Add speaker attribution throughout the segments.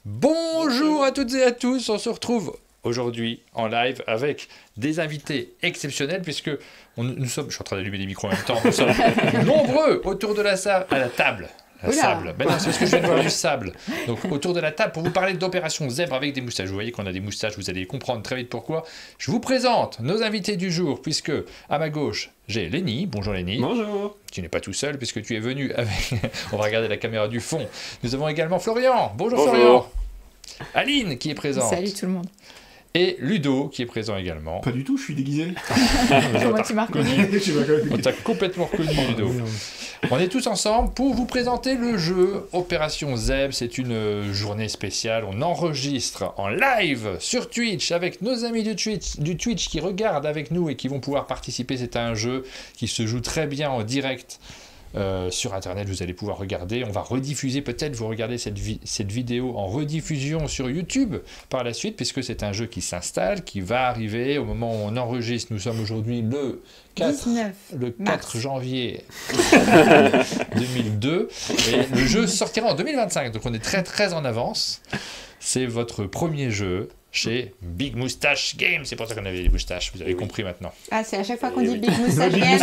Speaker 1: Bonjour à toutes et à tous, on se retrouve aujourd'hui en live avec des invités exceptionnels puisque nous sommes, je suis en train d'allumer les micros en même temps, nous sommes nombreux autour de la table. La sable. Ben non, c'est parce que je viens de voir du sable. Donc, autour de la table, pour vous parler d'Opération Zèbre avec des moustaches. Vous voyez qu'on a des moustaches, vous allez comprendre très vite pourquoi. Je vous présente nos invités du jour, puisque à ma gauche, j'ai Lenny. Bonjour Lenny.
Speaker 2: Bonjour.
Speaker 1: Tu n'es pas tout seul, puisque tu es venu avec... On va regarder la caméra du fond. Nous avons également Florian. Bonjour. Florian. Aline, qui est présente.
Speaker 3: Salut tout le monde.
Speaker 1: Et Ludo, qui est présent également.
Speaker 4: Pas du tout, je suis déguisé.
Speaker 3: Comment tu m'as reconnu?
Speaker 1: On t'a complètement reconnu, Ludo. On est tous ensemble pour vous présenter le jeu Opération Zèbre. C'est une journée spéciale. On enregistre en live sur Twitch avec nos amis du Twitch qui regardent avec nous et qui vont pouvoir participer. C'est un jeu qui se joue très bien en direct. Sur internet, vous allez pouvoir regarder. On va rediffuser, peut-être vous regardez cette vidéo en rediffusion sur YouTube par la suite, puisque c'est un jeu qui s'installe, qui va arriver au moment où on enregistre. Nous sommes aujourd'hui le 4 janvier 2002 et le jeu sortira en 2025, donc on est très très en avance. C'est votre premier jeu chez Big Moustache Games, c'est pour ça qu'on avait des moustaches, vous avez compris maintenant.
Speaker 3: Ah, c'est à chaque fois qu'on dit Big Moustache Games.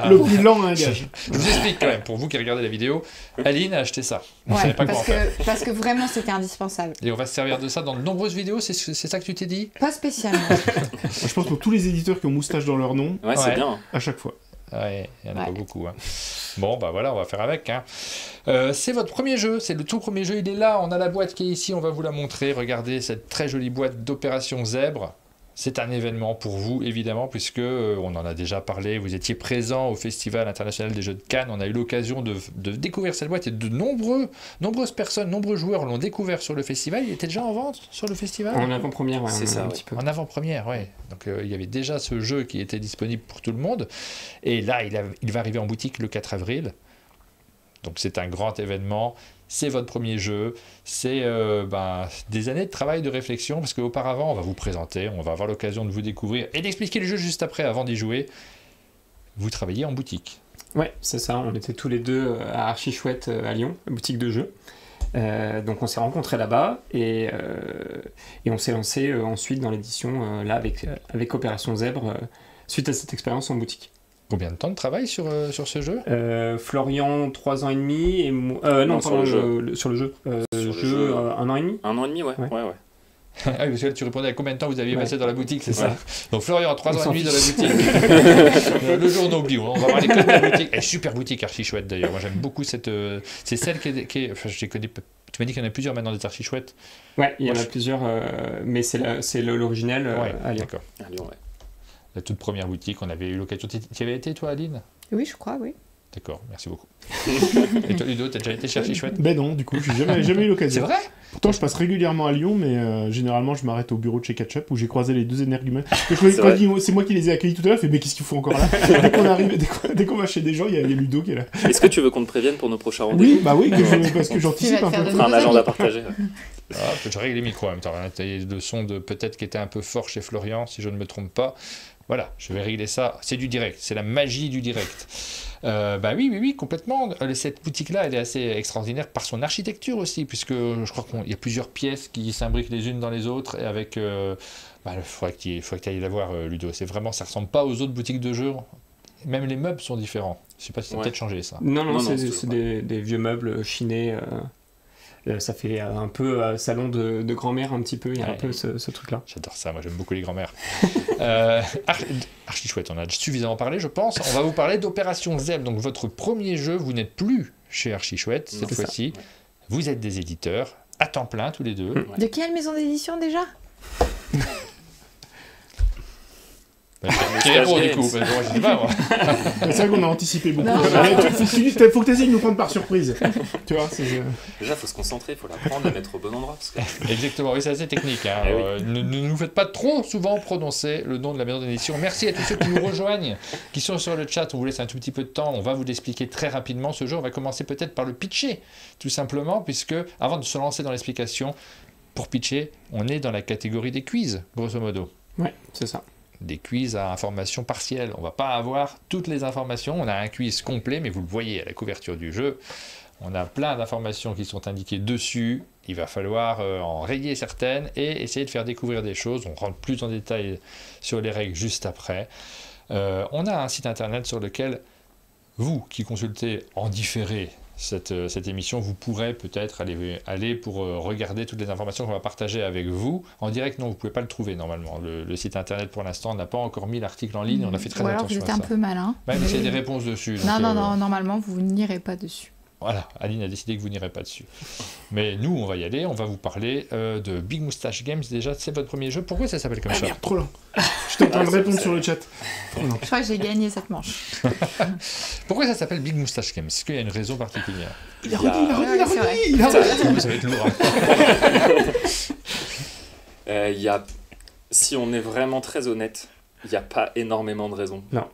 Speaker 4: Le plus lent, hein, gars.
Speaker 1: Je vous explique quand même, pour vous qui regardez la vidéo, Aline a acheté ça.
Speaker 3: Ouais, parce que vraiment c'était indispensable.
Speaker 1: Et on va se servir de ça dans de nombreuses vidéos, c'est ça que tu t'es dit?
Speaker 3: Pas spécialement.
Speaker 4: Je pense pour tous les éditeurs qui ont moustache dans leur nom,
Speaker 2: Ouais, c'est bien.
Speaker 4: à chaque fois.
Speaker 1: Ouais, il n'y en a pas beaucoup. Hein. Bon, bah voilà, on va faire avec. Hein. C'est votre premier jeu, c'est le tout premier jeu, il est là, on a la boîte qui est ici, on va vous la montrer. Regardez cette très jolie boîte d'Opération Zèbre. C'est un événement pour vous, évidemment, puisque on en a déjà parlé, vous étiez présent au Festival international des jeux de Cannes, on a eu l'occasion de découvrir cette boîte et de nombreuses personnes, nombreux joueurs l'ont découvert sur le festival. Il était déjà en vente sur le festival?
Speaker 2: En avant-première, ouais,
Speaker 1: c'est ça,
Speaker 2: un petit peu.
Speaker 1: En avant-première, oui. Donc il y avait déjà ce jeu qui était disponible pour tout le monde. Et là, il va arriver en boutique le 4 avril. Donc c'est un grand événement. C'est votre premier jeu, c'est des années de travail, de réflexion, parce qu'auparavant, on va vous présenter, on va avoir l'occasion de vous découvrir et d'expliquer le jeu juste après, avant d'y jouer. Vous travaillez en boutique.
Speaker 2: Ouais, c'est ça, on était tous les deux à Archi Chouette à Lyon, boutique de jeux. Donc on s'est rencontrés là-bas et on s'est lancé ensuite dans l'édition là avec Opération Zèbre suite à cette expérience en boutique.
Speaker 1: Combien de temps de travail sur ce jeu?
Speaker 2: Florian, 3 ans et demi, et moi... non,
Speaker 5: sur le jeu.
Speaker 2: Sur le jeu.
Speaker 5: Jeu,
Speaker 2: 1 an et demi.
Speaker 5: 1 an et demi, ouais.
Speaker 1: Ah oui, parce que là, tu répondais à combien de temps vous aviez passé dans la boutique, c'est ça?
Speaker 5: Ouais.
Speaker 1: Donc Florian, 3 ans et demi dans la boutique. Le jour on oublie, on va parler que de la boutique. Et super boutique, archi chouette d'ailleurs. Moi j'aime beaucoup cette... c'est celle qui est... Enfin, je les connais... Tu m'as dit qu'il y en a plusieurs maintenant des archi chouettes.
Speaker 2: Ouais, il y en a plusieurs, mais c'est l'original à Lyon.
Speaker 1: D'accord.
Speaker 5: À Lyon, ouais.
Speaker 1: La toute première boutique, on avait eu l'occasion... Tu y avais été toi, Aline?
Speaker 3: Oui, je crois, oui.
Speaker 1: D'accord, merci beaucoup. Et toi, Ludo, t'as déjà été chez Archi Chouette?
Speaker 4: Ben non, du coup, j'ai jamais eu l'occasion.
Speaker 1: C'est vrai?
Speaker 4: Pourtant, je passe régulièrement à Lyon, mais généralement, je m'arrête au bureau de chez Ketchup où j'ai croisé les deux énergumènes. C'est moi qui les ai accueillis tout à l'heure, mais qu'est-ce qu'il faut encore là? Dès qu'on arrive, dès qu'on va chez des gens, il y a Ludo qui est là.
Speaker 5: Est-ce que tu veux qu'on te prévienne pour nos prochains rendez-vous?
Speaker 4: Oui, parce que j'anticipe un peu.
Speaker 5: On fera un agenda partagé.
Speaker 1: Je règle les micros en même temps. Tu as le son de peut-être qui était un peu fort chez Florian, si je ne me trompe pas. Voilà, je vais régler ça. C'est du direct, c'est la magie du direct. Oui, complètement. Cette boutique-là, elle est assez extraordinaire par son architecture aussi, puisque je crois qu'il y a plusieurs pièces qui s'imbriquent les unes dans les autres, et avec... il faudrait que tu ailles la voir, Ludo. C'est vraiment, ça ressemble pas aux autres boutiques de jeux. Même les meubles sont différents. Je sais pas si ça a peut-être changé, ça.
Speaker 2: Non, c'est des vieux meubles chinés. Ça fait un peu salon de grand-mère, un petit peu. Il y a un peu ce truc-là.
Speaker 1: J'adore ça, moi j'aime beaucoup les grand-mères. Archi chouette, on a suffisamment parlé, je pense. On va vous parler d'Opération Zèbre. Donc votre premier jeu, vous n'êtes plus chez Archi Chouette cette fois-ci. Ouais. Vous êtes des éditeurs à temps plein tous les deux. Ouais.
Speaker 3: De quelle maison d'édition déjà?
Speaker 1: Qui répond du coup? Moi, je sais pas, moi.
Speaker 4: C'est vrai qu'on a anticipé beaucoup. Il faut que tu essayes de nous prendre par surprise. Tu vois,
Speaker 5: déjà, il faut se concentrer, il faut l'apprendre à mettre au bon endroit. Parce que...
Speaker 1: Exactement, oui, c'est assez technique. Hein. Oui. Ne nous faites pas trop souvent prononcer le nom de la maison d'édition. Merci à tous ceux qui nous rejoignent, qui sont sur le chat. On vous laisse un tout petit peu de temps. On va vous l'expliquer très rapidement. Ce jeu, on va commencer peut-être par le pitcher, tout simplement, puisque avant de se lancer dans l'explication, pour pitcher, on est dans la catégorie des quiz, grosso modo.
Speaker 2: Ouais, c'est ça.
Speaker 1: Des quiz à information partielle. On ne va pas avoir toutes les informations. On a un quiz complet, mais vous le voyez à la couverture du jeu. On a plein d'informations qui sont indiquées dessus. Il va falloir en rayer certaines et essayer de faire découvrir des choses. On rentre plus en détail sur les règles juste après. On a un site internet sur lequel vous qui consultez en différé cette émission, vous pourrez peut-être aller pour regarder toutes les informations qu'on va partager avec vous. En direct, non, vous ne pouvez pas le trouver normalement. Le site internet, pour l'instant, n'a pas encore mis l'article en ligne. On a fait très
Speaker 3: Ou alors
Speaker 1: attention
Speaker 3: vous êtes
Speaker 1: à
Speaker 3: un
Speaker 1: ça.
Speaker 3: peu malin.
Speaker 1: Même s'il y a des réponses dessus. Donc,
Speaker 3: Non, normalement vous n'irez pas dessus.
Speaker 1: Voilà, Aline a décidé que vous n'irez pas dessus. Mais nous, on va y aller. On va vous parler de Big Moustache Games. Déjà, c'est votre premier jeu. Pourquoi ça s'appelle comme ça?
Speaker 4: Merde, trop lent. Je suis en train de répondre sur le chat.
Speaker 3: Je crois que j'ai gagné cette manche.
Speaker 1: Pourquoi ça s'appelle Big Moustache Games? Est-ce qu'il y a une raison particulière?
Speaker 4: Il a redit,
Speaker 3: c'est vrai.
Speaker 4: il a redit.
Speaker 1: Ça va être lourd. Hein.
Speaker 5: Si on est vraiment très honnête, il n'y a pas énormément de raisons.
Speaker 2: Non.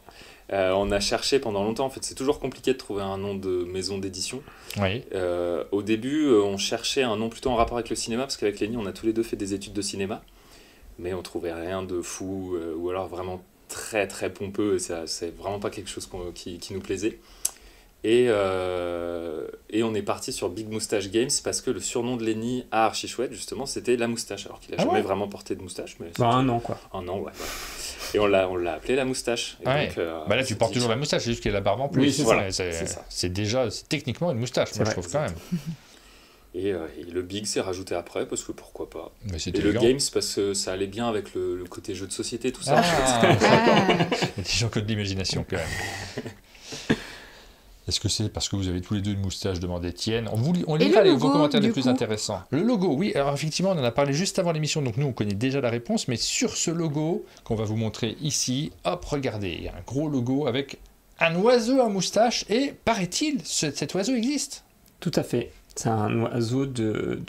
Speaker 5: On a cherché pendant longtemps, en fait c'est toujours compliqué de trouver un nom de maison d'édition.
Speaker 1: Oui.
Speaker 5: Au début on cherchait un nom plutôt en rapport avec le cinéma, parce qu'avec Lenny on a tous les deux fait des études de cinéma, mais on trouvait rien de fou, ou alors vraiment très très pompeux, et c'est vraiment pas quelque chose qui nous plaisait. Et on est parti sur Big Moustache Games parce que le surnom de Lenny à Archichouette justement c'était la moustache, alors qu'il a jamais vraiment porté de moustache. Mais
Speaker 2: un an quoi.
Speaker 5: un an, ouais. Et on l'a appelé la moustache. Et
Speaker 1: Ouais.
Speaker 5: donc,
Speaker 1: Là, tu portes toujours la moustache, c'est juste qu'il y a la barbe en plus.
Speaker 2: Oui, c'est
Speaker 1: Voilà,
Speaker 5: ça.
Speaker 1: c'est déjà techniquement une moustache, moi, je trouve quand même.
Speaker 5: Et le Big s'est rajouté après parce que pourquoi pas.
Speaker 1: Mais c'est
Speaker 5: Et le
Speaker 1: élégant.
Speaker 5: Games parce que ça allait bien avec le côté jeu de société, tout ça.
Speaker 1: Ah,
Speaker 3: Ah.
Speaker 1: des gens que de l'imagination quand même. Est-ce que c'est parce que vous avez tous les deux une moustache, demande Étienne? On
Speaker 3: Et
Speaker 1: lira
Speaker 3: le
Speaker 1: vos
Speaker 3: logo,
Speaker 1: commentaires les
Speaker 3: du
Speaker 1: plus
Speaker 3: coup
Speaker 1: intéressants. Le logo, oui, alors effectivement, on en a parlé juste avant l'émission, donc nous on connaît déjà la réponse, mais sur ce logo qu'on va vous montrer ici, hop, regardez, il y a un gros logo avec un oiseau à moustache, et paraît-il, cet oiseau existe.
Speaker 2: Tout à fait. C'est un oiseau de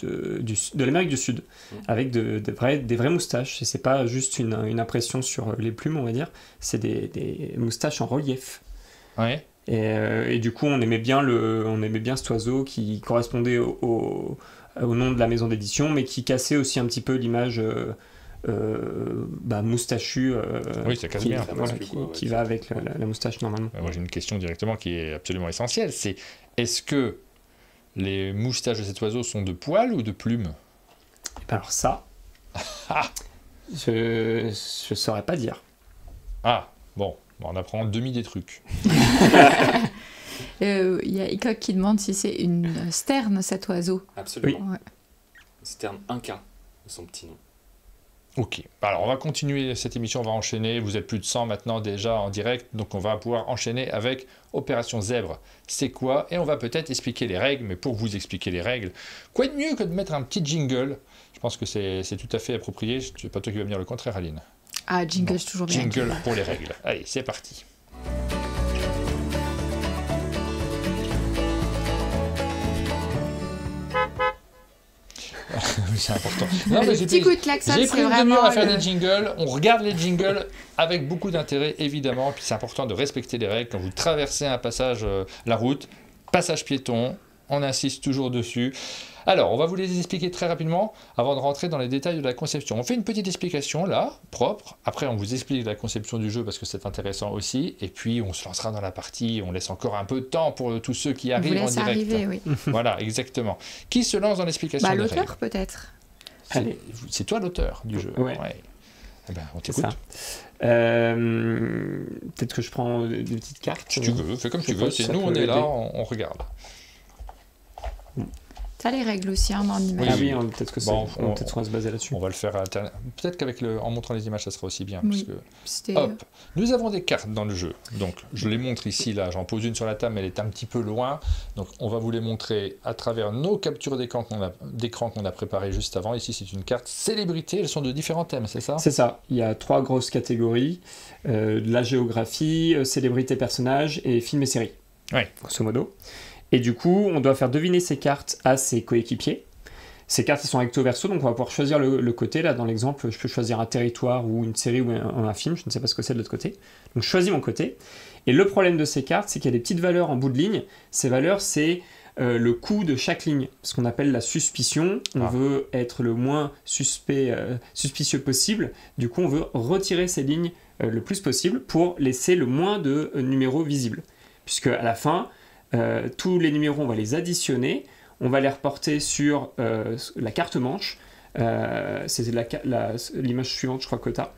Speaker 2: l'Amérique du Sud, avec des vraies moustaches. Et c'est pas juste une impression sur les plumes, on va dire. C'est des moustaches en relief.
Speaker 1: Ouais.
Speaker 2: Et du coup, on aimait bien cet oiseau qui correspondait au nom de la maison d'édition, mais qui cassait aussi un petit peu l'image moustachue
Speaker 1: Oui, ça casse bien.
Speaker 2: qui va avec la moustache normalement.
Speaker 1: Moi j'ai une question directement qui est absolument essentielle, c'est est-ce que les moustaches de cet oiseau sont de poils ou de plumes?
Speaker 2: Et ben alors ça, je saurais pas dire.
Speaker 1: Ah, bon, on apprend demi des trucs.
Speaker 3: Il y a Icoc qui demande si c'est une sterne, cet oiseau.
Speaker 5: Absolument.
Speaker 3: Ouais.
Speaker 5: C'était un K de son petit nom.
Speaker 1: Ok, alors on va continuer cette émission, on va enchaîner, vous êtes plus de 100 maintenant déjà en direct, donc on va pouvoir enchaîner avec Opération Zèbre. C'est quoi? Et on va peut-être expliquer les règles, mais pour vous expliquer les règles, quoi de mieux que de mettre un petit jingle? Je pense que c'est tout à fait approprié, c'est pas toi qui vas me dire le contraire, Aline.
Speaker 3: Ah, jingle, c'est toujours bien.
Speaker 1: Jingle pour les règles. Allez, c'est parti. C'est important. Non, mais
Speaker 3: Le
Speaker 1: j'ai
Speaker 3: petit
Speaker 1: pris-
Speaker 3: coup de klaxon,
Speaker 1: J'ai
Speaker 3: c'est
Speaker 1: pris une
Speaker 3: vraiment...
Speaker 1: demi-heure à faire
Speaker 3: le-
Speaker 1: des jingles. On regarde les jingles avec beaucoup d'intérêt, évidemment. Puis c'est important de respecter les règles. Quand vous traversez un passage, la route, passage piéton, on insiste toujours dessus. Alors, on va vous les expliquer très rapidement avant de rentrer dans les détails de la conception. On fait une petite explication là, propre. Après, on vous explique la conception du jeu parce que c'est intéressant aussi. Et puis, on se lancera dans la partie. On laisse encore un peu de temps pour tous ceux qui
Speaker 3: On vous
Speaker 1: arrivent en
Speaker 3: laisse
Speaker 1: direct.
Speaker 3: arriver, oui.
Speaker 1: Voilà, exactement. Qui se lance dans l'explication des règles?
Speaker 3: L'auteur, peut-être.
Speaker 2: Allez.
Speaker 1: C'est toi l'auteur du jeu.
Speaker 2: Ouais.
Speaker 1: Eh ben, on
Speaker 2: C'est
Speaker 1: t'écoute.
Speaker 2: ça. Peut-être que je prends des petites cartes.
Speaker 1: Si tu veux, fais comme
Speaker 2: Je
Speaker 1: tu
Speaker 2: sais
Speaker 1: veux.
Speaker 2: pas si
Speaker 1: C'est
Speaker 2: ça
Speaker 1: nous,
Speaker 2: peut
Speaker 1: on est
Speaker 2: aider.
Speaker 1: là, on regarde.
Speaker 3: T'as les règles aussi, hein, dans l'image.
Speaker 2: Ah oui, peut-être que
Speaker 1: Bon,
Speaker 2: peut-être qu'on va se baser là-dessus.
Speaker 1: On va le faire peut-être en montrant les images, ça sera aussi bien.
Speaker 3: Oui.
Speaker 1: Parce que...
Speaker 3: C'était...
Speaker 1: Hop, nous avons des cartes dans le jeu. Donc, je les montre ici, là. J'en pose une sur la table, mais elle est un petit peu loin. Donc, on va vous les montrer à travers nos captures d'écran qu'on a préparées juste avant. Ici, c'est une carte célébrité. Elles sont de différents thèmes, c'est ça?
Speaker 2: C'est ça. Il y a 3 grosses catégories la géographie, célébrité, personnages et films et séries.
Speaker 1: Ouais.
Speaker 2: Grosso modo. Et du coup, on doit faire deviner ces cartes à ses coéquipiers. Ces cartes, elles sont recto verso, donc on va pouvoir choisir le côté. Là, dans l'exemple, je peux choisir un territoire ou une série ou un film. Je ne sais pas ce que c'est de l'autre côté. Donc, je choisis mon côté. Et le problème de ces cartes, c'est qu'il y a des petites valeurs en bout de ligne. Ces valeurs, c'est le coût de chaque ligne, ce qu'on appelle la suspicion. On veut être le moins suspicieux possible. Du coup, on veut retirer ces lignes le plus possible pour laisser le moins de numéros visibles. Puisque à la fin, tous les numéros, on va les additionner, on va les reporter sur la carte manche. C'est l'image suivante, je crois que tu as.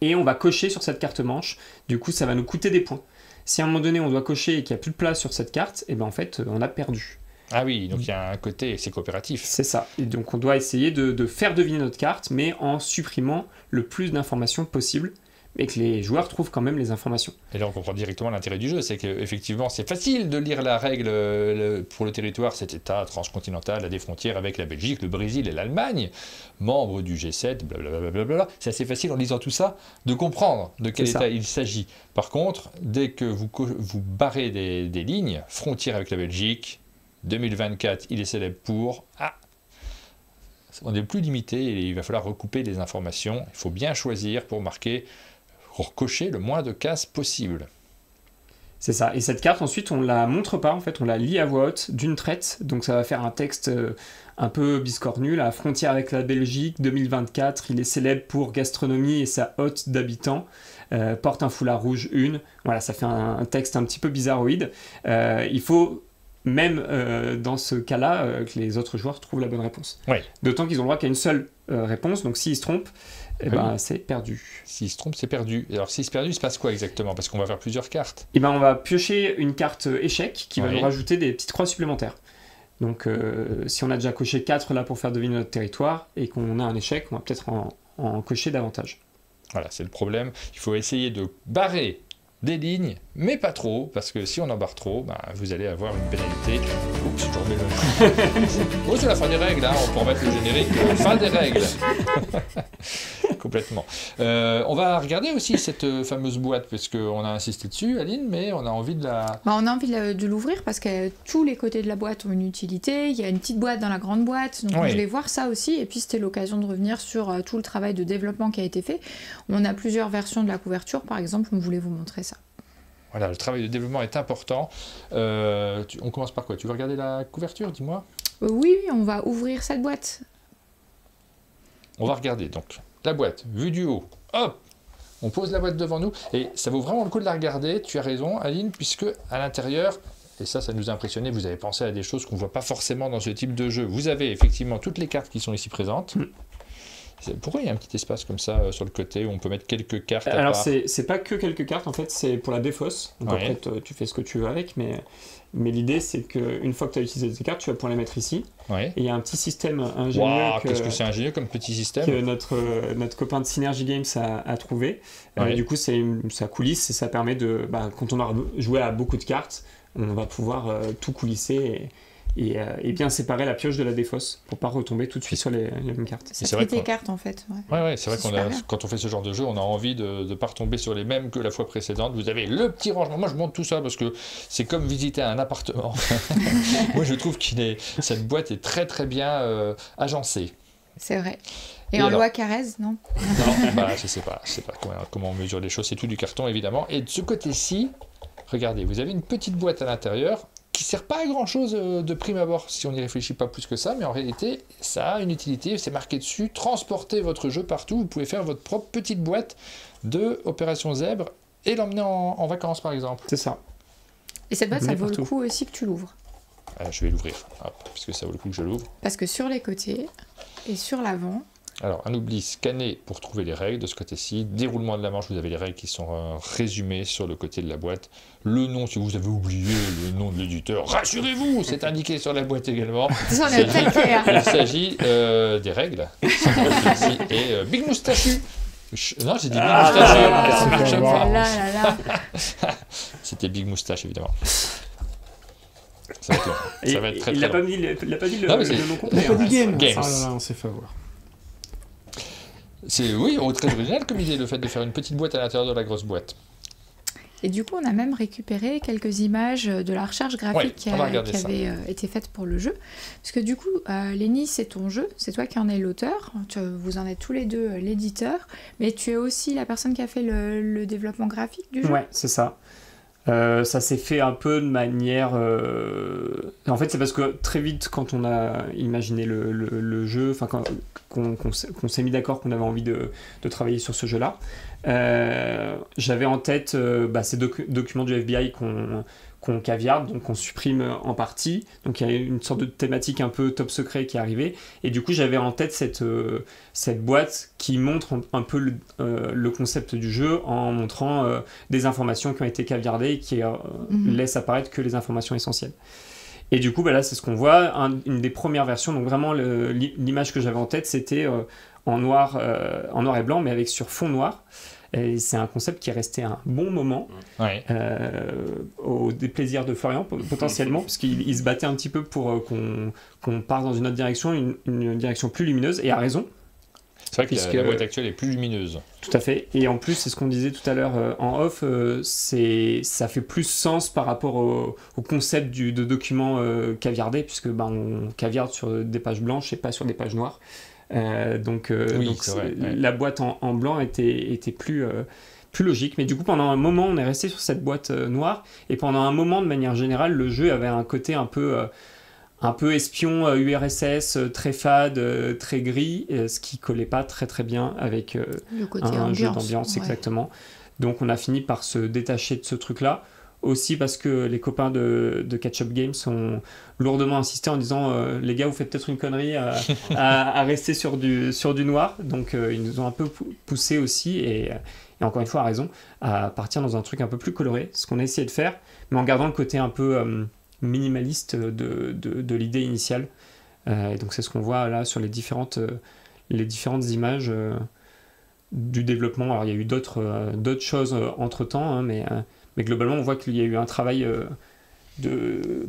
Speaker 2: Et on va cocher sur cette carte manche. Du coup, ça va nous coûter des points. Si à un moment donné, on doit cocher et qu'il n'y a plus de place sur cette carte, et ben en fait, on a perdu.
Speaker 1: Ah oui, donc il y a un côté, c'est coopératif.
Speaker 2: C'est ça. Et donc, on doit essayer de faire deviner notre carte, mais en supprimant le plus d'informations possible, et que les joueurs trouvent quand même les informations.
Speaker 1: Et là, on comprend directement l'intérêt du jeu, c'est qu'effectivement, c'est facile de lire la règle pour le territoire, cet État transcontinental à des frontières avec la Belgique, le Brésil et l'Allemagne, membres du G7, blablabla. C'est assez facile en lisant tout ça de comprendre de quel État il s'agit. Par contre, dès que vous barrez des lignes, frontières avec la Belgique, 2024, il est célèbre pour... on est plus limité et il va falloir recouper les informations. Il faut bien choisir pour marquer... pour cocher le moins de cases possible.
Speaker 2: C'est ça. Et cette carte, ensuite, on la montre pas, en fait, on la lit à voix haute d'une traite. Donc ça va faire un texte un peu biscornu. La frontière avec la Belgique, 2024, il est célèbre pour gastronomie et sa hotte d'habitants. Porte un foulard rouge, une. Voilà, ça fait un texte un petit peu bizarroïde. Il faut... même dans ce cas-là, que les autres joueurs trouvent la bonne réponse.
Speaker 1: Oui.
Speaker 2: D'autant qu'ils ont le droit qu'à une seule réponse, donc s'ils se trompent, c'est perdu.
Speaker 1: S'ils se trompent, c'est perdu. Et alors, s'ils se perdent, il se passe quoi exactement? Parce qu'on va faire plusieurs cartes.
Speaker 2: Et on va piocher une carte échec qui va nous rajouter des petites croix supplémentaires. Donc, si on a déjà coché 4 là pour faire deviner notre territoire et qu'on a un échec, on va peut-être en cocher davantage.
Speaker 1: Voilà, c'est le problème. Il faut essayer de barrer des lignes, mais pas trop, parce que si on en barre trop, vous allez avoir une pénalité. Oups, je remets le... c'est la fin des règles, hein. On peut remettre le générique, fin des règles. Complètement. On va regarder aussi cette fameuse boîte, parce qu'on a insisté dessus, Aline, mais on a envie de la...
Speaker 3: on a envie de l'ouvrir, parce que tous les côtés de la boîte ont une utilité. Il y a une petite boîte dans la grande boîte, donc je vais voir ça aussi, et puis c'était l'occasion de revenir sur tout le travail de développement qui a été fait. On a plusieurs versions de la couverture, par exemple, on voulait vous montrer ça.
Speaker 1: Voilà, le travail de développement est important. On commence par quoi? Tu veux regarder la couverture, dis-moi?
Speaker 3: Oui, on va ouvrir cette boîte.
Speaker 1: On va regarder donc la boîte, vue du haut. Hop! On pose la boîte devant nous et ça vaut vraiment le coup de la regarder. Tu as raison, Aline, puisque à l'intérieur, et ça nous a impressionné, vous avez pensé à des choses qu'on ne voit pas forcément dans ce type de jeu. Vous avez effectivement toutes les cartes qui sont ici présentes. Pourquoi il y a un petit espace comme ça sur le côté où on peut mettre quelques cartes à
Speaker 2: Alors,
Speaker 1: part?
Speaker 2: c'est pas que quelques cartes, en fait, c'est pour la défausse. Donc, après, tu fais ce que tu veux avec, mais l'idée, c'est qu'une fois que tu as utilisé tes cartes, tu vas pouvoir les mettre ici. Et il y a un petit système ingénieux.
Speaker 1: Qu'est-ce que c'est ingénieux comme petit système?
Speaker 2: Que notre copain de Synergy Games a trouvé. Du coup, ça coulisse et ça permet de... quand on a joué à beaucoup de cartes, on va pouvoir tout coulisser et bien séparer la pioche de la défausse pour pas retomber tout de suite sur les mêmes cartes.
Speaker 3: Ça fait tes cartes en fait.
Speaker 1: C'est vrai quand on fait ce genre de jeu, on a envie de ne pas retomber sur les mêmes que la fois précédente. Vous avez le petit rangement. Moi, je montre tout ça parce que c'est comme visiter un appartement. Moi, je trouve cette boîte est très très bien agencée.
Speaker 3: C'est vrai. Et en loi Carrez, non?
Speaker 1: Non, je sais pas comment on mesure les choses. C'est tout du carton, évidemment. Et de ce côté-ci, regardez, vous avez une petite boîte à l'intérieur qui ne sert pas à grand chose de prime abord si on n'y réfléchit pas plus que ça, mais en réalité ça a une utilité, c'est marqué dessus, transportez votre jeu partout, vous pouvez faire votre propre petite boîte de Opération Zèbre et l'emmener en vacances par exemple.
Speaker 2: C'est ça.
Speaker 3: Et cette boîte, ça vaut le coup aussi que tu l'ouvres.
Speaker 1: Je vais l'ouvrir, puisque ça vaut le coup que je l'ouvre.
Speaker 3: Parce que sur les côtés et sur l'avant...
Speaker 1: Alors, un oubli, scanner pour trouver les règles de ce côté-ci. Déroulement de la manche, vous avez les règles qui sont résumées sur le côté de la boîte. Le nom, si vous avez oublié le nom de l'éditeur, rassurez-vous, c'est indiqué sur la boîte également.
Speaker 3: Il s'agit
Speaker 1: des règles. Et Big Moustachu. Non, j'ai dit Big Moustachu. C'était Big Moustache, évidemment. Ça va être très,
Speaker 2: il
Speaker 1: très
Speaker 2: n'a pas dit le nom complet.
Speaker 4: Il n'a pas dit Games.
Speaker 1: Games.
Speaker 4: Ah là là, on s'est fait avoir.
Speaker 1: C'est très original comme idée, le fait de faire une petite boîte à l'intérieur de la grosse boîte.
Speaker 3: Et du coup, on a même récupéré quelques images de la recherche graphique qui avait été faite pour le jeu. Parce que du coup, Lenny, c'est ton jeu, c'est toi qui en es l'auteur, vous en êtes tous les deux l'éditeur, mais tu es aussi la personne qui a fait le développement graphique du jeu.
Speaker 2: Ouais, c'est ça. Ça s'est fait un peu de manière... En fait, c'est parce que très vite, quand on a imaginé le jeu, enfin, qu'on s'est mis d'accord qu'on avait envie de travailler sur ce jeu-là, j'avais en tête ces documents du FBI qu'on caviarde, donc qu'on supprime en partie. Donc il y a une sorte de thématique un peu top secret qui est arrivée. Et du coup, j'avais en tête cette boîte qui montre un peu le concept du jeu en montrant des informations qui ont été caviardées et qui laissent apparaître que les informations essentielles. Et du coup, là, c'est ce qu'on voit. Une des premières versions, donc vraiment l'image que j'avais en tête, c'était en noir et blanc, mais avec sur fond noir. Et c'est un concept qui est resté un bon moment, au déplaisir de Florian potentiellement, parce qu'il se battait un petit peu pour qu'on parte dans une autre direction, une direction plus lumineuse, et a raison.
Speaker 1: C'est vrai que la boîte actuelle est plus lumineuse.
Speaker 2: Tout à fait. Et en plus, c'est ce qu'on disait tout à l'heure en off, ça fait plus sens par rapport au concept de document caviardé, puisque on caviarde sur des pages blanches et pas sur des pages noires. Donc vrai, la boîte en blanc était plus logique. Mais du coup, pendant un moment, on est resté sur cette boîte noire. Et pendant un moment, de manière générale, le jeu avait un côté un peu espion URSS, très fade, très gris, ce qui collait pas très très bien avec
Speaker 3: le côté
Speaker 2: un jeu
Speaker 3: ambiance,
Speaker 2: d'ambiance, exactement. Donc on a fini par se détacher de ce truc-là. Aussi parce que les copains de Catch-Up Games ont lourdement insisté en disant les gars, vous faites peut-être une connerie à rester sur du noir. Donc ils nous ont un peu poussé aussi, et encore une fois à raison, à partir dans un truc un peu plus coloré, ce qu'on a essayé de faire, mais en gardant le côté un peu minimaliste de l'idée initiale. Et donc c'est ce qu'on voit là sur les différentes images du développement. Alors il y a eu d'autres choses entre-temps, hein, mais globalement on voit qu'il y a eu un travail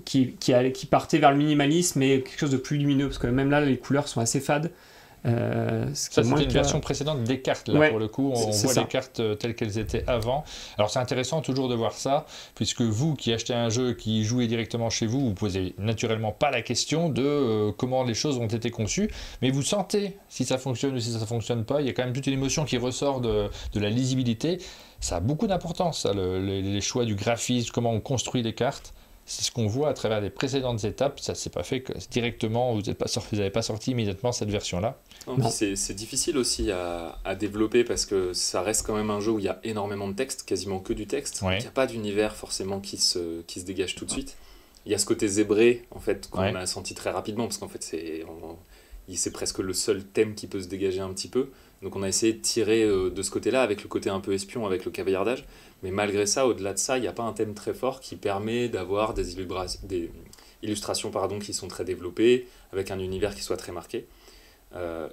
Speaker 2: qui partait vers le minimalisme, mais quelque chose de plus lumineux, parce que même là les couleurs sont assez fades.
Speaker 1: Ça c'était une version précédente des cartes là, pour le coup on voit les cartes telles qu'elles étaient avant. Alors c'est intéressant toujours de voir ça, puisque vous qui achetez un jeu, qui jouez directement chez vous, vous posez naturellement pas la question de comment les choses ont été conçues, mais vous sentez si ça fonctionne ou si ça fonctionne pas. Il y a quand même toute une émotion qui ressort de la lisibilité. Ça a beaucoup d'importance, ça, les choix du graphisme, comment on construit les cartes. C'est ce qu'on voit à travers les précédentes étapes. Ça ne s'est pas fait directement, vous n'avez pas sorti immédiatement cette version-là.
Speaker 5: C'est difficile aussi à développer, parce que ça reste quand même un jeu où il y a énormément de texte, quasiment que du texte. Il n'y a pas d'univers forcément qui se dégage tout de suite. Il y a ce côté zébré en fait, qu'on a senti très rapidement, parce qu'en fait c'est presque le seul thème qui peut se dégager un petit peu. Donc on a essayé de tirer de ce côté-là, avec le côté un peu espion, avec le caviardage. Mais malgré ça, au-delà de ça, il n'y a pas un thème très fort qui permet d'avoir des illustrations qui sont très développées, avec un univers qui soit très marqué.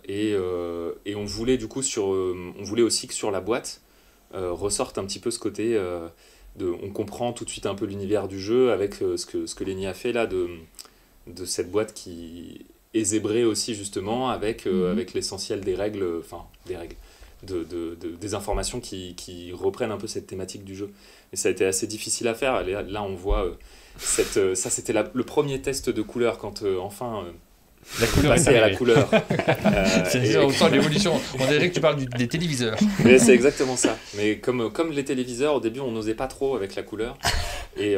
Speaker 5: Et on voulait du coup on voulait aussi que sur la boîte ressorte un petit peu ce côté on comprend tout de suite un peu l'univers du jeu, avec ce que Lenny a fait là, de cette boîte qui est zébrée aussi justement, avec l'essentiel des règles, des informations qui reprennent un peu cette thématique du jeu. Et ça a été assez difficile à faire. Là on voit ça c'était le premier test de couleur, quand enfin
Speaker 1: la couleur
Speaker 5: est à la couleur.
Speaker 1: On sent l'évolution. On dirait que tu parles des téléviseurs.
Speaker 5: Mais c'est exactement ça. Mais comme les téléviseurs, au début, on n'osait pas trop avec la couleur. Et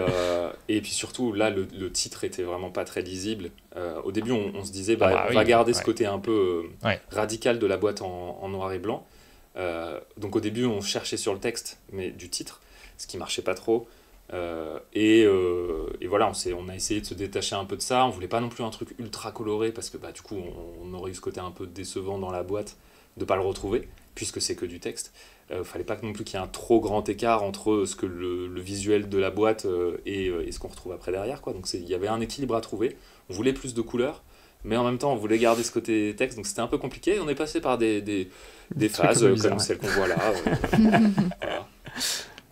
Speaker 5: puis surtout, là, le titre était vraiment pas très lisible. Au début, on se disait, on va garder ce côté un peu radical de la boîte en noir et blanc. Donc au début, on cherchait sur le texte, mais du titre, ce qui marchait pas trop. Et voilà, on a essayé de se détacher un peu de ça. On voulait pas non plus un truc ultra coloré, parce que du coup on aurait eu ce côté un peu décevant dans la boîte de pas le retrouver, puisque c'est que du texte. Fallait pas non plus qu'il y ait un trop grand écart entre ce que le visuel de la boîte et ce qu'on retrouve après derrière, quoi. Donc il y avait un équilibre à trouver. On voulait plus de couleurs, mais en même temps on voulait garder ce côté texte, donc c'était un peu compliqué. On est passé par des phases comme celle qu'on voit là. Voilà.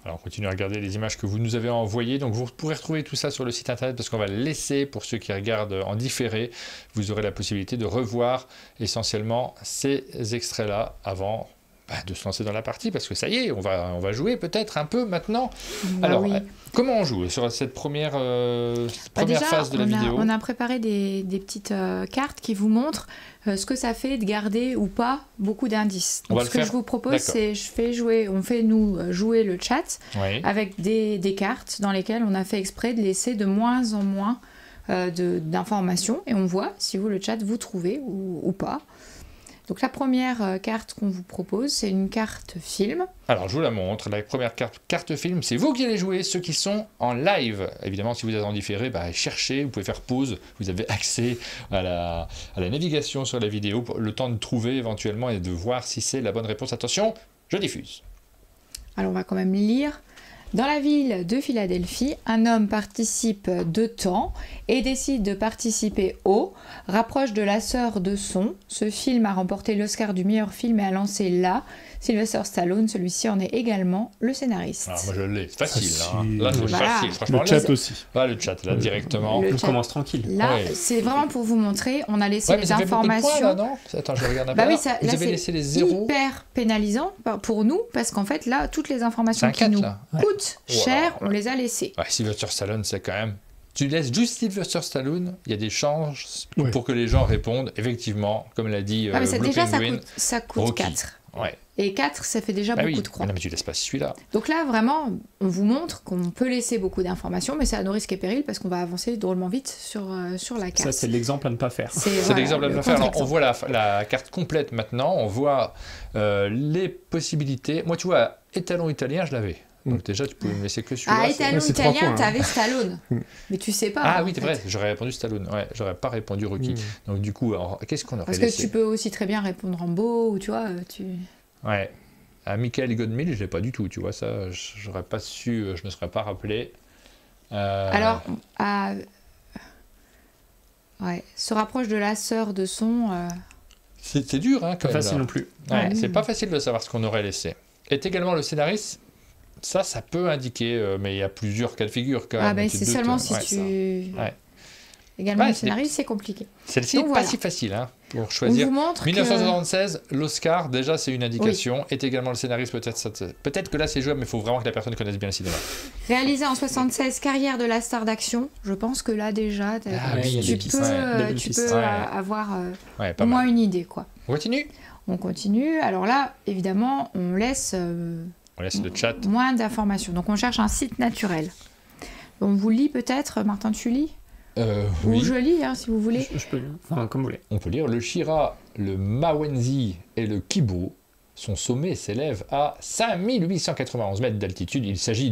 Speaker 1: Alors on continue à regarder les images que vous nous avez envoyées. Donc vous pourrez retrouver tout ça sur le site internet, parce qu'on va le laisser pour ceux qui regardent en différé. Vous aurez la possibilité de revoir essentiellement ces extraits-là avant de se lancer dans la partie, parce que ça y est, on va jouer peut-être un peu maintenant. Alors, comment on joue sur cette première phase de la vidéo ?
Speaker 3: On a préparé des petites cartes qui vous montrent ce que ça fait de garder ou pas beaucoup d'indices. Donc ce que je vous propose, c'est on fait jouer le chat avec des cartes dans lesquelles on a fait exprès de laisser de moins en moins d'informations, et on voit si vous, le chat, vous trouvez ou pas. Donc la première carte qu'on vous propose, c'est une carte film.
Speaker 1: Alors je vous la montre, la première carte film, c'est vous qui allez jouer, ceux qui sont en live. Évidemment, si vous êtes en différé, cherchez, vous pouvez faire pause, vous avez accès à la navigation sur la vidéo, le temps de trouver éventuellement et de voir si c'est la bonne réponse. Attention, je diffuse.
Speaker 3: Alors on va quand même lire. Dans la ville de Philadelphie, un homme participe 2 temps et décide de participer au rapproche de la sœur de son. Ce film a remporté l'Oscar du meilleur film et a lancé Sylvester Stallone. Celui-ci en est également le scénariste.
Speaker 1: Alors moi je l'ai, c'est facile.
Speaker 4: Facile.
Speaker 1: Là c'est facile, franchement.
Speaker 4: Le chat aussi.
Speaker 1: Le chat, là, directement.
Speaker 2: On commence tranquille.
Speaker 3: Là, c'est vraiment pour vous montrer. On a laissé les informations.
Speaker 1: Points, là, non Attends, je regarde un peu.
Speaker 3: Oui,
Speaker 1: vous avez laissé les zéros.
Speaker 3: Hyper pénalisant pour nous parce qu'en fait, là, toutes les informations qui nous coûtent cher, on les a laissées.
Speaker 1: Sylvester Stallone, c'est quand même. Tu laisses juste Sylvester Stallone, il y a des chances pour que les gens répondent. Effectivement, comme l'a dit
Speaker 3: déjà, ça coûte 4.
Speaker 1: Ouais.
Speaker 3: Et 4, ça fait déjà beaucoup de croix.
Speaker 1: Non, mais tu laisses pas celui-là.
Speaker 3: Donc là, vraiment, on vous montre qu'on peut laisser beaucoup d'informations, mais c'est à nos risques et périls parce qu'on va avancer drôlement vite sur la carte.
Speaker 2: Ça, c'est l'exemple à ne pas faire.
Speaker 1: C'est l'exemple à ne pas faire. Alors, on voit la carte complète maintenant, on voit les possibilités. Moi, tu vois, étalon italien, je l'avais. Donc déjà, tu pouvais me laisser que celui-là.
Speaker 3: Étalon italien, t'avais Stallone. Mais tu sais pas.
Speaker 1: Ah oui, c'est vrai, j'aurais répondu Stallone. Ouais, j'aurais pas répondu Rocky. Donc du coup, qu'est-ce qu'on aurait laissé ?
Speaker 3: Parce que tu peux aussi très bien répondre Rambo, ou tu vois,
Speaker 1: Ouais. À Michael Godmill, je l'ai pas du tout, tu vois, ça, j'aurais pas su, je ne serais pas rappelé.
Speaker 3: Alors, se rapproche de la sœur de son...
Speaker 1: C'est dur, hein, quand
Speaker 2: même. Pas facile
Speaker 1: là.
Speaker 2: non plus.
Speaker 1: Ouais, c'est pas facile de savoir ce qu'on aurait laissé. Est également le scénariste. Ça peut indiquer, mais il y a plusieurs cas de figure quand même.
Speaker 3: C'est seulement si tu... Également, le scénario, c'est compliqué.
Speaker 1: Celle-ci n'est pas si facile pour choisir.
Speaker 3: On vous montre
Speaker 1: 1976, l'Oscar, déjà, c'est une indication. Est également le scénariste, peut-être que là, c'est jouable, mais il faut vraiment que la personne connaisse bien le cinéma.
Speaker 3: Réalisé en 76, carrière de la star d'action. Je pense que là, déjà, tu peux avoir au moins une idée, quoi. On continue. Alors là, évidemment, on laisse
Speaker 1: le chat.
Speaker 3: Moins d'informations. Donc, on cherche un site naturel. On vous lit peut-être, Martin, tu lis ? Ou je lis, si vous voulez.
Speaker 2: Je peux lire, comme vous voulez.
Speaker 1: On peut lire le Shira, le Mawenzi et le Kibo. Son sommet s'élève à 5891 mètres d'altitude. Il s'agit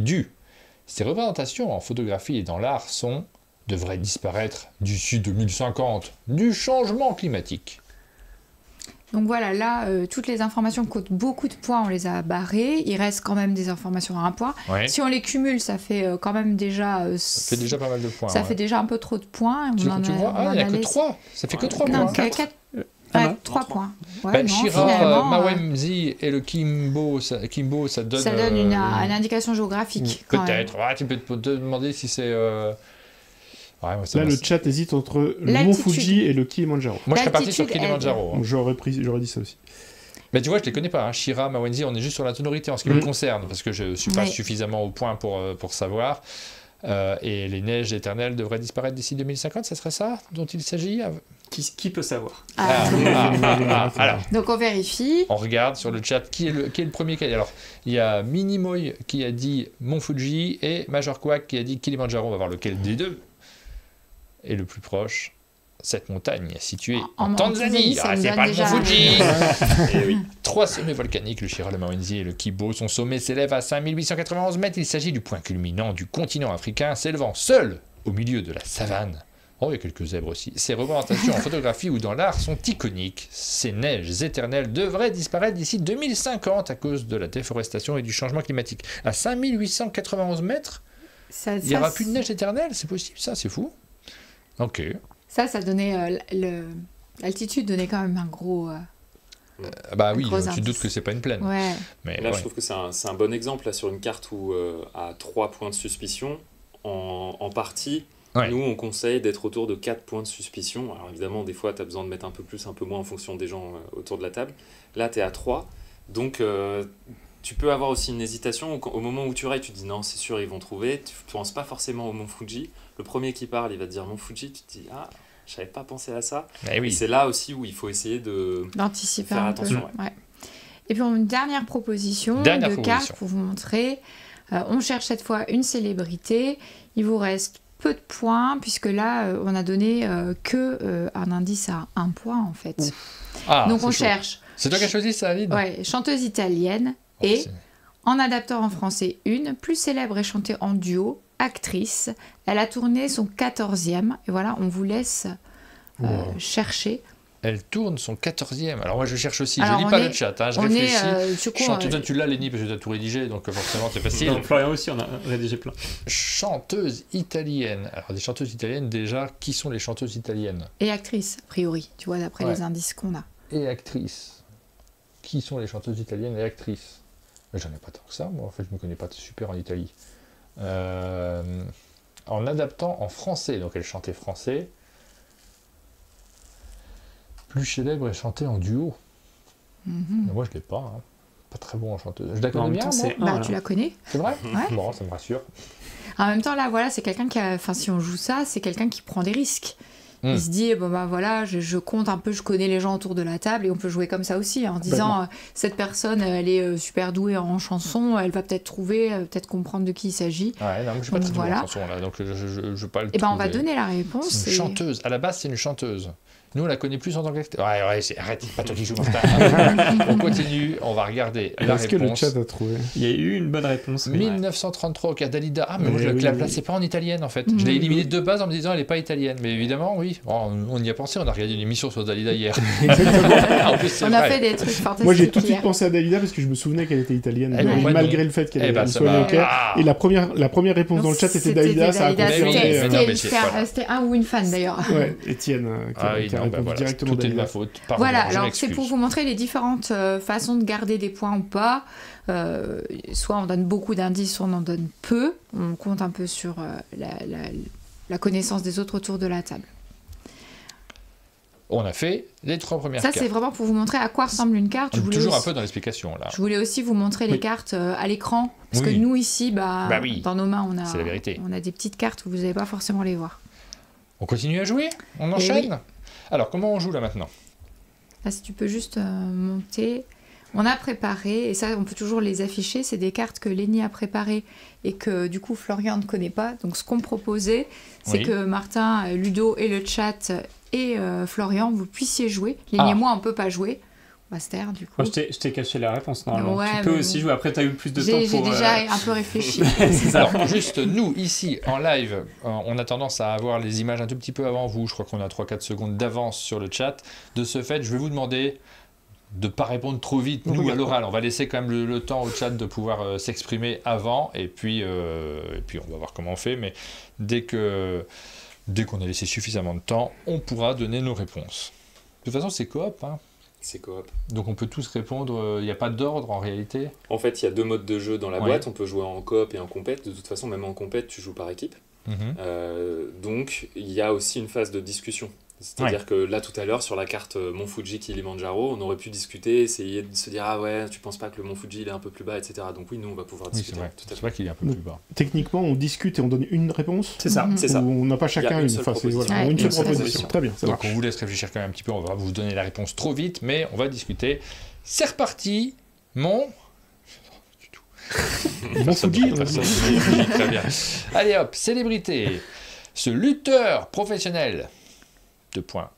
Speaker 1: ces représentations en photographie et dans l'art devraient disparaître d'ici 2050, du changement climatique.
Speaker 3: Donc voilà, là, toutes les informations coûtent beaucoup de points, on les a barrées. Il reste quand même des informations à 1 point. Ouais. Si on les cumule, ça fait quand même déjà...
Speaker 1: ça fait déjà pas mal de points.
Speaker 3: Ça fait déjà un peu trop de points.
Speaker 1: Tu vois, il n'y a que 3. Ça fait que 3 points.
Speaker 3: 3 points.
Speaker 1: Shira, Mawemzi et le Kimbo, ça donne...
Speaker 3: Ça donne une indication géographique.
Speaker 1: Peut-être. Tu peux te demander si c'est...
Speaker 4: là, le chat hésite entre le Mont Fuji et le Kilimandjaro.
Speaker 1: Moi, je serais parti sur Kilimandjaro.
Speaker 4: J'aurais dit ça aussi.
Speaker 1: Mais tu vois, je les connais pas. Shira, Mawenzi, on est juste sur la tonalité en ce qui me concerne, parce que je suis pas suffisamment au point pour savoir. Et les neiges éternelles devraient disparaître d'ici 2050, ça serait ça dont il s'agit ?
Speaker 2: Qui peut savoir ?
Speaker 1: Alors,
Speaker 3: donc on vérifie.
Speaker 1: On regarde sur le chat qui est le premier qui a dit. Alors, il y a Minimoy qui a dit Mont Fuji et Major Quack qui a dit Kilimandjaro. On va voir lequel des deux est le plus proche. Cette montagne située en Tanzanie. C'est pas le Mont Fuji. Et oui. 3 sommets volcaniques, le Shira, le Mawenzi et le Kibo. Son sommet s'élève à 5891 mètres. Il s'agit du point culminant du continent africain, s'élevant seul au milieu de la savane. Oh, il y a quelques zèbres aussi. Ces représentations en photographie ou dans l'art sont iconiques. Ces neiges éternelles devraient disparaître d'ici 2050 à cause de la déforestation et du changement climatique. À 5891 mètres, il n'y aura plus de neige éternelle. C'est possible, ça, c'est fou. Ok.
Speaker 3: Ça donnait... l'altitude donnait quand même un gros...
Speaker 1: oui, tu doutes que c'est pas une plaine.
Speaker 3: Ouais.
Speaker 5: Mais là, je trouve que c'est un bon exemple là, sur une carte où à 3 points de suspicion, en partie... Ouais. Nous, on conseille d'être autour de 4 points de suspicion. Alors évidemment, des fois, tu as besoin de mettre un peu plus, un peu moins en fonction des gens autour de la table. Là, tu es à 3. Donc, tu peux avoir aussi une hésitation. Au moment où tu rayes, tu te dis non, c'est sûr, ils vont trouver. Tu ne penses pas forcément au Mont Fuji. Le premier qui parle, il va te dire Mont Fuji. Tu te dis ah, je n'avais pas pensé à ça. Et c'est là aussi où il faut essayer
Speaker 3: d'anticiper
Speaker 5: faire
Speaker 3: un
Speaker 5: attention.
Speaker 3: Peu. Ouais. Et puis, une dernière proposition de carte pour vous montrer. On cherche cette fois une célébrité. Il vous reste peu de points, puisque là, on a donné un indice à 1 point, en fait. Donc on cherche.
Speaker 1: C'est toi qui as choisi ça, Aline?
Speaker 3: Ouais, chanteuse italienne et en adaptant en français plus célèbre et chantée en duo, actrice. Elle a tourné son 14e et voilà, on vous laisse chercher.
Speaker 1: Elle tourne son 14e. Alors moi je cherche aussi, je lis pas le chat, je réfléchis. Chanteuse, tu l'as Lenny parce que tu as tout rédigé, donc forcément c'est facile.
Speaker 2: Non, Florian aussi, on a rédigé plein.
Speaker 1: Chanteuse italienne. Alors des chanteuses italiennes déjà, qui sont les chanteuses italiennes?
Speaker 3: Et actrices, a priori, tu vois, d'après les indices qu'on a.
Speaker 1: Et actrices. Qui sont les chanteuses italiennes et actrices? Mais j'en ai pas tant que ça, moi en fait je me connais pas super en Italie. En adaptant en français, donc elle chantait français. Plus célèbre et chantée en duo. Mais moi je l'ai pas, pas très bon en chanteuse. Je la connais bien, moi.
Speaker 3: Tu la connais?
Speaker 1: C'est vrai? Bon, ça me rassure.
Speaker 3: En même temps, là, voilà, c'est quelqu'un qui a... Enfin, si on joue ça, c'est quelqu'un qui prend des risques. Il se dit, voilà, je compte un peu, je connais les gens autour de la table, et on peut jouer comme ça aussi, en disant, cette personne, elle est super douée en chanson, elle va peut-être trouver, peut-être comprendre de qui il s'agit.
Speaker 1: Ouais, non, mais je suis pas très douée en chanson, là, donc je pas le trouver.
Speaker 3: On va donner la réponse.
Speaker 1: C'est une chanteuse. À la base, c'est une chanteuse. Nous, on la connaît plus en tant qu'acteur. Ouais, arrête, pas toi qui joues. On continue, on va regarder la réponse.
Speaker 4: Est-ce que le chat a trouvé?
Speaker 2: Il y a eu une bonne réponse.
Speaker 1: 1933 au cas Dalida. Ah, mais moi, je la plaçais pas en italienne, en fait. Je l'ai éliminée de base en me disant, elle est pas italienne. Mais évidemment, oui. On y a pensé, on a regardé une émission sur Dalida hier.
Speaker 3: En plus, on a fait des trucs fantastiques.
Speaker 4: Moi, j'ai tout de suite pensé à Dalida parce que je me souvenais qu'elle était italienne. Malgré le fait qu'elle soit américaine. Et la première réponse dans le chat, c'était Dalida. Ça a confirmé.
Speaker 3: C'était un ou une fan, d'ailleurs.
Speaker 4: Ouais, Étienne.
Speaker 1: Tout est de ma faute. Pardon,
Speaker 3: voilà, alors c'est pour vous montrer les différentes façons de garder des points ou pas. Soit on donne beaucoup d'indices, soit on en donne peu. On compte un peu sur la connaissance des autres autour de la table.
Speaker 1: On a fait les 3 premières cartes.
Speaker 3: Ça, c'est vraiment pour vous montrer à quoi ressemble une carte.
Speaker 1: Toujours un peu dans l'explication, là.
Speaker 3: Je voulais aussi vous montrer les cartes à l'écran. Parce que nous, ici, dans nos mains,
Speaker 1: c'est la vérité.
Speaker 3: On a des petites cartes où vous n'allez pas forcément les voir.
Speaker 1: On continue à jouer? On enchaîne? Alors, comment on joue là maintenant?
Speaker 3: Là, si tu peux juste monter. On a préparé, et ça, on peut toujours les afficher, c'est des cartes que Lenny a préparées et que du coup Florian ne connaît pas. Donc, ce qu'on proposait, c'est que Martin, Ludo et le chat et Florian, vous puissiez jouer. Lenny et moi, on ne peut pas jouer. On va se taire, du coup.
Speaker 2: Moi, je t'ai caché la réponse, normalement. Tu peux aussi jouer. Après, tu as eu plus de temps pour...
Speaker 3: J'ai déjà un peu réfléchi.
Speaker 1: Alors, juste, nous, ici, en live, on a tendance à avoir les images un tout petit peu avant vous. Je crois qu'on a 3-4 secondes d'avance sur le chat. De ce fait, je vais vous demander de ne pas répondre trop vite, nous, à l'oral. On va laisser quand même le temps au chat de pouvoir s'exprimer avant. Et puis, on va voir comment on fait. Mais dès qu'on a laissé suffisamment de temps, on pourra donner nos réponses. De toute façon, c'est coop, hein.
Speaker 5: C'est coop.
Speaker 1: Donc on peut tous répondre, il n'y a pas d'ordre en réalité?
Speaker 5: En fait, il y a 2 modes de jeu dans la boîte, on peut jouer en coop et en compète. De toute façon, même en compète, tu joues par équipe. Donc il y a aussi une phase de discussion. C'est-à-dire que là, tout à l'heure, sur la carte Mont Fuji Kilimanjaro, on aurait pu discuter, essayer de se dire « Ah ouais, tu penses pas que le Mont Fuji il est un peu plus bas, etc. » Donc oui, nous, on va pouvoir discuter.
Speaker 1: C'est vrai qu'il est un peu plus bas.
Speaker 4: Techniquement, on discute et on donne une réponse?
Speaker 5: C'est ça, c'est ça.
Speaker 4: On n'a pas chacun une seule proposition. Très bien, ça marche.
Speaker 1: Donc on vous laisse réfléchir quand même un petit peu, on va vous donner la réponse trop vite, mais on va discuter. C'est reparti, Mont
Speaker 4: Fuji,
Speaker 1: très bien. Allez hop, célébrité. Ce lutteur professionnel. 2 points.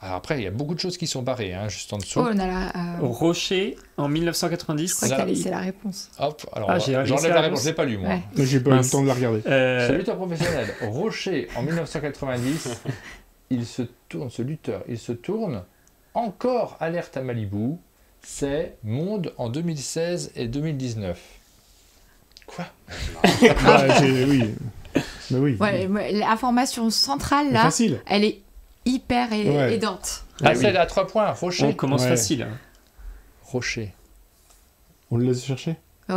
Speaker 1: Alors après, il y a beaucoup de choses qui sont barrées, juste en dessous.
Speaker 3: On a
Speaker 2: Rocher, en 1990.
Speaker 3: Je crois que t'as laissé la réponse.
Speaker 1: Hop, alors j'enlève la réponse, je l'ai pas lu moi.
Speaker 3: Ouais.
Speaker 4: J'ai pas eu le temps de la regarder.
Speaker 1: Ce lutteur professionnel, Rocher, en 1990, il se tourne, encore alerte à Malibu, c'est Monde en 2016 et 2019. Quoi?
Speaker 4: Oui. Mais oui.
Speaker 3: Ouais, l'information centrale, là, elle est hyper aidante.
Speaker 1: Celle à 3 points, Rocher.
Speaker 2: On commence facile.
Speaker 1: Rocher.
Speaker 4: On le laisse chercher?
Speaker 3: Ouais,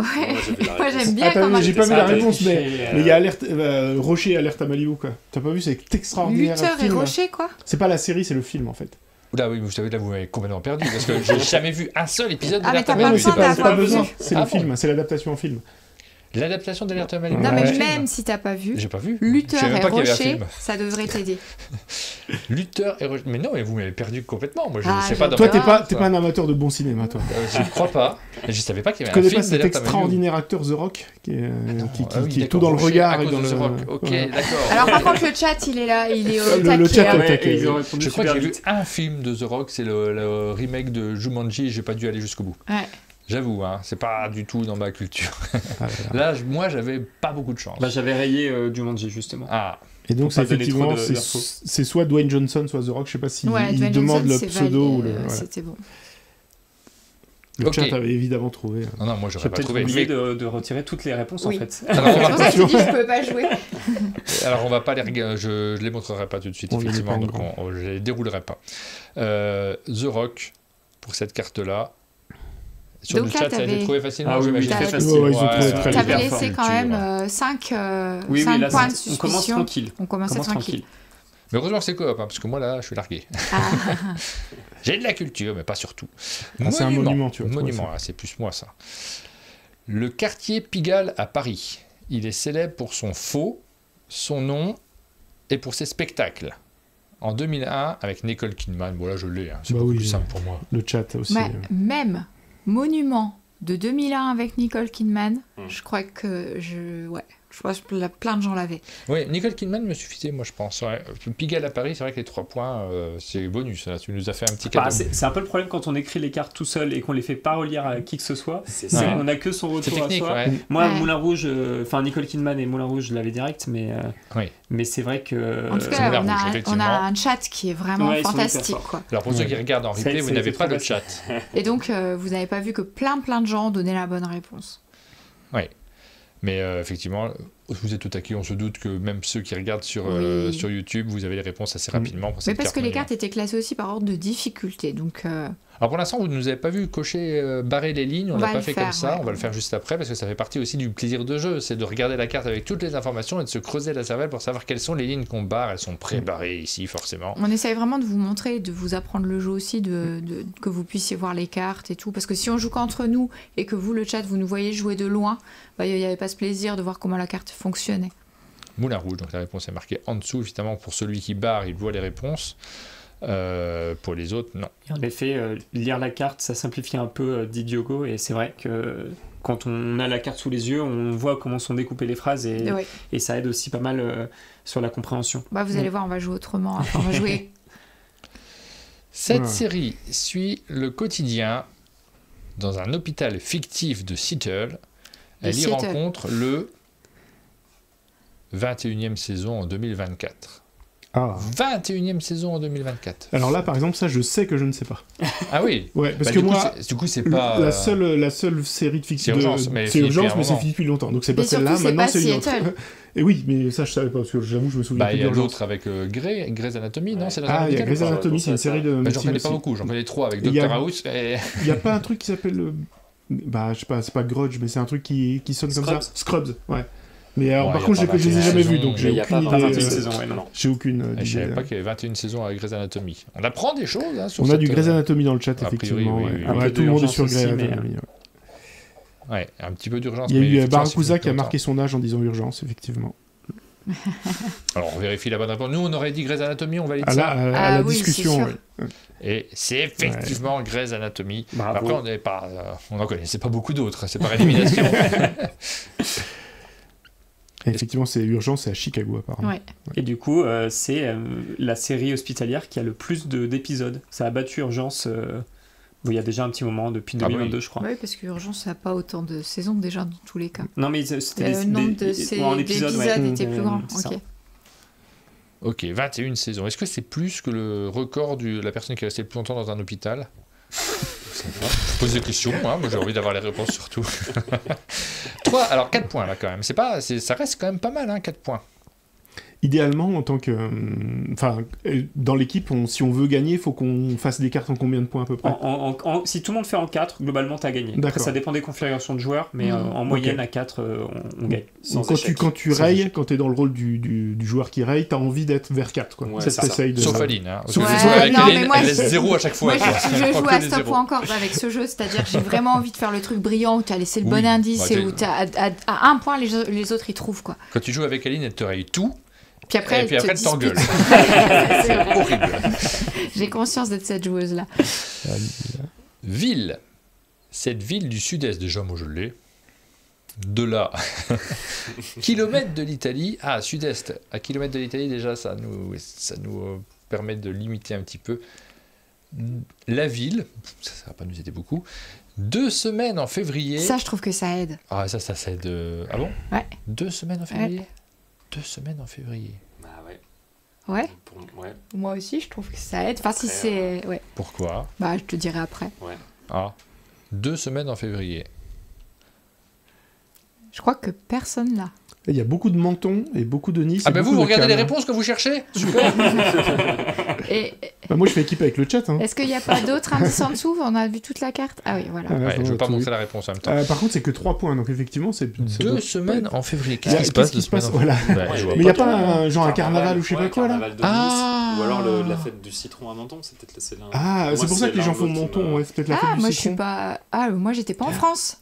Speaker 3: moi j'aime bien quand
Speaker 4: j'ai pas vu la réponse, mais il y a alerte, Rocher alerte à Malibu, quoi. T'as pas vu, c'est extraordinaire.
Speaker 3: Lutteur et Rocher, quoi.
Speaker 4: C'est pas la série, c'est le film, en fait.
Speaker 1: Oula, oui, vous savez, là, vous m'avez complètement perdu, parce que j'ai jamais vu un seul épisode de
Speaker 3: mais
Speaker 1: l'alerte à
Speaker 3: t'as
Speaker 1: Malibu.
Speaker 3: pas besoin.
Speaker 4: C'est le film, c'est l'adaptation en film.
Speaker 1: L'adaptation d'Alerte Malibu.
Speaker 3: Non, mais
Speaker 4: Ouais.
Speaker 3: même si t'as pas vu,
Speaker 1: J'ai pas vu.
Speaker 3: Luther
Speaker 1: Je savais même
Speaker 3: et
Speaker 1: pas qu'il y avait un
Speaker 3: Rocher,
Speaker 1: film.
Speaker 3: ça devrait t'aider.
Speaker 1: Luther et Rocher. Mais non, mais vous m'avez perdu complètement. Moi, je
Speaker 3: Ah,
Speaker 1: sais pas dans
Speaker 4: Toi,
Speaker 1: ma
Speaker 4: t'es
Speaker 1: tête,
Speaker 4: pas,
Speaker 1: quoi.
Speaker 4: t'es pas un amateur de bon cinéma, toi.
Speaker 1: Je crois pas. Et je savais pas qu'il y
Speaker 4: Tu
Speaker 1: avait un
Speaker 4: connais pas
Speaker 1: film
Speaker 4: cet
Speaker 1: d'Alerte Malibu.
Speaker 4: extraordinaire acteur The Rock qui est,
Speaker 1: Ah oui,
Speaker 4: qui est
Speaker 1: d'accord,
Speaker 4: tout dans le
Speaker 1: Rocher
Speaker 4: regard
Speaker 1: à
Speaker 4: et
Speaker 1: cause
Speaker 4: dans
Speaker 1: de
Speaker 4: le.
Speaker 1: The Rock. Ok,
Speaker 4: Ouais.
Speaker 1: d'accord.
Speaker 3: Alors par contre, le chat, il est là, il est au
Speaker 4: Le
Speaker 3: taquet,
Speaker 4: chat
Speaker 3: hein.
Speaker 4: est taquet.
Speaker 2: ils ont répondu
Speaker 1: Je crois que
Speaker 2: super
Speaker 1: j'ai vu
Speaker 2: vite.
Speaker 1: un film de The Rock, c'est le remake de Jumanji, j'ai pas dû aller jusqu'au bout.
Speaker 3: Ouais.
Speaker 1: J'avoue, hein, c'est pas du tout dans ma culture.
Speaker 4: Ah, voilà.
Speaker 1: Là, moi, j'avais pas beaucoup de chance.
Speaker 2: Bah, j'avais rayé Jumanji justement.
Speaker 1: Ah,
Speaker 4: Et donc,
Speaker 2: Faut
Speaker 4: c'est
Speaker 2: pas donner
Speaker 4: effectivement,
Speaker 2: trop d'infos.
Speaker 4: c'est soit Dwayne Johnson, soit The Rock. Je sais pas s'il
Speaker 3: Ouais,
Speaker 4: il
Speaker 3: Dwayne
Speaker 4: demande
Speaker 3: Johnson,
Speaker 4: le
Speaker 3: c'est
Speaker 4: pseudo
Speaker 3: validé,
Speaker 4: ou le. Voilà.
Speaker 3: c'était bon.
Speaker 4: Le
Speaker 1: Ok.
Speaker 4: chat avait évidemment trouvé.
Speaker 1: non, non, moi,
Speaker 2: J'ai
Speaker 1: j'aurais pas
Speaker 2: peut-être
Speaker 1: trouvé.
Speaker 2: oublié
Speaker 1: Mais-
Speaker 2: de retirer toutes les réponses
Speaker 3: Oui.
Speaker 2: en fait.
Speaker 1: Alors, on
Speaker 3: C'est
Speaker 1: va
Speaker 3: pour ça que je te dis, je peux pas jouer.
Speaker 1: Alors, on va pas les regarder, je les montrerai pas tout de suite,
Speaker 4: On les met
Speaker 1: effectivement,
Speaker 4: pas en
Speaker 1: donc
Speaker 4: grand.
Speaker 1: je les déroulerai pas. The Rock, pour cette carte-là. Sur
Speaker 3: Donc
Speaker 1: le
Speaker 3: là,
Speaker 1: chat, ça a été
Speaker 3: t'avais-
Speaker 1: trouvé facilement,
Speaker 2: Ah oui,
Speaker 1: j'imagine.
Speaker 2: très
Speaker 3: T'avais-
Speaker 2: facile.
Speaker 4: Ouais, ils ont trouvé très
Speaker 3: T'avais
Speaker 2: hyper
Speaker 3: laissé
Speaker 2: fort.
Speaker 3: quand même
Speaker 1: Culture.
Speaker 3: 5
Speaker 2: Oui, oui, là,
Speaker 3: points de
Speaker 2: on commence
Speaker 3: suspicion.
Speaker 2: tranquille.
Speaker 3: On commençait
Speaker 2: Commence
Speaker 3: tranquille.
Speaker 1: Mais heureusement que c'est coop, hein, parce que moi, là, je suis largué.
Speaker 3: Ah.
Speaker 1: J'ai de la culture, mais pas surtout.
Speaker 4: Ah, c'est un monument, tu vois.
Speaker 1: Monument, là, c'est plus moi, ça. Le quartier Pigalle à Paris. Il est célèbre pour son faux, son nom et pour ses spectacles. En 2001, avec Nicole Kidman. Bon, là, je l'ai. Hein, c'est
Speaker 4: Bah
Speaker 1: beaucoup
Speaker 4: oui.
Speaker 1: plus simple pour moi.
Speaker 4: Le chat aussi.
Speaker 3: Mais même monument de 2001 avec Nicole Kidman, je crois que je pense que plein de gens l'avaient.
Speaker 1: Oui, Nicole Kidman me suffisait, moi, je pense. Ouais. Pigalle à Paris, c'est vrai que les 3 points, c'est bonus. Là. Tu nous as fait un petit cadeau.
Speaker 2: Bah, c'est un peu le problème quand on écrit les cartes tout seul et qu'on les fait pas relire à qui que ce soit.
Speaker 5: C'est
Speaker 1: Ouais.
Speaker 5: ça.
Speaker 2: On a que son
Speaker 1: C'est
Speaker 2: retour à
Speaker 1: technique,
Speaker 2: soi.
Speaker 1: ouais.
Speaker 2: Moi,
Speaker 3: Ouais.
Speaker 2: Moulin Rouge, enfin Nicole Kidman et Moulin Rouge, je l'avais direct,
Speaker 1: Oui.
Speaker 2: mais c'est vrai que.
Speaker 3: En tout
Speaker 1: c'est
Speaker 3: cas,
Speaker 1: Moulin
Speaker 3: on
Speaker 1: Rouge,
Speaker 3: a
Speaker 1: effectivement.
Speaker 3: un chat qui est vraiment
Speaker 2: Ouais, ils sont hyper
Speaker 3: fantastique.
Speaker 2: forts.
Speaker 3: Quoi.
Speaker 1: Alors, pour ceux qui regardent en replay,
Speaker 2: C'est-
Speaker 1: vous
Speaker 2: c'est-
Speaker 1: n'avez
Speaker 2: c'est
Speaker 1: pas
Speaker 2: trop
Speaker 1: le chat.
Speaker 3: Et donc, vous n'avez pas vu que plein de gens ont donné la bonne réponse.
Speaker 1: Mais effectivement, vous êtes tout à qui, on se doute que même ceux qui regardent sur,
Speaker 3: Oui.
Speaker 1: sur YouTube, vous avez les réponses assez rapidement. Pour
Speaker 3: Mais
Speaker 1: cette
Speaker 3: parce
Speaker 1: carte
Speaker 3: que les
Speaker 1: monument.
Speaker 3: cartes étaient classées aussi par ordre de difficulté. Donc,
Speaker 1: Alors pour l'instant, vous ne nous avez pas vu cocher, barrer les lignes, on
Speaker 3: On
Speaker 1: l'a
Speaker 3: va
Speaker 1: pas
Speaker 3: le
Speaker 1: fait
Speaker 3: faire,
Speaker 1: comme ça,
Speaker 3: ouais.
Speaker 1: on va le faire juste après parce que ça fait partie aussi du plaisir de jeu, c'est de regarder la carte avec toutes les informations et de se creuser la cervelle pour savoir quelles sont les lignes qu'on barre, elles sont pré-barrées ici forcément.
Speaker 3: on essaye vraiment de vous montrer, de vous apprendre le jeu aussi, que vous puissiez voir les cartes et tout. Parce que si on joue qu'entre nous et que vous, le chat, vous nous voyez jouer de loin, bah, il n'y avait pas ce plaisir de voir comment la carte fonctionnait.
Speaker 1: Moulin Rouge, donc la réponse est marquée en dessous, évidemment pour celui qui barre, il voit les réponses. Pour les autres, non.
Speaker 2: Et en effet, lire la carte, ça simplifie un peu, dit Diogo, et c'est vrai que quand on a la carte sous les yeux, on voit comment sont découpées les phrases et,
Speaker 3: Ouais.
Speaker 2: et ça aide aussi pas mal sur la compréhension.
Speaker 3: Bah, vous allez voir, on va jouer autrement. Enfin, on va jouer.
Speaker 1: Cette
Speaker 4: Ouais.
Speaker 1: série suit le quotidien dans un hôpital fictif de Seattle. Elle y
Speaker 3: Seattle.
Speaker 1: rencontre le 21e saison en 2024.
Speaker 4: Ah.
Speaker 1: 21e saison en 2024.
Speaker 4: Alors là, par exemple, ça, je sais que je ne sais pas.
Speaker 1: Ah oui.
Speaker 4: Ouais, parce
Speaker 1: Bah,
Speaker 4: que
Speaker 1: du coup,
Speaker 4: moi,
Speaker 1: du coup, c'est pas.
Speaker 4: la seule série de fiction,
Speaker 1: C'est Urgence, mais
Speaker 4: c'est
Speaker 1: fini depuis
Speaker 4: Urgence,
Speaker 1: un
Speaker 4: mais c'est
Speaker 1: moment.
Speaker 4: fini depuis longtemps. Donc c'est pas
Speaker 3: Mais
Speaker 4: celle-là.
Speaker 3: surtout, c'est
Speaker 4: Maintenant,
Speaker 3: pas
Speaker 4: c'est une autre.
Speaker 3: Seattle.
Speaker 4: Et oui, mais ça, je savais pas parce que j'avoue, je me souviens
Speaker 1: Bah,
Speaker 4: plus
Speaker 1: il y a
Speaker 4: d'Urgence.
Speaker 1: d'autres avec Grey's Anatomy, non? C'est dans un
Speaker 4: Ah, il y a
Speaker 1: hôpital,
Speaker 4: Grey's
Speaker 1: quoi.
Speaker 4: Anatomy, c'est une série de.
Speaker 1: Bah, j'en
Speaker 4: médecine
Speaker 1: connais pas
Speaker 4: aussi.
Speaker 1: beaucoup, j'en connais 3 avec
Speaker 4: Il y a-
Speaker 1: Dr House. Et...
Speaker 4: Il y a pas un truc qui s'appelle bah, je sais pas, c'est pas Grudge, mais c'est un truc qui sonne comme ça. Scrubs, ouais. Mais alors,
Speaker 1: Ouais,
Speaker 4: par
Speaker 1: y a
Speaker 4: contre,
Speaker 1: pas
Speaker 4: je les ai
Speaker 1: 21
Speaker 4: jamais vus,
Speaker 1: saisons,
Speaker 4: donc
Speaker 1: mais
Speaker 4: j'ai
Speaker 5: il y a
Speaker 4: aucune
Speaker 5: pas
Speaker 4: idée.
Speaker 2: 21
Speaker 5: euh,
Speaker 2: saisons, ouais, non.
Speaker 4: J'ai aucune
Speaker 1: Je
Speaker 4: idée.
Speaker 1: savais pas qu'il y avait 21 saisons avec Grey's Anatomy. On apprend des choses hein, sur
Speaker 4: On a
Speaker 1: cette,
Speaker 4: du Grey's Anatomy dans le chat,
Speaker 1: a priori,
Speaker 4: effectivement.
Speaker 1: oui,
Speaker 4: ouais.
Speaker 1: oui,
Speaker 4: Ah
Speaker 2: oui.
Speaker 4: ouais,
Speaker 2: Un peu
Speaker 4: tout le monde est
Speaker 2: d'urgence
Speaker 4: sur Grey's
Speaker 2: aussi, mais-
Speaker 4: Anatomy. Ouais.
Speaker 1: Ouais, un petit peu d'urgence.
Speaker 4: Il y a
Speaker 1: mais
Speaker 4: eu
Speaker 1: effectivement,
Speaker 4: Barakusa
Speaker 1: c'est
Speaker 4: qui a
Speaker 1: plus
Speaker 4: marqué son âge en disant urgence, effectivement.
Speaker 1: Alors on vérifie la bonne réponse. Nous on aurait dit Grey's Anatomy, on valide
Speaker 4: Ah
Speaker 1: ça.
Speaker 4: là, à
Speaker 3: Ah
Speaker 4: la
Speaker 3: oui,
Speaker 4: discussion,
Speaker 3: c'est sûr.
Speaker 4: ouais.
Speaker 1: Et c'est effectivement Grey's Anatomy.
Speaker 2: Bravo.
Speaker 1: Après on n'est pas, on en connaissait pas beaucoup d'autres. C'est par élimination.
Speaker 4: Et effectivement, c'est urgence, c'est à Chicago, apparemment.
Speaker 3: Ouais.
Speaker 2: Et du coup, c'est la série hospitalière qui a le plus d'épisodes. Ça a battu Urgence il y a déjà un petit moment, depuis
Speaker 1: Ah bah
Speaker 2: 2022,
Speaker 1: oui.
Speaker 2: je crois.
Speaker 3: Oui, parce que Urgence n'a pas autant de saisons déjà dans tous les cas.
Speaker 2: Non, mais c'était
Speaker 3: Le nombre de
Speaker 2: épisodes,
Speaker 3: d'épisodes était plus grand.
Speaker 2: c'est ça.
Speaker 3: Ok.
Speaker 1: Ok, 21 saisons. Est-ce que c'est plus que le record de la personne qui est restée le plus longtemps dans un hôpital? Je sais pas. Je pose des questions, hein. Moi j'ai envie d'avoir les réponses surtout. 3, alors 4 points là quand même. Ça reste quand même pas mal, hein, 4 points.
Speaker 4: idéalement, en tant que. Dans l'équipe, si on veut gagner, il faut qu'on fasse des cartes en combien de points à peu près?
Speaker 2: Si tout le monde fait en 4, globalement, t'as gagné. Après, ça dépend des configurations de joueurs, mais en moyenne, à 4, on gagne.
Speaker 4: Donc, quand tu rayes, quand t'es dans le rôle du joueur qui raye, t'as envie d'être vers 4. Quoi.
Speaker 5: Ouais,
Speaker 1: Sauf Aline. Hein.
Speaker 3: Avec
Speaker 1: Aline, elle laisse 0 à chaque fois.
Speaker 3: Moi, je joue à stop ou encore avec ce jeu, c'est-à-dire que j'ai vraiment envie de faire le truc brillant où t'as laissé le bon indice et où à un point, les autres, ils trouvent. Quoi.
Speaker 1: Quand tu joues avec Aline, elle te raye tout.
Speaker 3: Puis après,
Speaker 1: elle t'engueule.
Speaker 3: C'est
Speaker 1: horrible.
Speaker 3: J'ai conscience d'être cette joueuse-là.
Speaker 1: Ville. Cette ville du sud-est, déjà, moi je l'ai. De là, kilomètre de l'Italie. Ah, sud-est. À kilomètre de l'Italie, déjà, ça nous permet de limiter un petit peu. La ville, ça ne va pas nous aider beaucoup. 2 semaines en février.
Speaker 3: Ça, je trouve que ça aide.
Speaker 1: Ah, ça aide. Ah bon?
Speaker 3: Ouais.
Speaker 1: 2 semaines en février? 2 semaines en février.
Speaker 5: Bah ouais.
Speaker 3: Ouais.
Speaker 5: Ouais.
Speaker 3: Moi aussi, je trouve que ça aide. Enfin, si c'est. Ouais.
Speaker 1: Pourquoi?
Speaker 3: Bah, je te dirai après.
Speaker 5: Ouais.
Speaker 1: Ah. 2 semaines en février.
Speaker 3: Je crois que personne l'a.
Speaker 4: Il y a beaucoup de Menton et beaucoup de Nice.
Speaker 1: Ah ben vous regardez les réponses que vous cherchez? Super.
Speaker 4: Moi je fais équipe avec le chat. Hein.
Speaker 3: Est-ce qu'il n'y a pas d'autres indices en dessous? On a vu toute la carte. Ah oui, voilà.
Speaker 1: Ouais, je ne veux pas montrer la réponse en même temps.
Speaker 4: Par contre c'est que 3 points, donc effectivement c'est...
Speaker 1: 2 semaines en février. Qu'est-ce qui se passe
Speaker 4: voilà. Mais il n'y a pas un carnaval ou je sais pas quoi là?
Speaker 5: Ah. Ou alors la fête du citron à Menton, c'est peut-être celle-là.
Speaker 4: Ah, c'est pour ça que les gens font Menton, ouais, c'est peut-être la fête du citron.
Speaker 3: Moi j'étais pas en France.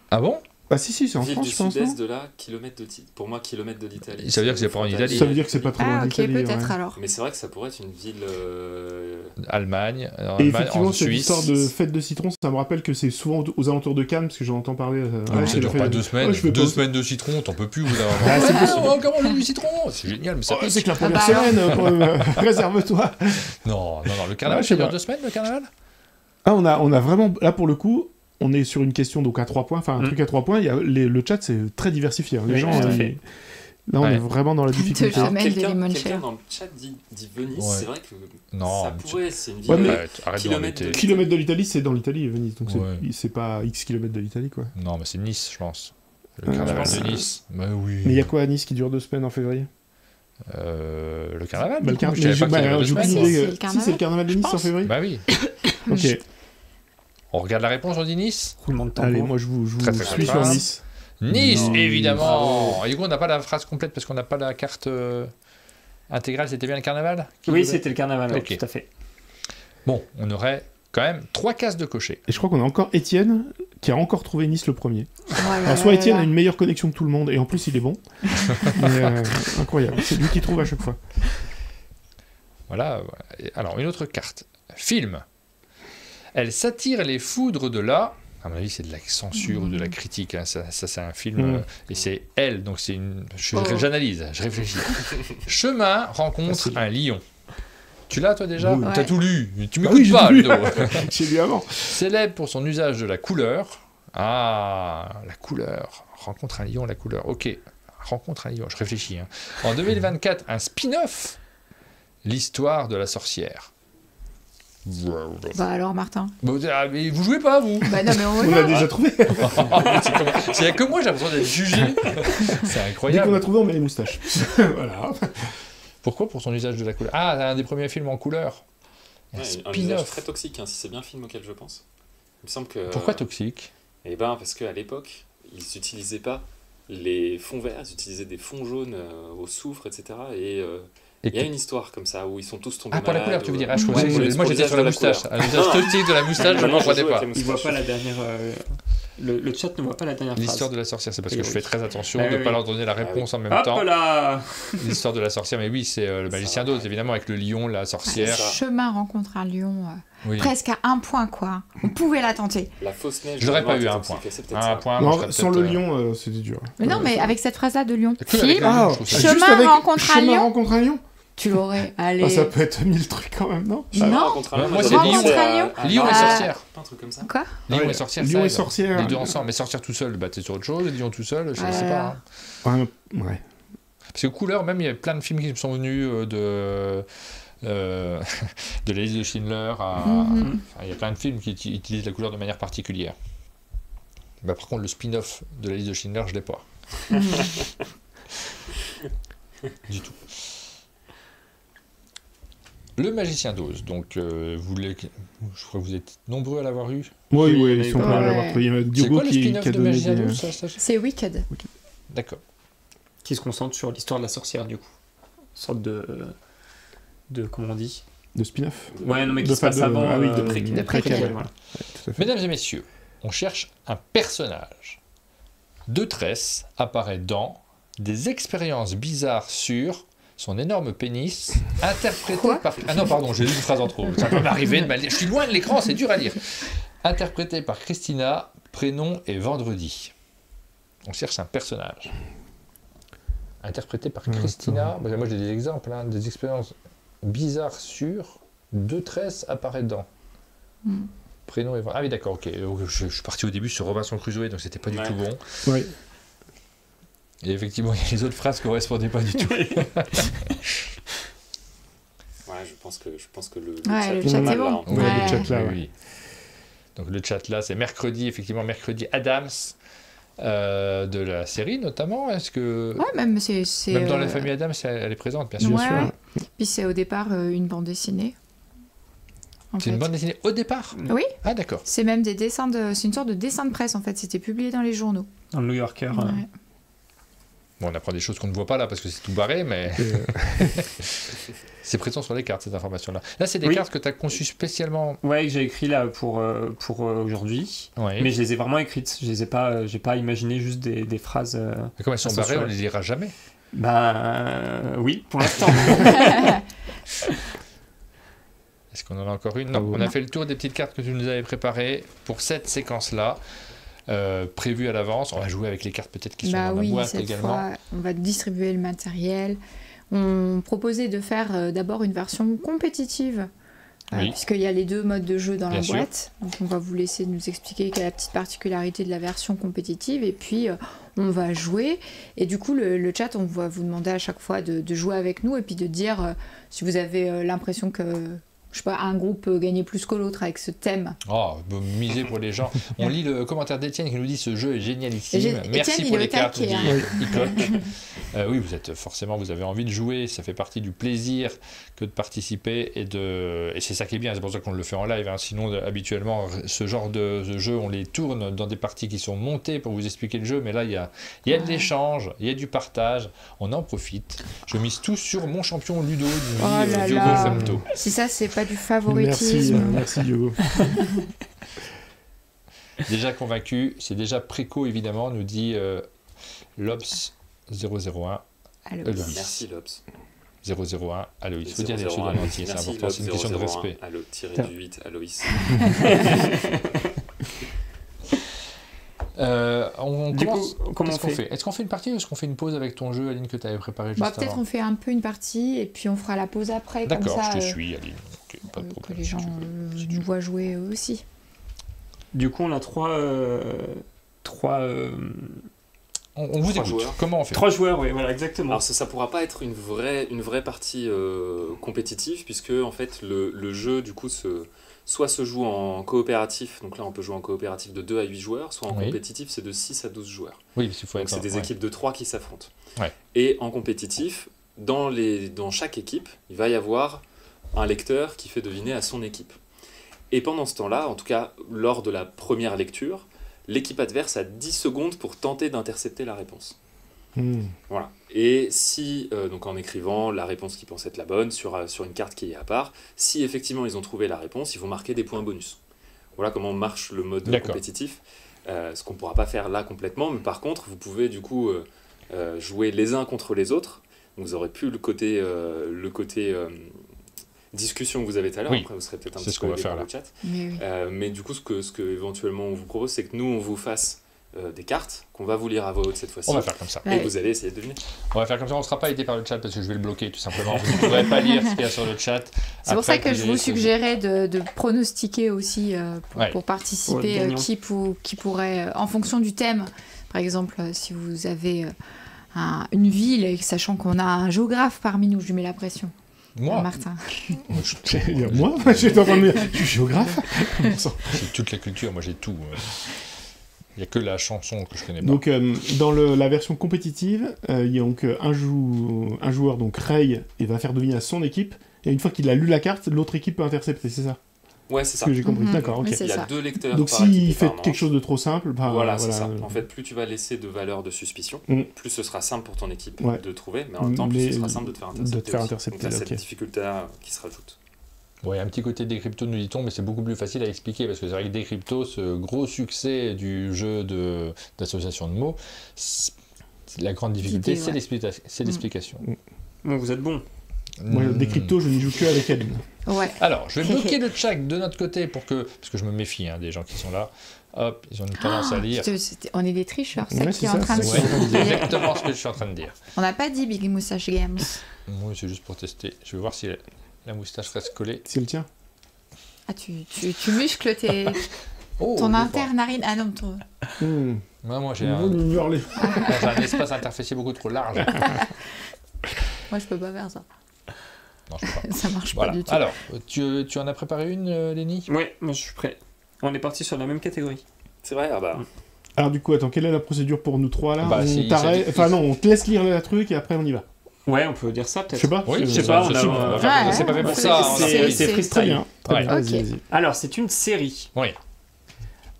Speaker 1: Ah bon?
Speaker 4: Ah si, c'est en France, je pense.
Speaker 5: Ville du sud-est de là, pour moi, kilomètre de l'Italie.
Speaker 1: Ça veut dire que c'est pas en Italie.
Speaker 4: Ça veut dire que c'est pas trop loin d'Italie.
Speaker 3: Ok, peut-être alors.
Speaker 5: Mais c'est vrai que ça pourrait être une ville...
Speaker 1: Allemagne,
Speaker 4: et effectivement,
Speaker 1: en
Speaker 4: cette
Speaker 1: Suisse.
Speaker 4: histoire de fête de citron, ça me rappelle que c'est souvent aux alentours de Cannes, parce que j'en entends parler.
Speaker 1: Ça dure pas 2 semaines. 2 semaines de citron, t'en peux plus. Comment du citron? C'est génial, mais ça pique.
Speaker 4: C'est que la première semaine, réserve-toi.
Speaker 1: Non, le carnaval, ça dure 2 semaines, le carnaval?
Speaker 4: Ah, on a vraiment... Là, pour le coup... On est sur une question donc à 3 points, enfin un truc à 3 points. Le chat c'est très diversifié. Les gens, là on est vraiment dans la difficulté.
Speaker 5: Quelqu'un dans le chat dit Venise, c'est vrai que ça pourrait, c'est une ville.
Speaker 4: Kilomètre de l'Italie, c'est dans l'Italie, Venise, donc c'est pas X kilomètres de l'Italie quoi.
Speaker 1: Non, mais c'est Nice, je pense. Le carnaval de Nice. Bah oui.
Speaker 4: Mais il y a quoi à Nice qui dure 2 semaines en février?
Speaker 1: Le carnaval.
Speaker 4: Si c'est le carnaval de Nice en février.
Speaker 1: Bah oui.
Speaker 4: Ok.
Speaker 1: On regarde la réponse, on dit Nice?
Speaker 4: Allez, moi je vous suis sur Nice.
Speaker 1: Nice, évidemment. Et du coup, on n'a pas la phrase complète parce qu'on n'a pas la carte intégrale. C'était bien le carnaval?
Speaker 2: Oui, c'était le carnaval, okay. Tout à fait.
Speaker 1: Bon, on aurait quand même 3 cases de cocher.
Speaker 4: Et je crois qu'on a encore Étienne qui a encore trouvé Nice le premier. Alors, soit Étienne a une meilleure connexion que tout le monde et en plus il est bon. Mais, incroyable, c'est lui qui trouve à chaque fois.
Speaker 1: Voilà. Alors, une autre carte. Film. Elle s'attire les foudres de la... À mon avis, c'est de la censure ou de la critique. Hein. Ça c'est un film. Et c'est elle. Donc, c'est une... J'analyse, je réfléchis. Chemin rencontre un lion. Tu l'as, toi, déjà?
Speaker 3: Ouais.
Speaker 1: T'as tout lu. Tu m'écoutes pas, Ludo.
Speaker 4: J'ai lu avant.
Speaker 1: Célèbre pour son usage de la couleur. Ah, la couleur. Rencontre un lion, la couleur. Ok. Rencontre un lion. Je réfléchis. Hein. En 2024, un spin-off. L'histoire de la sorcière.
Speaker 3: Bah alors Martin.
Speaker 1: Mais vous jouez pas vous?
Speaker 3: Bah non mais on
Speaker 4: l'a déjà trouvé.
Speaker 1: Il y a que moi j'ai l'impression d'être jugé. C'est incroyable.
Speaker 4: Dès qu'on a trouvé on met les moustaches. Voilà.
Speaker 1: Pourquoi? Pour son usage de la couleur. Ah, un des premiers films en couleur.
Speaker 5: Un usage très toxique si c'est bien le film auquel je pense. Il me semble que...
Speaker 1: Pourquoi toxique?
Speaker 5: Eh ben parce qu'à l'époque ils n'utilisaient pas les fonds verts, ils utilisaient des fonds jaunes au soufre, etc. Il y a une histoire comme ça où ils sont tous tombés malades.
Speaker 1: Pour la couleur, tu veux dire? Moi j'étais sur la moustache. L'usage toxique de la moustache, je ne comprenais pas.
Speaker 2: Il voit pas la dernière. Le chat ne voit pas la dernière phrase.
Speaker 1: L'histoire de la sorcière, c'est parce que je fais très attention de ne pas leur donner la réponse en même temps. L'histoire de la sorcière, mais oui, c'est le magicien d'Oz, évidemment, avec le lion, la sorcière.
Speaker 3: Chemin rencontre un lion, presque à 1 point, quoi. On pouvait la tenter.
Speaker 5: La fausse neige.
Speaker 1: Je n'aurais pas eu 1 point. Un point.
Speaker 4: Sans le lion, c'était dur.
Speaker 3: Mais non, mais avec cette phrase-là de lion.
Speaker 4: Chemin rencontre un lion.
Speaker 3: Tu l'aurais. Allez.
Speaker 4: Ça peut être 1000 trucs quand même, non?
Speaker 3: Non.
Speaker 1: Moi, c'est lion et sorcière.
Speaker 5: Un truc comme ça.
Speaker 3: Quoi?
Speaker 1: Lion et sorcière.
Speaker 4: Lion et sorcière.
Speaker 1: Les deux ensemble. Mais sorcière tout seul, t'es sur autre chose. Lion tout seul, je sais pas.
Speaker 4: Ouais.
Speaker 1: Parce que couleur, même, il y a plein de films qui me sont venus de la liste de Schindler. Il y a plein de films qui utilisent la couleur de manière particulière. Par contre, le spin-off de la liste de Schindler, je l'ai pas. Du tout. Le Magicien d'Oz. Donc, je crois que vous êtes nombreux à l'avoir eu.
Speaker 4: Oui, ils sont pas à l'avoir trouvé.
Speaker 1: C'est quoi le spin-off de Magicien d'Oz
Speaker 3: C'est Wicked.
Speaker 1: D'accord.
Speaker 2: Qui se concentre sur l'histoire de la sorcière, du coup. Une sorte de comment on dit,
Speaker 4: de spin-off.
Speaker 2: Ouais, non, mais qui se passe avant.
Speaker 3: De préquel.
Speaker 2: Voilà.
Speaker 4: Ouais,
Speaker 1: Mesdames et messieurs, on cherche un personnage. De Tresse apparaît dans des expériences bizarres sur son énorme pénis, interprété par... Ah non, pardon, j'ai lu une phrase en trop. Ça peut m'arriver de mal lire. Je suis loin de l'écran, c'est dur à lire. Interprété par Christina, prénom est Vendredi. On cherche un personnage. Interprété par Christina, moi j'ai des exemples, des expériences bizarres sur De Tresse apparaît dans. Prénom est... Ah oui, d'accord, ok. Je suis parti au début sur Robinson Crusoe, donc c'était pas du tout bon.
Speaker 4: Oui.
Speaker 1: Et effectivement, les autres phrases ne correspondaient pas du tout.
Speaker 5: Ouais, je pense que le chat
Speaker 3: le chat est bon.
Speaker 1: Oui,
Speaker 4: le chat là,
Speaker 1: oui. Donc le chat là, c'est mercredi Adams de la série notamment. Est-ce que
Speaker 3: Ouais, même
Speaker 1: même dans la famille Adams, elle est présente, bien sûr.
Speaker 3: Ouais. Puis c'est au départ une bande dessinée.
Speaker 1: C'est une bande dessinée au départ.
Speaker 3: Oui.
Speaker 1: Ah d'accord.
Speaker 3: C'est même des dessins c'est une sorte de dessin de presse en fait. C'était publié dans les journaux.
Speaker 2: Dans le New Yorker.
Speaker 3: Ouais.
Speaker 1: Bon, on apprend des choses qu'on ne voit pas là parce que c'est tout barré, mais c'est présent sur les cartes cette information-là. Là, c'est des cartes que tu as conçues spécialement.
Speaker 2: Ouais, que j'ai écrit là pour aujourd'hui.
Speaker 1: Ouais.
Speaker 2: Mais je les ai vraiment écrites. J'ai pas imaginé juste des phrases.
Speaker 1: Mais comme elles sont barrées, on les lira jamais.
Speaker 2: Oui, pour l'instant.
Speaker 1: Est-ce qu'on en a encore une? Non, on a fait le tour des petites cartes que tu nous avais préparées pour cette séquence-là. Prévu à l'avance, on va jouer avec les cartes peut-être qui sont dans la boîte
Speaker 3: cette
Speaker 1: également.
Speaker 3: Fois, on va distribuer le matériel. On proposait de faire d'abord une version compétitive, puisqu'il y a les deux modes de jeu dans la boîte. Donc on va vous laisser nous expliquer quelle est la petite particularité de la version compétitive, et puis on va jouer. Et du coup, le chat, on va vous demander à chaque fois de jouer avec nous, et puis de dire si vous avez l'impression que... je sais pas, un groupe gagner plus que l'autre avec ce thème.
Speaker 1: Oh, miser pour les gens. On lit le commentaire d'Étienne qui nous dit ce jeu est génialissime. Merci pour les cartes, nous dit Icoc. Oui, vous avez envie de jouer, ça fait partie du plaisir que de participer et c'est ça qui est bien, c'est pour ça qu'on le fait en live. Sinon, habituellement, ce genre de jeu, on les tourne dans des parties qui sont montées pour vous expliquer le jeu, mais là, il y a de l'échange, il y a du partage, on en profite. Je mise tout sur mon champion Ludo du Diogo Femto.
Speaker 3: Si ça, c'est pas du favoritisme.
Speaker 4: Merci Diogo.
Speaker 1: Déjà convaincu, c'est déjà préco évidemment, nous dit Lobs 001. Aloïs.
Speaker 5: Merci Lobs.
Speaker 1: 001 Aloïs. Il faut dire les choses en entier, c'est important, c'est une question de respect.
Speaker 5: Allo-8 Aloïs.
Speaker 1: Comment on fait? Est-ce qu'on fait une partie ou est-ce qu'on fait une pause avec ton jeu, Aline, que tu avais préparé juste avant?
Speaker 3: Peut-être on fait un peu une partie et puis on fera la pause après.
Speaker 1: D'accord,
Speaker 3: comme ça,
Speaker 1: je te suis, Aline. Okay, pas de problème,
Speaker 3: que les gens nous voient jouer eux aussi.
Speaker 2: Du coup, on a trois
Speaker 1: on vous écoute.
Speaker 5: Joueurs.
Speaker 1: Comment on fait?
Speaker 2: 3 joueurs, oui, voilà, exactement.
Speaker 5: Alors ça pourra pas être une vraie partie compétitive, puisque en fait le jeu du coup soit se joue en coopératif, donc là on peut jouer en coopératif de 2 à 8 joueurs, soit en compétitif c'est de 6 à 12 joueurs.
Speaker 1: Oui, parce qu'il faut
Speaker 5: donc c'est des équipes de 3 qui s'affrontent.
Speaker 1: Ouais.
Speaker 5: Et en compétitif, dans chaque équipe, il va y avoir un lecteur qui fait deviner à son équipe. Et pendant ce temps-là, en tout cas lors de la première lecture, l'équipe adverse a 10 secondes pour tenter d'intercepter la réponse. Voilà. Et si, donc en écrivant la réponse qu'ils pensent être la bonne sur une carte qui est à part, si effectivement ils ont trouvé la réponse, ils vont marquer des points bonus. Voilà comment marche le mode compétitif. Ce qu'on ne pourra pas faire là complètement, mais par contre, vous pouvez du coup jouer les uns contre les autres. Donc vous aurez plus le côté discussion que vous avez tout à l'heure. Après, vous serez peut-être un petit peu aidé par le chat. Mais du coup, ce que éventuellement on vous propose, c'est que nous, on vous fasse des cartes qu'on va vous lire à voix haute cette fois-ci.
Speaker 1: On va faire comme ça.
Speaker 5: Et vous allez essayer de deviner.
Speaker 1: On va faire comme ça, on ne sera pas aidé par le chat parce que je vais le bloquer tout simplement. Vous ne pourrez pas lire ce qu'il y a sur le chat.
Speaker 3: C'est pour ça que je vous suggérais de pronostiquer aussi pour participer qui pourrait, en fonction du thème. Par exemple, si vous avez une ville, et sachant qu'on a un géographe parmi nous, je lui mets la pression.
Speaker 1: Moi
Speaker 3: Martin.
Speaker 4: Moi j'étais en train de me dire, je suis géographe.
Speaker 1: J'ai toute la culture, moi j'ai tout. Il n'y a que la chanson que je connais pas.
Speaker 4: Donc, dans la version compétitive, il y a donc un joueur, donc Ray, et va faire deviner à son équipe Et une fois qu'il a lu la carte, l'autre équipe peut intercepter, c'est ça?
Speaker 5: Ouais, c'est ça.
Speaker 4: Ce que j'ai compris. D'accord, ok.
Speaker 3: Oui,
Speaker 5: Il y a
Speaker 3: ça.
Speaker 5: 2 lecteurs
Speaker 4: Donc
Speaker 5: par équipe
Speaker 4: s'il
Speaker 5: et
Speaker 4: fait
Speaker 5: par manche.
Speaker 4: quelque chose de trop simple,
Speaker 5: Voilà, c'est ça. En fait, plus tu vas laisser de valeurs de suspicion,
Speaker 4: Mm.
Speaker 5: plus ce sera simple pour ton équipe
Speaker 4: Ouais.
Speaker 5: de trouver, mais en même temps, plus ce sera simple de te faire intercepter.
Speaker 4: de te faire
Speaker 5: aussi.
Speaker 4: intercepter,
Speaker 5: Donc, t'as
Speaker 4: ok.
Speaker 5: cette difficulté-là qui se rajoute.
Speaker 1: Bon, il y a un petit côté décrypto, nous dit-on, mais c'est beaucoup plus facile à expliquer parce que c'est vrai que décrypto, ce gros succès du jeu d'association de mots, la grande difficulté,
Speaker 3: L'idée, ouais.
Speaker 1: c'est l'explication.
Speaker 2: Bon, vous êtes bon.
Speaker 4: Moi, des cryptos, je n'y joue que avec Aline.
Speaker 3: Ouais.
Speaker 1: Alors, je vais bloquer le chat de notre côté parce que je me méfie des gens qui sont là. Hop, ils ont une tendance à lire.
Speaker 3: On est des tricheurs, c'est
Speaker 4: Ouais,
Speaker 3: qui est
Speaker 4: c'est
Speaker 3: en
Speaker 4: ça,
Speaker 3: train de
Speaker 4: c'est
Speaker 1: Ouais,
Speaker 3: se...
Speaker 1: c'est exactement ce que je suis en train de dire.
Speaker 3: On n'a pas dit Big Moustache Games.
Speaker 1: Oui, c'est juste pour tester. Je vais voir si la moustache reste collée.
Speaker 4: C'est le tien.
Speaker 3: Ah, tu muscles
Speaker 1: Oh,
Speaker 3: ton
Speaker 1: je
Speaker 3: internarine. Ah non, ton...
Speaker 1: Moi, j'ai
Speaker 4: On va hurler.
Speaker 1: un espace interfécier beaucoup trop large.
Speaker 3: Moi, je peux pas faire ça.
Speaker 1: Non, je peux pas.
Speaker 3: Ça marche
Speaker 1: Voilà.
Speaker 3: pas du tout.
Speaker 1: Alors, tu en as préparé une, Lenny?
Speaker 2: Ouais, moi je suis prêt. On est parti sur la même catégorie.
Speaker 5: C'est vrai, ah bah.
Speaker 4: Alors du coup, attends, quelle est la procédure pour nous trois là?
Speaker 1: Bah,
Speaker 4: On
Speaker 1: si,
Speaker 4: t'arrête-
Speaker 1: c'est-
Speaker 4: Enfin non, on te laisse lire le truc et après on y va.
Speaker 2: Ouais, on peut dire ça
Speaker 4: Je
Speaker 2: peut-être.
Speaker 4: sais pas.
Speaker 1: Oui,
Speaker 2: je sais pas, on a-
Speaker 3: Ouais,
Speaker 1: c'est pas fait pour
Speaker 3: c'est-
Speaker 1: ça.
Speaker 2: c'est
Speaker 4: Très
Speaker 2: freestyle.
Speaker 4: bien. Très
Speaker 1: Ouais.
Speaker 4: bien. Vas-y,
Speaker 3: Ok.
Speaker 4: vas-y.
Speaker 2: Alors, c'est une série.
Speaker 1: Oui.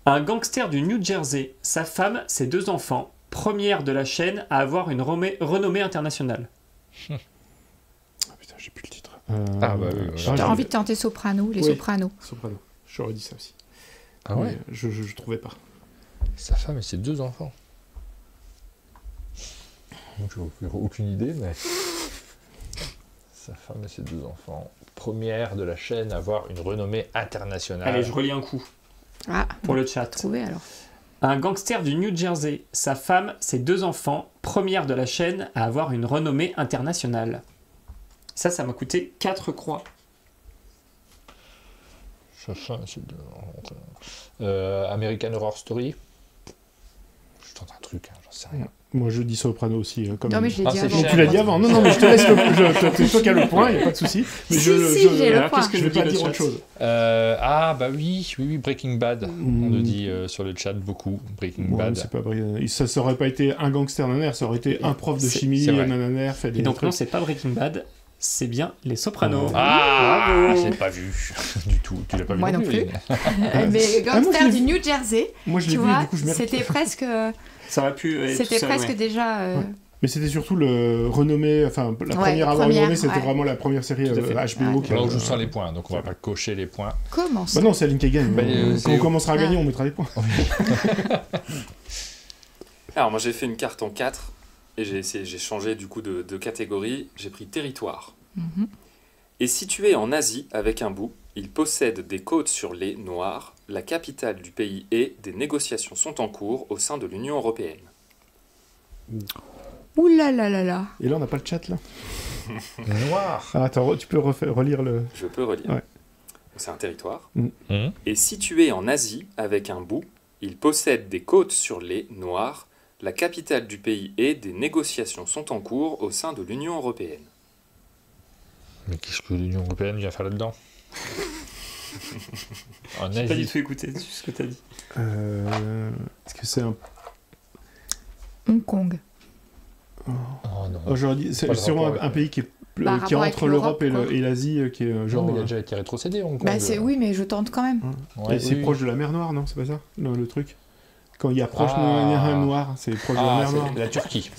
Speaker 2: Un gangster du New Jersey, sa femme, ses 2 enfants, première de la chaîne à avoir une renommée internationale.
Speaker 4: Ah, putain, j'ai plus le titre.
Speaker 1: Ah, bah oui, voilà.
Speaker 3: T'as envie de tenter Soprano, les
Speaker 4: Oui.
Speaker 3: Sopranos.
Speaker 4: Soprano. J'aurais dit ça aussi.
Speaker 1: Ah ouais.
Speaker 4: Mais je trouvais pas.
Speaker 1: Sa femme et ses 2 enfants. Je n'ai aucune idée, mais. Sa femme et ses 2 enfants. Première de la chaîne à avoir une renommée internationale.
Speaker 2: Allez, je relis un coup
Speaker 3: Ah,
Speaker 2: pour le chat.
Speaker 3: trouvé alors.
Speaker 2: Un gangster du New Jersey, sa femme, ses 2 enfants, première de la chaîne à avoir une renommée internationale. Ça m'a coûté 4 croix.
Speaker 1: Sa femme et ses 2 enfants. American Horror Story. Je tente un truc, j'en sais rien.
Speaker 4: Moi je dis Soprano aussi. Comme...
Speaker 3: Non, mais je l'ai dit
Speaker 1: c'est
Speaker 3: avant.
Speaker 4: Donc, tu l'as dit avant. Non, mais je te laisse c'est toi qui as le point, il n'y a pas de souci. Mais
Speaker 3: Si, si, j'ai le
Speaker 2: alors,
Speaker 3: point.
Speaker 2: qu'est-ce que
Speaker 4: je
Speaker 2: nous
Speaker 4: vais
Speaker 2: dit
Speaker 4: pas
Speaker 2: le
Speaker 4: dire
Speaker 2: chat
Speaker 4: autre chose.
Speaker 1: Bah oui, Breaking Bad. On nous dit sur le chat beaucoup. Breaking
Speaker 4: Bon,
Speaker 1: Bad.
Speaker 4: c'est pas vrai. Ça aurait pas été un gangster nanaire, ça aurait été un prof de
Speaker 2: C'est-
Speaker 4: chimie,
Speaker 1: c'est vrai.
Speaker 4: un nanaire, fait des
Speaker 2: Et donc
Speaker 4: trucs.
Speaker 2: non, c'est pas Breaking Bad, c'est bien Les Sopranos.
Speaker 1: Ah,
Speaker 2: Bravo.
Speaker 1: je l'ai pas vu du tout. Tu l'as pas vu
Speaker 3: Moi non plus.
Speaker 1: Lynn
Speaker 3: Mais
Speaker 4: Ah, moi,
Speaker 3: gangster
Speaker 4: je l'ai
Speaker 3: du
Speaker 4: vu.
Speaker 3: New Jersey,
Speaker 4: Moi je l'ai
Speaker 3: tu
Speaker 4: vu,
Speaker 3: vois,
Speaker 4: du coup je merde.
Speaker 3: c'était presque,
Speaker 2: Ça aurait pu être
Speaker 3: c'était
Speaker 2: tout seul,
Speaker 3: presque
Speaker 2: ouais.
Speaker 3: déjà.
Speaker 4: Mais c'était surtout le renommé, enfin la première à avoir
Speaker 3: première,
Speaker 4: renommé, c'était
Speaker 3: ouais.
Speaker 4: vraiment la première série
Speaker 2: Tout à fait.
Speaker 4: HBO.
Speaker 3: Ouais.
Speaker 4: qui
Speaker 1: Là où
Speaker 4: a-
Speaker 1: je sens les points, donc on va pas cocher les points.
Speaker 3: Comment ça?
Speaker 4: Bah non, c'est Aline qui gagne.
Speaker 1: Bah,
Speaker 4: Quand
Speaker 1: c'est-
Speaker 4: on commencera à gagner,
Speaker 3: Ah.
Speaker 4: on mettra des points.
Speaker 5: Alors, moi, j'ai fait une carte en 4 et j'ai changé du coup de catégorie. J'ai pris territoire.
Speaker 3: Mhm.
Speaker 5: Est situé en Asie avec un bout. Il possède des côtes sur les Noirs. La capitale du pays est. Des négociations sont en cours au sein de l'Union européenne.
Speaker 3: Ouh là là là là.
Speaker 4: Et là, on n'a pas le chat là.
Speaker 1: Noir.
Speaker 4: Ah, attends, tu peux relire le.
Speaker 5: Je peux relire.
Speaker 4: Ouais.
Speaker 5: C'est un territoire.
Speaker 1: Hum.
Speaker 5: Est situé en Asie avec un bout. Il possède des côtes sur les Noirs. La capitale du pays est. Des négociations sont en cours au sein de l'Union européenne.
Speaker 1: Mais qu'est-ce que l'Union Européenne vient faire là-dedans? En
Speaker 2: J'ai pas du
Speaker 1: Asie.
Speaker 2: tout écouté ce que t'as dit.
Speaker 4: Est-ce que c'est un.
Speaker 3: Hong Kong.
Speaker 1: Oh non.
Speaker 4: Oh, j'aurais dit, c'est
Speaker 1: Pas de
Speaker 4: sûrement
Speaker 1: rapport
Speaker 4: un
Speaker 1: avec-
Speaker 4: pays qui est,
Speaker 3: Bah,
Speaker 4: qui est
Speaker 3: rapport
Speaker 4: entre
Speaker 3: avec
Speaker 4: l'Europe
Speaker 3: l'Europe,
Speaker 4: et l'Asie, qui est
Speaker 1: Genre,
Speaker 4: genre.
Speaker 1: il a déjà été rétrocédé, Hong Kong.
Speaker 3: Bah c'est oui, mais je tente quand même.
Speaker 1: Ouais,
Speaker 4: et c'est
Speaker 1: oui.
Speaker 4: proche de la mer Noire, non? C'est pas ça le truc? Quand il y a proche
Speaker 1: Ah.
Speaker 4: de noir, c'est proche de la
Speaker 1: Ah,
Speaker 4: mer Noire.
Speaker 1: c'est la Turquie.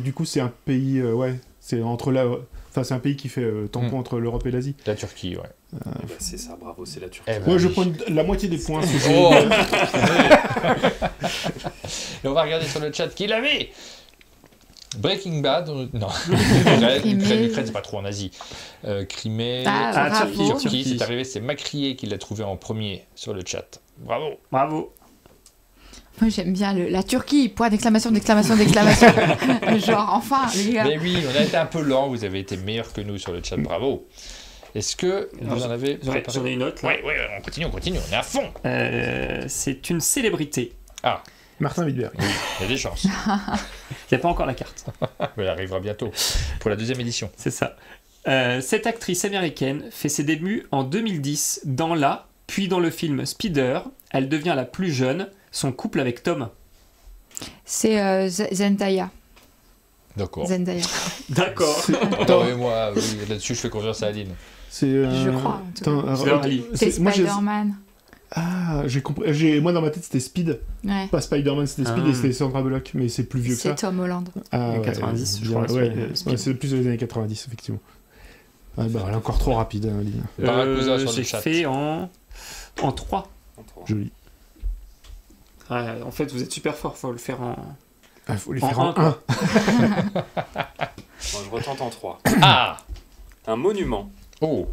Speaker 4: Du coup, c'est un pays, ouais, c'est entre là. Enfin, c'est un pays qui fait tampon entre l'Europe et l'Asie.
Speaker 1: La Turquie, ouais.
Speaker 5: Eh ben, c'est ça, bravo, c'est la Turquie.
Speaker 1: Eh ben,
Speaker 4: Moi, je
Speaker 1: oui.
Speaker 4: prends la moitié des points. parce que
Speaker 1: Oh.
Speaker 4: j'ai-
Speaker 1: Et on va regarder sur le chat qui l'avait. Breaking Bad, non.
Speaker 3: Crimée.
Speaker 1: L'Ukraine, c'est pas trop en Asie. Crimée,
Speaker 3: Ah, bravo.
Speaker 1: Turquie, c'est arrivé, c'est Macrier qui l'a trouvé en premier sur le chat. Bravo.
Speaker 2: Bravo.
Speaker 3: Moi j'aime bien la Turquie, point d'exclamation, d'exclamation, d'exclamation. Genre enfin les gars.
Speaker 1: Mais oui, on a été un peu lent, vous avez été meilleurs que nous sur le chat, bravo. Est-ce que vous en avez
Speaker 2: J'en
Speaker 1: préparé?
Speaker 2: ai une autre là.
Speaker 1: Ouais, on continue, on est à fond.
Speaker 2: C'est une célébrité.
Speaker 4: Martin Wittberg.
Speaker 1: Oui, il y a des chances.
Speaker 2: Il n'y a pas encore la carte.
Speaker 1: Mais elle arrivera bientôt pour la deuxième édition.
Speaker 2: C'est ça. Cette actrice américaine fait ses débuts en 2010 dans puis dans le film Speeder. Elle devient la plus jeune. Son couple avec Tom.
Speaker 3: C'est Zendaya.
Speaker 1: D'accord.
Speaker 3: Zendaya.
Speaker 2: D'accord.
Speaker 1: Non, mais moi, oui, là-dessus, je fais confiance à Aline.
Speaker 3: Je crois, en tout cas. C'est
Speaker 4: moi,
Speaker 3: Spider-Man.
Speaker 4: Ah, j'ai compris. Moi, dans ma tête, c'était Speed.
Speaker 3: Ouais.
Speaker 4: Pas Spider-Man, c'était Speed et c'était Sandra Bullock, mais c'est plus vieux que ça.
Speaker 3: C'est Tom Holland.
Speaker 4: Ah,
Speaker 2: Les
Speaker 4: ouais,
Speaker 2: 90, je
Speaker 4: bien,
Speaker 2: crois.
Speaker 4: c'est plus des années 90, effectivement. Ah, bah, elle est encore trop rapide, hein, Aline.
Speaker 1: Barracuda sur le
Speaker 2: J'ai
Speaker 1: chat.
Speaker 2: fait en 3.
Speaker 4: Joli.
Speaker 2: Ouais, en fait, vous êtes super fort, faut le faire en...
Speaker 4: Ah, faut les
Speaker 2: En
Speaker 4: faire en
Speaker 2: un, quoi.
Speaker 4: 1.
Speaker 5: Moi, je retente en 3.
Speaker 1: Ah.
Speaker 5: Un monument.
Speaker 1: Oh.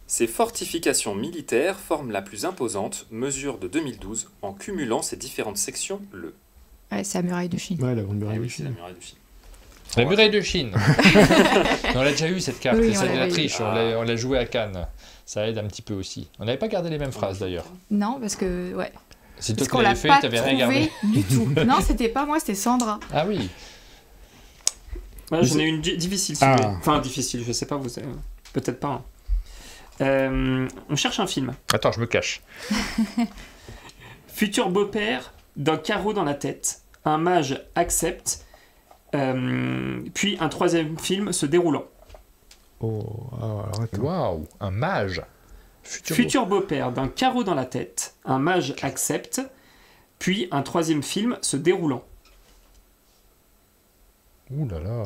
Speaker 5: Ces fortifications militaires forment la plus imposante mesure de 2012 en cumulant ces différentes sections le.
Speaker 3: Ouais, c'est la muraille de Chine.
Speaker 4: Ouais, la grande muraille.
Speaker 5: Ah oui, c'est la muraille de Chine.
Speaker 1: La muraille de Chine. On l'a déjà eu cette carte,
Speaker 3: Oui,
Speaker 1: c'est
Speaker 3: on
Speaker 1: celle de la
Speaker 3: l'avait eu.
Speaker 1: triche, on l'a joué à Cannes. Ça aide un petit peu aussi. On n'avait pas gardé les mêmes phrases d'ailleurs.
Speaker 3: Non, parce que... Ouais.
Speaker 1: C'est toi
Speaker 3: Parce
Speaker 1: qui
Speaker 3: qu'on l'a
Speaker 1: l'avais fait,
Speaker 3: pas
Speaker 1: t'avais rien gardé.
Speaker 3: trouvé du tout. Non, c'était pas moi, c'était Sandra.
Speaker 1: Ah oui.
Speaker 2: Ouais, j'en ai une difficile, si
Speaker 4: Ah.
Speaker 2: vous voulez. Enfin, difficile, je sais pas, vous savez. Peut-être pas. On cherche un film.
Speaker 1: Attends, je me cache.
Speaker 2: Futur beau-père d'un carreau dans la tête. Un mage accepte. Puis un troisième film se déroulant.
Speaker 4: Oh, alors attends.
Speaker 1: Waouh, un mage.
Speaker 2: Futur beau-père d'un carreau dans la tête. Un mage accepte. Puis un troisième film se déroulant.
Speaker 1: Ouh là là.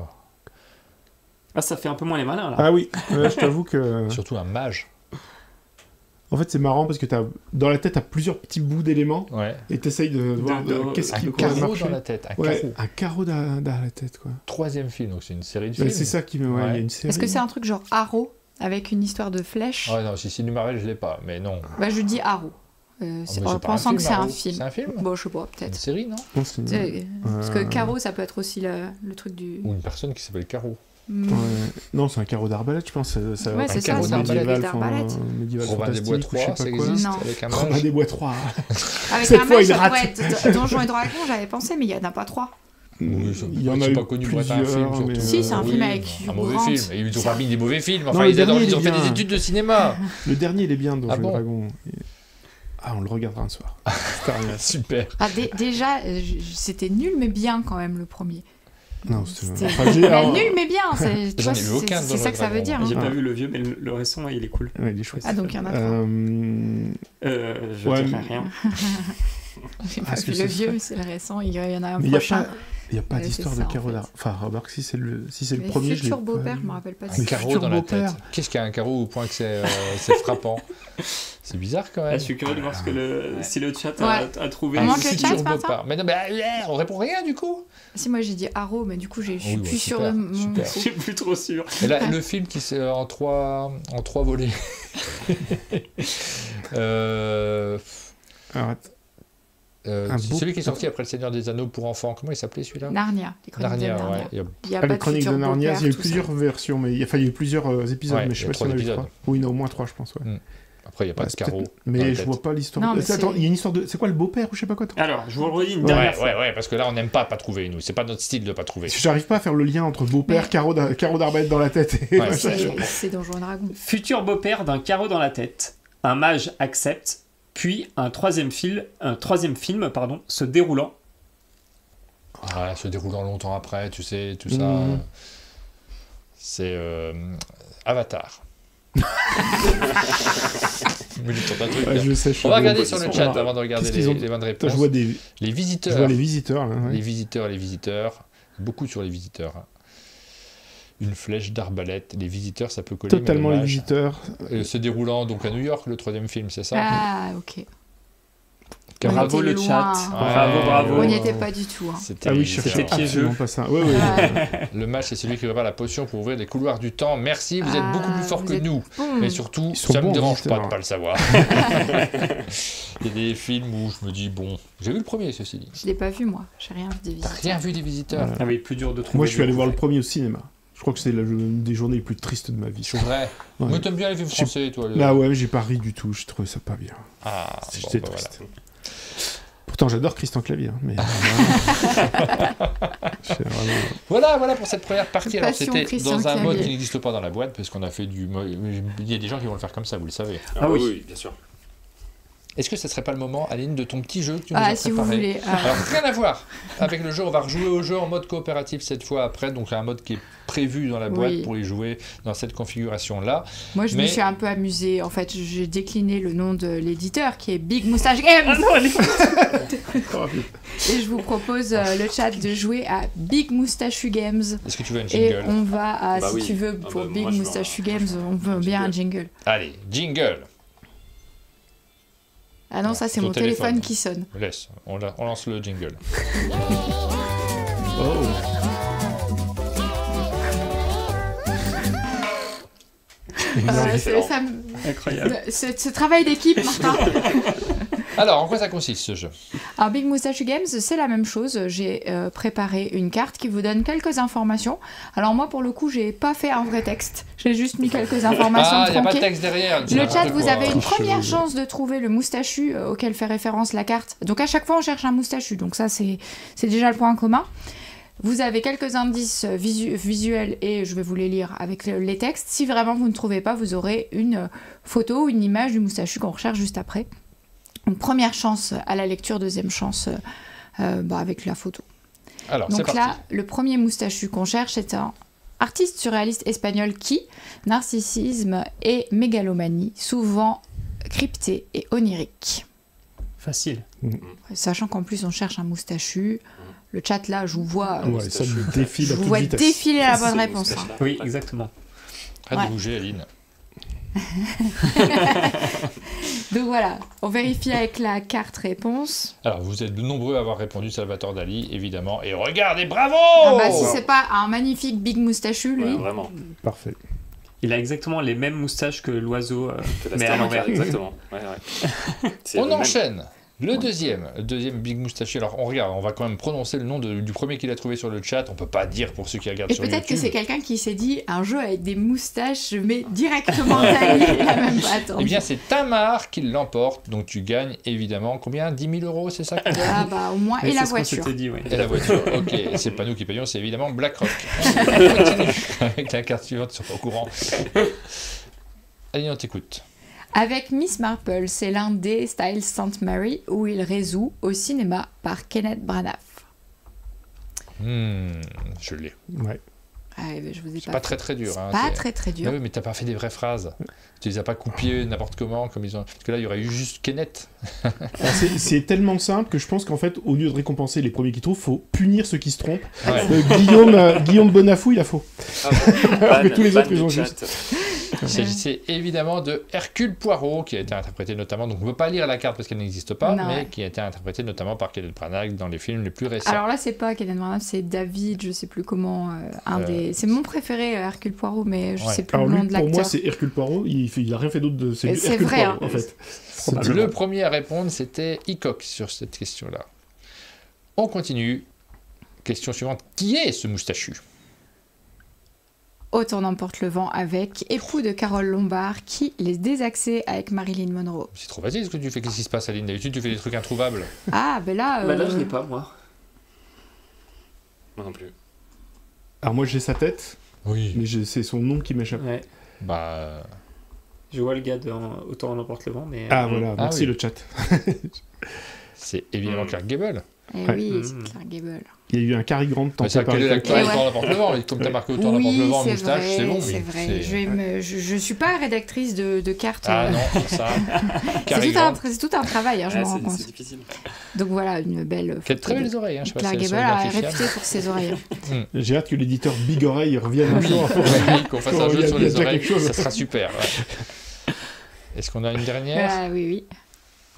Speaker 2: Ah, ça fait un peu moins les malins, là.
Speaker 4: Ah oui, je t'avoue que...
Speaker 1: Surtout un mage.
Speaker 4: En fait, c'est marrant parce que dans la tête, t'as plusieurs petits bouts d'éléments
Speaker 1: Ouais.
Speaker 4: et t'essayes de voir qu'est-ce
Speaker 1: Un
Speaker 4: qui pourrait
Speaker 1: carreau
Speaker 4: marcher.
Speaker 1: dans la tête. Un
Speaker 4: Ouais,
Speaker 1: carreau.
Speaker 4: un carreau dans la tête, quoi.
Speaker 1: Troisième film, donc c'est une série de
Speaker 4: Ouais,
Speaker 1: films.
Speaker 4: c'est ça qui me... Ouais, il y a une série.
Speaker 3: Est-ce que c'est un truc genre Arrow, avec une histoire de flèche?
Speaker 1: Ouais, non, si c'est du Marvel, je l'ai pas, mais non.
Speaker 3: Bah, je dis Arrow.
Speaker 1: Ah, mais
Speaker 3: En
Speaker 1: c'est pas
Speaker 3: pensant que c'est un
Speaker 1: Arrow.
Speaker 3: film.
Speaker 1: C'est un film.
Speaker 3: Bon, je sais pas,
Speaker 1: Une
Speaker 3: peut-être.
Speaker 1: série, non?
Speaker 4: Non, c'est-
Speaker 3: Parce que Caro, ça peut être aussi le truc du...
Speaker 1: Ou une personne qui s'appelle Caro.
Speaker 3: Mm.
Speaker 4: Ouais. Non, c'est un carreau d'arbalète, je pense. Ça
Speaker 3: Ouais,
Speaker 1: c'est ça,
Speaker 4: carreau
Speaker 1: c'est un
Speaker 4: médiéval,
Speaker 3: carreau d'arbalète.
Speaker 4: médiéval
Speaker 1: Robin des Bois
Speaker 4: fantastique, ou je
Speaker 1: 3,
Speaker 4: sais
Speaker 1: ça
Speaker 4: pas quoi.
Speaker 1: existe
Speaker 3: Non.
Speaker 1: avec un
Speaker 4: Robin
Speaker 1: mage.
Speaker 4: des Bois 3.
Speaker 3: Avec
Speaker 4: Cette
Speaker 3: un
Speaker 4: fois,
Speaker 3: mage,
Speaker 4: il
Speaker 3: ça
Speaker 4: rate.
Speaker 3: pourrait être Donjons et Dragons, j'avais pensé, mais il n'y en a pas 3.
Speaker 1: Oui,
Speaker 4: Il y en a
Speaker 1: c'est
Speaker 4: eu
Speaker 1: pas connu pour être un
Speaker 4: plusieurs,
Speaker 1: film, surtout.
Speaker 4: mais-
Speaker 3: Si, c'est un film avec
Speaker 1: un
Speaker 3: Hugh
Speaker 1: mauvais
Speaker 3: Grant.
Speaker 1: film. Et ils ont pas mis des mauvais films.
Speaker 4: Non,
Speaker 1: Enfin,
Speaker 4: le
Speaker 1: ils adorent,
Speaker 4: dernier,
Speaker 1: ils ont
Speaker 4: il
Speaker 1: fait
Speaker 4: est
Speaker 1: des
Speaker 4: bien.
Speaker 1: études de cinéma.
Speaker 4: Le dernier, il est bien, Donjons
Speaker 1: Ah
Speaker 4: et
Speaker 1: bon
Speaker 4: Dragons. Ah, on le regardera un soir. Star Wars.
Speaker 1: Super.
Speaker 3: Ah, déjà, c'était nul, mais bien quand même, le premier.
Speaker 4: Non,
Speaker 3: C'était-
Speaker 4: enfin,
Speaker 3: Mais
Speaker 4: alors-
Speaker 3: nul, mais bien. Tu
Speaker 1: J'en
Speaker 3: vois,
Speaker 1: ai vu aucun
Speaker 3: c'est
Speaker 1: dans
Speaker 3: ça
Speaker 1: le
Speaker 3: que ça veut dire.
Speaker 1: Dragon.
Speaker 2: J'ai
Speaker 3: hein.
Speaker 2: pas vu le vieux, mais le récent, il est cool.
Speaker 4: Ouais, il est chouette.
Speaker 3: Ah, donc il y en a 3.
Speaker 2: Je
Speaker 4: Ouais,
Speaker 2: dirais
Speaker 4: mais-
Speaker 2: rien.
Speaker 3: J'ai pas
Speaker 4: est-ce
Speaker 3: vu
Speaker 4: que
Speaker 3: le
Speaker 4: c'est
Speaker 3: vieux, c'est le récent. Il y en a un
Speaker 4: Mais il n'y a
Speaker 3: prochain.
Speaker 4: pas, y a pas
Speaker 3: Ouais,
Speaker 4: d'histoire
Speaker 3: c'est
Speaker 4: de
Speaker 3: ça,
Speaker 4: carreau
Speaker 3: en fait.
Speaker 4: d'arbalète. Enfin, remarque, si c'est le
Speaker 3: Mais
Speaker 4: premier, je l'ai
Speaker 3: futur
Speaker 4: pas
Speaker 3: beau-père,
Speaker 4: vu.
Speaker 3: je me rappelle pas de
Speaker 1: Un
Speaker 3: ça.
Speaker 1: carreau
Speaker 4: futur
Speaker 1: dans la
Speaker 4: beau-père.
Speaker 1: tête. Qu'est-ce qu'il y a un carreau au point que c'est frappant? C'est bizarre quand
Speaker 2: Ah,
Speaker 1: même.
Speaker 2: je suis curieux de voir ce que si le chat
Speaker 3: Ouais.
Speaker 2: a trouvé.
Speaker 3: Comment
Speaker 1: Un
Speaker 3: le
Speaker 1: futur
Speaker 3: chat,
Speaker 1: beau-père.
Speaker 3: Martin
Speaker 1: Mais non, mais on répond rien du coup.
Speaker 3: Si, moi j'ai dit Arrow, mais du coup, je suis
Speaker 1: Oui,
Speaker 3: plus
Speaker 1: ouais,
Speaker 3: sûre
Speaker 1: super,
Speaker 3: de mon.
Speaker 1: super.
Speaker 2: Je suis plus trop sûr.
Speaker 1: Et là, le film qui c'est en trois volets.
Speaker 4: Arrête.
Speaker 1: C'est
Speaker 4: Un beau-
Speaker 1: celui qui est sorti après Le Seigneur des Anneaux pour enfants. Comment il s'appelait celui-là?
Speaker 3: Narnia. Les chroniques de
Speaker 1: Narnia,
Speaker 3: Narnia.
Speaker 1: ouais. Il y a-
Speaker 3: Il y a
Speaker 4: Ah,
Speaker 3: pas
Speaker 4: les
Speaker 3: de
Speaker 4: Chroniques
Speaker 3: futur
Speaker 4: de Narnia,
Speaker 3: beau-père,
Speaker 4: il y a eu
Speaker 3: tout
Speaker 4: plusieurs
Speaker 3: ça.
Speaker 4: versions, mais il y a eu plusieurs épisodes,
Speaker 1: Ouais,
Speaker 4: mais je sais
Speaker 1: il y a
Speaker 4: pas si on a
Speaker 1: 3
Speaker 4: vu
Speaker 1: épisodes.
Speaker 4: 3. Oui, non, au moins 3, je pense. Ouais.
Speaker 1: Après, il n'y a pas
Speaker 4: Ouais,
Speaker 1: de carreau.
Speaker 4: peut-être-
Speaker 1: dans
Speaker 4: Mais
Speaker 1: la
Speaker 4: je
Speaker 1: tête.
Speaker 4: vois pas l'histoire.
Speaker 3: Non, mais
Speaker 4: Attends,
Speaker 3: c'est-
Speaker 4: il y a une histoire de. C'est quoi le beau-père ou je sais pas quoi toi
Speaker 2: Alors, je vous le redis une
Speaker 1: Ouais,
Speaker 2: dernière fois.
Speaker 1: ouais, parce que là, on n'aime pas trouver, nous. C'est pas notre style de pas trouver.
Speaker 4: Parce que j'arrive pas à faire le lien entre beau-père,
Speaker 3: Mais-
Speaker 4: carreau d'arbalète dans la tête et.
Speaker 1: Ouais,
Speaker 3: C'est Donjons et Dragons.
Speaker 2: Futur beau-père d'un carreau dans la tête. Un mage accepte. Puis un troisième film, se déroulant.
Speaker 1: Ah, se déroulant longtemps après, tu sais, tout ça.
Speaker 4: Mhm.
Speaker 1: C'est Avatar. Mais tu tentes un truc,
Speaker 4: Ouais,
Speaker 1: là.
Speaker 4: je sais, je suis
Speaker 1: On va
Speaker 4: en
Speaker 1: regarder
Speaker 4: bonne
Speaker 1: sur le
Speaker 4: position.
Speaker 1: chat
Speaker 4: Alors,
Speaker 1: avant de regarder
Speaker 4: qu'est-ce qu'ils ont-
Speaker 1: les bonnes
Speaker 4: Attends,
Speaker 1: réponses.
Speaker 4: je vois
Speaker 1: Les
Speaker 4: les
Speaker 1: visiteurs.
Speaker 4: visiteurs là. ouais.
Speaker 1: Les visiteurs. Beaucoup sur les visiteurs. Une flèche d'arbalète. Les visiteurs, ça peut coller. mais
Speaker 4: Totalement les
Speaker 1: dommage.
Speaker 4: visiteurs.
Speaker 1: Se déroulant donc à New York, le troisième film, c'est ça?
Speaker 3: Ah, ok.
Speaker 1: Car-
Speaker 3: on
Speaker 2: Bravo
Speaker 3: était
Speaker 2: le
Speaker 3: loin.
Speaker 2: chat.
Speaker 1: Ouais,
Speaker 2: Bravo.
Speaker 3: On n'y
Speaker 1: ouais.
Speaker 3: était pas du tout. Hein.
Speaker 1: C'était
Speaker 4: Ah oui, je cherchais
Speaker 2: C'était piégeux.
Speaker 4: absolument pas ça. Ouais, ouais.
Speaker 1: Le match, c'est celui qui prépare la potion pour ouvrir les couloirs du temps. Merci, vous êtes
Speaker 3: Ah,
Speaker 1: beaucoup plus fort
Speaker 3: vous
Speaker 1: que
Speaker 3: êtes
Speaker 1: nous.
Speaker 3: Bon.
Speaker 1: Et surtout,
Speaker 4: Ils sont
Speaker 1: ça me
Speaker 4: bons,
Speaker 1: dérange pas
Speaker 4: visiteurs.
Speaker 1: de pas le savoir. Il y a des films où je me dis, bon, j'ai vu le premier, ceci dit.
Speaker 3: Je l'ai pas vu, moi. J'ai rien vu des
Speaker 1: T'as
Speaker 3: visiteurs.
Speaker 1: rien vu des visiteurs?
Speaker 4: Voilà.
Speaker 2: Ah oui, plus dur de trouver.
Speaker 4: Moi, je suis allé
Speaker 2: du
Speaker 4: voir
Speaker 2: coup.
Speaker 4: le premier au cinéma. Je crois que c'est une des journées les plus tristes de ma vie.
Speaker 1: C'est vrai.
Speaker 4: Ouais.
Speaker 1: Moi, t'aimes bien les films français, toi.
Speaker 4: Ah ouais, mais j'ai pas ri du tout. J'ai trouvé ça pas bien.
Speaker 1: Ah, bon,
Speaker 4: J'étais
Speaker 1: bah,
Speaker 4: triste. Pourtant, j'adore Christian Clavier, hein, mais. C'est vraiment-
Speaker 1: Voilà pour cette première partie. Alors,
Speaker 3: Passion
Speaker 1: c'était
Speaker 3: Christian
Speaker 1: dans un mode
Speaker 3: Clavier.
Speaker 1: qui n'existe pas dans la boîte, parce qu'on a fait du. Il y a des gens qui vont le faire comme ça, vous le savez.
Speaker 2: Ah oui.
Speaker 5: oui, bien sûr.
Speaker 1: Est-ce que ça serait pas le moment, Aline, de ton petit jeu que tu nous as
Speaker 3: si
Speaker 1: préparé?
Speaker 3: vous voulez.
Speaker 1: Alors, rien à voir avec le jeu. On va rejouer au jeu en mode coopératif cette fois après. Donc, un mode qui est prévu dans la boîte pour y jouer dans cette configuration-là.
Speaker 3: Moi, je me suis un peu amusée. En fait, j'ai décliné le nom de l'éditeur qui est Big Moustache Games. Et je vous propose le chat de jouer à Big Moustachu Games.
Speaker 1: Est-ce que tu veux un jingle?
Speaker 3: Et on va à, si tu veux, pour Big Moustachu Games, on veut bien un jingle.
Speaker 1: Allez, jingle.
Speaker 3: Ah non, ça c'est mon téléphone qui sonne.
Speaker 1: Laisse, on lance le jingle.
Speaker 2: Incroyable.
Speaker 3: Ce travail d'équipe, Martin.
Speaker 1: Alors, en quoi ça consiste ce jeu?
Speaker 3: Alors, Big Moustache Games, c'est la même chose. J'ai préparé une carte qui vous donne quelques informations. Alors, moi, pour le coup, j'ai pas fait un vrai texte. J'ai juste mis quelques informations
Speaker 1: il n'y a pas de texte derrière.
Speaker 3: Le chat, vous avez une première chance de trouver le moustachu auquel fait référence la carte. Donc, à chaque fois, on cherche un moustachu. Donc, ça, c'est déjà le point commun. Vous avez quelques indices visuels et je vais vous les lire avec les textes. Si vraiment vous ne trouvez pas, vous aurez une photo ou une image du moustachu qu'on recherche juste après. Donc, première chance à la lecture, deuxième chance avec la photo.
Speaker 1: Alors,
Speaker 3: donc là, le premier moustachu qu'on cherche est un artiste surréaliste espagnol qui, narcissisme et mégalomanie, souvent crypté et onirique.
Speaker 2: Facile.
Speaker 3: Sachant qu'en plus on cherche un moustachu. Le chat là, je vous vois,
Speaker 4: ça me défile
Speaker 3: je vous vois défiler la bonne réponse.
Speaker 2: Oui, exactement.
Speaker 1: Arrête de bouger, Aline.
Speaker 3: Donc voilà, on vérifie avec la carte réponse.
Speaker 1: Alors, vous êtes de nombreux à avoir répondu Salvatore Dali, évidemment. Et regardez, bravo!
Speaker 3: Si c'est pas un magnifique big moustachu, lui.
Speaker 5: Ouais, vraiment.
Speaker 4: Parfait.
Speaker 2: Il a exactement les mêmes moustaches que l'oiseau,
Speaker 5: mais à l'envers. Exactement. Ouais.
Speaker 1: On enchaîne. Le deuxième Big Moustachu. Alors, on regarde, on va quand même prononcer le nom du premier qu'il a trouvé sur le chat. On peut pas dire pour ceux qui regardent sur YouTube.
Speaker 3: Et peut-être que c'est quelqu'un qui s'est dit un jeu avec des moustaches, je mets directement Dali. Il a même pas attendu.
Speaker 1: Eh bien, c'est Tamar qui l'emporte. Donc, tu gagnes évidemment combien? 10 000 €, c'est ça?
Speaker 3: Au moins. Et la voiture.
Speaker 2: Dit,
Speaker 1: Et la voiture, ok. C'est pas nous qui payons, c'est évidemment BlackRock. On continue avec la carte suivante, ils sont pas au courant. Allez, on t'écoute.
Speaker 3: Avec Miss Marple, c'est l'un des styles St. Mary où il résout au cinéma par Kenneth Branagh.
Speaker 1: Je l'ai.
Speaker 4: Ouais.
Speaker 3: Je vous ai
Speaker 1: pas très très dur.
Speaker 3: Très dur.
Speaker 1: Ah oui, mais t'as pas fait des vraies phrases. Tu les as pas copiées n'importe comment, comme ils ont. Parce que là, il y aurait eu juste Kenneth.
Speaker 4: C'est tellement simple que je pense qu'en fait, au lieu de récompenser les premiers qui trouvent, faut punir ceux qui se trompent.
Speaker 1: Ouais.
Speaker 4: Guillaume Bonafou, il a faux. Alors que tous les autres, ils ont juste.
Speaker 1: Il s'agissait évidemment de Hercule Poirot, qui a été interprété notamment, donc on ne peut pas lire la carte parce qu'elle n'existe pas, qui a été interprété notamment par Kenneth Branagh dans les films les plus récents.
Speaker 3: Alors là, c'est pas Kenneth Branagh, c'est David, je sais plus comment, c'est mon préféré, Hercule Poirot, mais je sais plus le nom de l'acteur.
Speaker 4: Pour moi, c'est Hercule Poirot, il a rien fait d'autre de... C'est Hercule
Speaker 3: vrai,
Speaker 4: Poirot, en fait.
Speaker 1: Le premier à répondre, c'était Hickok sur cette question-là. On continue. Question suivante. Qui est ce moustachu ?
Speaker 3: Autant n'emporte le vent avec époux de Carole Lombard qui les désaxés avec Marilyn Monroe.
Speaker 1: C'est trop facile ce que tu fais. Qu'est-ce qui se passe, Aline? D'habitude, tu fais des trucs introuvables.
Speaker 3: Ah, ben là...
Speaker 2: là, je l'ai pas, moi.
Speaker 5: Moi non plus.
Speaker 4: Alors moi, j'ai sa tête.
Speaker 1: Oui.
Speaker 4: Mais c'est son nom qui m'échappe.
Speaker 2: Ouais. Je vois le gars de Autant n'emporte le vent, mais...
Speaker 4: voilà, merci le chat.
Speaker 1: C'est évidemment Clark Gable.
Speaker 3: Oui, c'est Clark Gable.
Speaker 4: Il y a eu un Cary Grant tenté par
Speaker 1: l'acteur Autant n'emporte le vent. Comme tu as marqué Autant n'emporte le vent en moustache, c'est bon.
Speaker 3: C'est vrai. Je suis pas rédactrice de cartes.
Speaker 1: Ah non, ça.
Speaker 3: C'est tout un travail, je me rends compte.
Speaker 5: C'est difficile.
Speaker 3: Donc voilà, une belle.
Speaker 1: Qui a très belles oreilles.
Speaker 3: Clark Gable a réputé pour ses oreilles.
Speaker 4: J'ai hâte que l'éditeur Big Oreille revienne un jour.
Speaker 1: Qu'on fasse un jeu sur les oreilles, ça sera super. Est-ce qu'on a une dernière?
Speaker 3: Oui.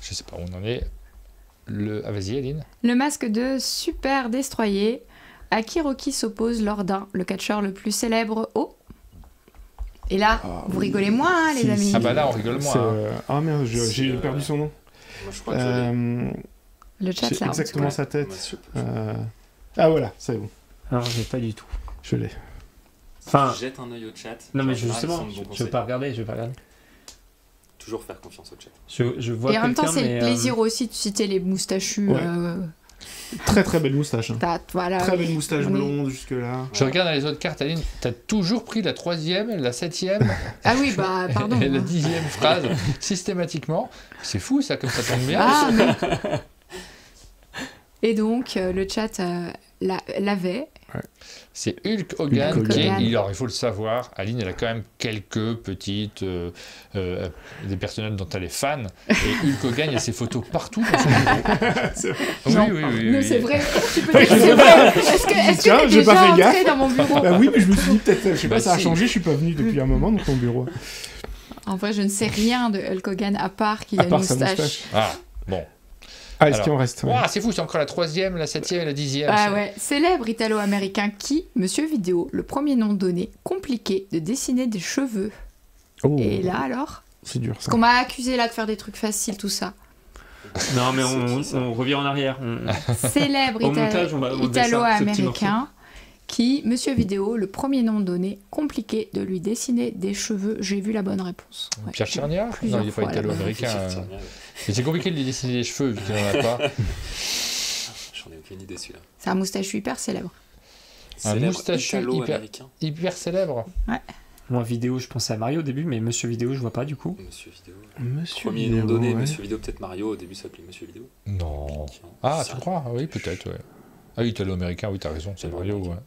Speaker 1: Je sais pas où on en est. Vas-y, Aline.
Speaker 3: Le masque de Super Destroyer, à qui Rocky s'oppose lors d'un, le catcheur le plus célèbre au... Et là, vous rigolez moins, les amis.
Speaker 1: Ah bah là, on rigole moins.
Speaker 4: Ah merde, j'ai perdu son nom.
Speaker 5: Moi, je crois que
Speaker 3: le chat,
Speaker 4: c'est exactement sa tête. Ah voilà, c'est bon.
Speaker 2: Alors, j'ai pas du tout.
Speaker 4: Je l'ai.
Speaker 5: Enfin, jette un œil au chat.
Speaker 2: Non mais justement, je vais pas regarder.
Speaker 5: Toujours faire confiance au chat.
Speaker 2: Je vois.
Speaker 3: Et en même temps, c'est le plaisir aussi de citer les moustachus.
Speaker 4: Très très belle moustache. Hein.
Speaker 3: Voilà,
Speaker 4: très belle moustache blonde jusque-là.
Speaker 1: Je regarde dans les autres cartes, Aline, t'as toujours pris la 3e, la 7e.
Speaker 3: Ah oui, bah pardon.
Speaker 1: Et la 10e phrase, systématiquement. C'est fou ça, comme ça tombe bien.
Speaker 3: Ah, mais... Et donc, le chat l'avait.
Speaker 4: Ouais.
Speaker 1: C'est Hulk Hogan qui est...
Speaker 3: Hogan.
Speaker 1: Alors, il faut le savoir, Aline, elle a quand même quelques petites... des personnages dont elle est fan. Et Hulk Hogan, il y a ses photos partout dans son bureau. Oui.
Speaker 3: C'est vrai. Tu peux dire que c'est vrai. Est-ce que t'es déjà entré dans mon bureau?
Speaker 4: Bah oui, mais je me suis dit peut-être... Je sais pas, ça a changé, je suis pas venu depuis un moment dans ton bureau.
Speaker 3: En vrai, je ne sais rien de Hulk Hogan à part qu'il a une moustache.
Speaker 1: Ah, bon.
Speaker 4: Ah, est-ce qu'il en reste?
Speaker 1: Ouais. C'est fou, c'est encore la 3e, la 7e et la 10e.
Speaker 3: Ah ouais, célèbre italo-américain qui, Monsieur Vidéo, le premier nom donné, compliqué de dessiner des cheveux.
Speaker 4: Oh.
Speaker 3: Et là alors?
Speaker 4: C'est dur ça.
Speaker 3: Parce qu'on m'a accusé là de faire des trucs faciles, tout ça.
Speaker 2: Non, mais on revient en arrière.
Speaker 3: Célèbre italo-américain qui, Monsieur Vidéo, le premier nom donné, compliqué de lui dessiner des cheveux. J'ai vu la bonne réponse. Ouais.
Speaker 1: Pierre Tchernia? Non, il n'est pas italo-américain. Mais c'est compliqué de lui dessiner des cheveux, vu qu'il n'en a pas.
Speaker 5: J'en ai aucune idée, celui-là.
Speaker 3: C'est un moustachu hyper célèbre.
Speaker 1: Un moustachu hyper célèbre.
Speaker 3: Ouais.
Speaker 2: Moi, Vidéo, je pensais à Mario au début, mais Monsieur Vidéo, je vois pas du coup.
Speaker 5: Monsieur Vidéo.
Speaker 4: Premier
Speaker 5: nom donné, Monsieur Vidéo, peut-être Mario, au début ça s'appelait Monsieur Vidéo.
Speaker 1: Non. Ah, tu crois? Oui, peut-être, ouais. Ah, italo-américain, oui, t'as raison, c'est Mario, ouais.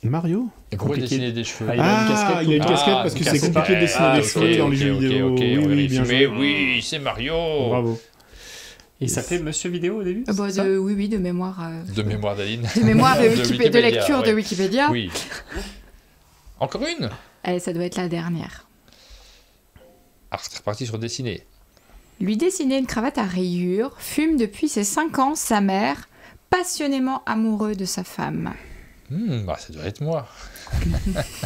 Speaker 4: Mario?
Speaker 1: Et pourquoi dessiner des cheveux?
Speaker 4: Il a une casquette parce que c'est compliqué de dessiner des cheveux dans les jeux vidéo. Oui, bien joué.
Speaker 1: Oui, c'est Mario.
Speaker 4: Bravo.
Speaker 2: Et il s'appelait Monsieur Vidéo au début?
Speaker 3: Oui, de mémoire.
Speaker 1: De mémoire d'Aline.
Speaker 3: De mémoire de lecture de Wikipédia.
Speaker 1: Oui. Encore une?
Speaker 3: Allez, ça doit être la dernière.
Speaker 1: Ah, c'est reparti sur dessiner.
Speaker 3: Lui dessiner une cravate à rayures, fume depuis ses 5 ans sa mère, passionnément amoureux de sa femme.
Speaker 1: Bah, ça doit être moi.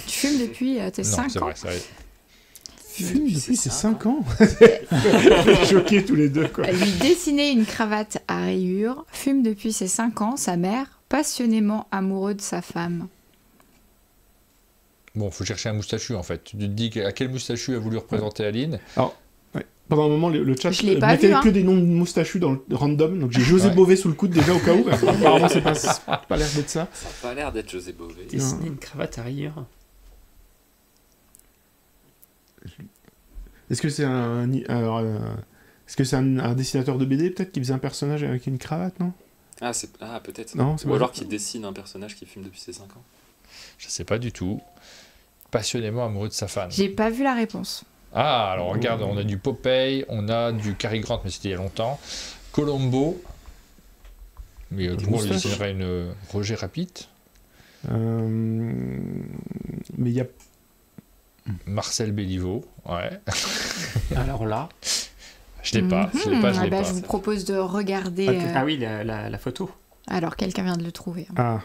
Speaker 3: Tu fumes depuis tes 5 ans?
Speaker 1: Non, c'est vrai.
Speaker 4: Fume depuis ses 5 ans. Choqués tous les deux, quoi.
Speaker 3: Lui dessiner une cravate à rayures, fume depuis ses 5 ans sa mère, passionnément amoureux de sa femme.
Speaker 1: Bon, faut chercher un moustachu, en fait. Tu te dis à quel moustachu a voulu représenter Aline.
Speaker 4: Alors, pendant un moment, le chat
Speaker 3: mettait
Speaker 4: que des noms de moustachus dans le random, donc j'ai José Bové sous le coude déjà au cas où. Apparemment, c'est pas l'air d'être ça.
Speaker 5: Ça n'a pas l'air d'être José Bové.
Speaker 2: Dessiner une cravate à rayures.
Speaker 4: Est-ce que c'est un dessinateur de BD peut-être qui faisait un personnage avec une cravate, non?
Speaker 5: Ah, peut-être.
Speaker 4: Non,
Speaker 5: ou alors qui dessine un personnage qui fume depuis ses 5 ans.
Speaker 1: Je sais pas du tout. Passionnément amoureux de sa femme.
Speaker 3: J'ai pas vu la réponse.
Speaker 1: Ah, alors regarde, on a du Popeye, on a du Cary Grant, mais c'était il y a longtemps. Colombo. Mais du coup, on lui dessinerait une Roger Rabbit.
Speaker 4: Mais il y a...
Speaker 1: Marcel Béliveau, ouais.
Speaker 2: Alors là...
Speaker 1: Je l'ai pas, je l'ai pas.
Speaker 3: Je vous propose de regarder...
Speaker 2: Ah oui, la photo.
Speaker 3: Alors, quelqu'un vient de le trouver.
Speaker 1: Ah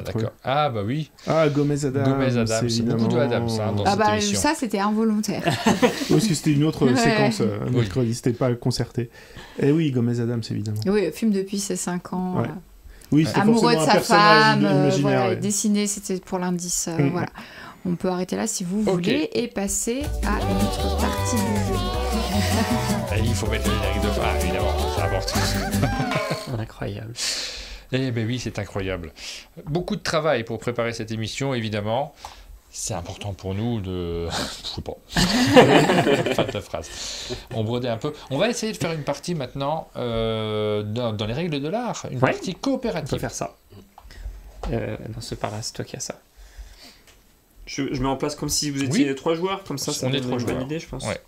Speaker 1: d'accord. Ah, bah oui.
Speaker 4: Ah, Gomez Adams.
Speaker 1: Gomez Adams, c'est beaucoup de Adams dans cette émission.
Speaker 3: Ça, c'était involontaire.
Speaker 4: Parce que c'était une autre séquence mercredi, c'était pas concerté. Et oui, Gomez Adams, évidemment.
Speaker 3: Oui, fume depuis ses 5 ans.
Speaker 4: Ouais. Oui,
Speaker 3: amoureux de sa femme.
Speaker 4: Voilà,
Speaker 3: dessiné, c'était pour l'indice. Voilà. On peut arrêter là si vous voulez et passer à une autre partie du jeu.
Speaker 1: Il faut mettre le générique de fin, évidemment, ça apporte.
Speaker 2: Incroyable.
Speaker 1: Eh bien oui, c'est incroyable. Beaucoup de travail pour préparer cette émission, évidemment. C'est important pour nous de... Je sais pas. Fin de ta phrase. On brodait un peu. On va essayer de faire une partie maintenant dans les règles de l'art. Une partie coopérative.
Speaker 2: On peut faire ça. Dans ce par-là, c'est toi qui as ça. Je mets en place comme si vous étiez 3 joueurs, comme ça
Speaker 1: on est 3 joueurs.
Speaker 2: Bonne idée, je pense.
Speaker 1: Ouais.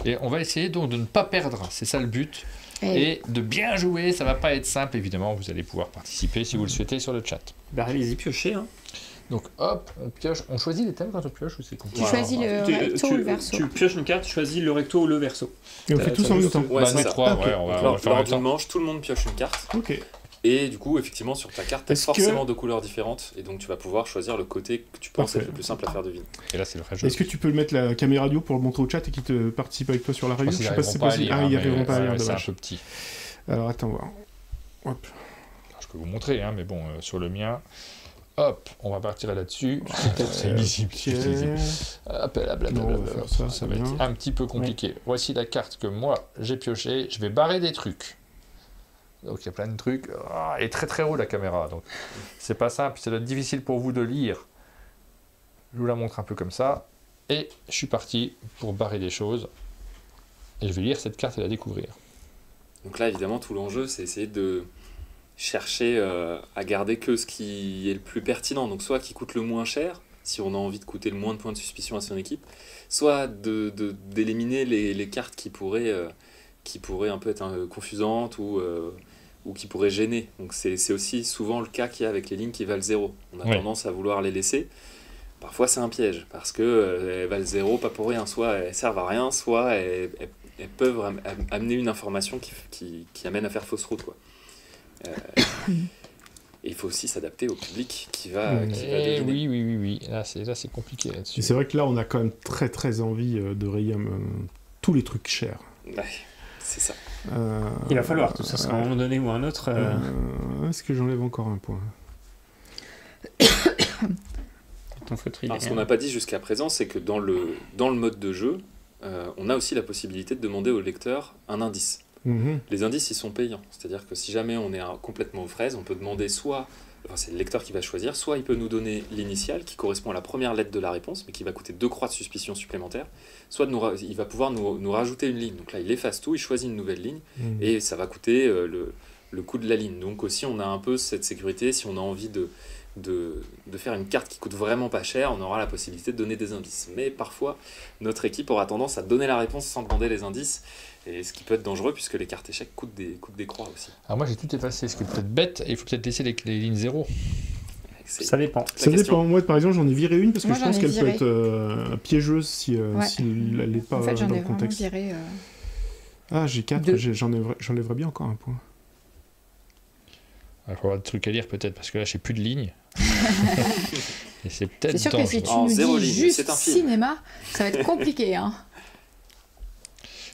Speaker 1: Et on va essayer donc de ne pas perdre, c'est ça le but. Et de bien jouer, ça va pas être simple, évidemment, vous allez pouvoir participer si vous le souhaitez sur le chat.
Speaker 2: Bah allez-y, piochez. Hein.
Speaker 1: Donc hop, on pioche, on choisit les thèmes quand on pioche ou c'est compliqué?
Speaker 3: Tu choisis le recto ou le verso?
Speaker 2: Tu pioches une carte, tu choisis le recto ou le verso.
Speaker 4: Et on fait tous en même temps.
Speaker 5: Ouais, c'est
Speaker 1: nous
Speaker 5: ça.
Speaker 1: 3, on va faire
Speaker 5: lors d'une manche, tout le monde pioche une carte.
Speaker 4: Ok.
Speaker 5: Et du coup, effectivement, sur ta carte, tu as forcément 2 couleurs différentes. Et donc, tu vas pouvoir choisir le côté que tu penses être le plus simple à faire deviner.
Speaker 1: Et là, c'est le vrai jeu.
Speaker 4: Est-ce que tu peux mettre la caméra radio pour le montrer au chat et qu'il te participe avec toi sur la radio? Je sais pas si c'est possible. Ah, ils n'arriveront pas à lire,
Speaker 1: c'est un
Speaker 4: dommage.
Speaker 1: peu petit.
Speaker 4: Alors, attends voir. Hop.
Speaker 1: Alors, je peux vous montrer, hein, mais bon, sur le mien... Hop, on va partir là-dessus. C'est visible. Hop, ça va être un petit peu compliqué. Voici la carte que moi, j'ai piochée. Je vais barrer des trucs. Donc il y a plein de trucs. Elle est très très haut la caméra, donc c'est pas simple, ça doit être difficile pour vous de lire. Je vous la montre un peu comme ça. Et je suis parti pour barrer des choses. Et je vais lire cette carte et la découvrir.
Speaker 5: Donc là, évidemment, tout l'enjeu, c'est essayer de chercher à garder que ce qui est le plus pertinent. Donc soit qui coûte le moins cher, si on a envie de coûter le moins de points de suspicion à son équipe, soit d'éliminer les cartes qui pourraient un peu être confusantes ou qui pourraient gêner. Donc c'est aussi souvent le cas qu'il y a avec les lignes qui valent 0. On a tendance à vouloir les laisser. Parfois c'est un piège, parce qu'elles valent 0, pas pour rien. Soit elles servent à rien, soit elles peuvent amener une information qui amène à faire fausse route, quoi. Et il faut aussi s'adapter au public qui va deviner.
Speaker 1: Oui. Là c'est compliqué là-dessus.
Speaker 4: Et c'est vrai que là, on a quand même très très envie de rayer tous les trucs chers.
Speaker 5: Ouais, c'est ça.
Speaker 2: Il va falloir tout ça, à un moment donné ou à un autre.
Speaker 4: Est-ce que j'enlève encore un point?
Speaker 5: Ce qu'on n'a pas dit jusqu'à présent, c'est que dans le mode de jeu, on a aussi la possibilité de demander au lecteur un indice. Les indices, ils sont payants. C'est-à-dire que si jamais on est complètement aux fraises, on peut demander c'est le lecteur qui va choisir, soit il peut nous donner l'initiale qui correspond à la première lettre de la réponse, mais qui va coûter 2 croix de suspicion supplémentaires, soit il va pouvoir nous rajouter une ligne. Donc là, il efface tout, il choisit une nouvelle ligne, et ça va coûter le coût de la ligne. Donc aussi, on a un peu cette sécurité. Si on a envie de faire une carte qui coûte vraiment pas cher, on aura la possibilité de donner des indices. Mais parfois, notre équipe aura tendance à donner la réponse sans demander les indices, et ce qui peut être dangereux puisque les cartes échecs coûtent des croix aussi.
Speaker 1: Alors moi j'ai tout effacé, ce qui est peut-être bête, et il faut peut-être laisser les lignes 0.
Speaker 2: Ça dépend.
Speaker 4: Ça dépend. Moi par exemple j'en ai viré une parce que je pense qu'elle peut être piégeuse si elle n'est pas dans le contexte.
Speaker 3: Viré,
Speaker 4: j'ai 4, j'enlèverais bien encore un point.
Speaker 1: Il faut avoir des trucs à lire peut-être, parce que là j'ai plus de lignes. Et c'est peut-être
Speaker 3: sûr que si tu nous dis juste cinéma, ça va être compliqué. Hein.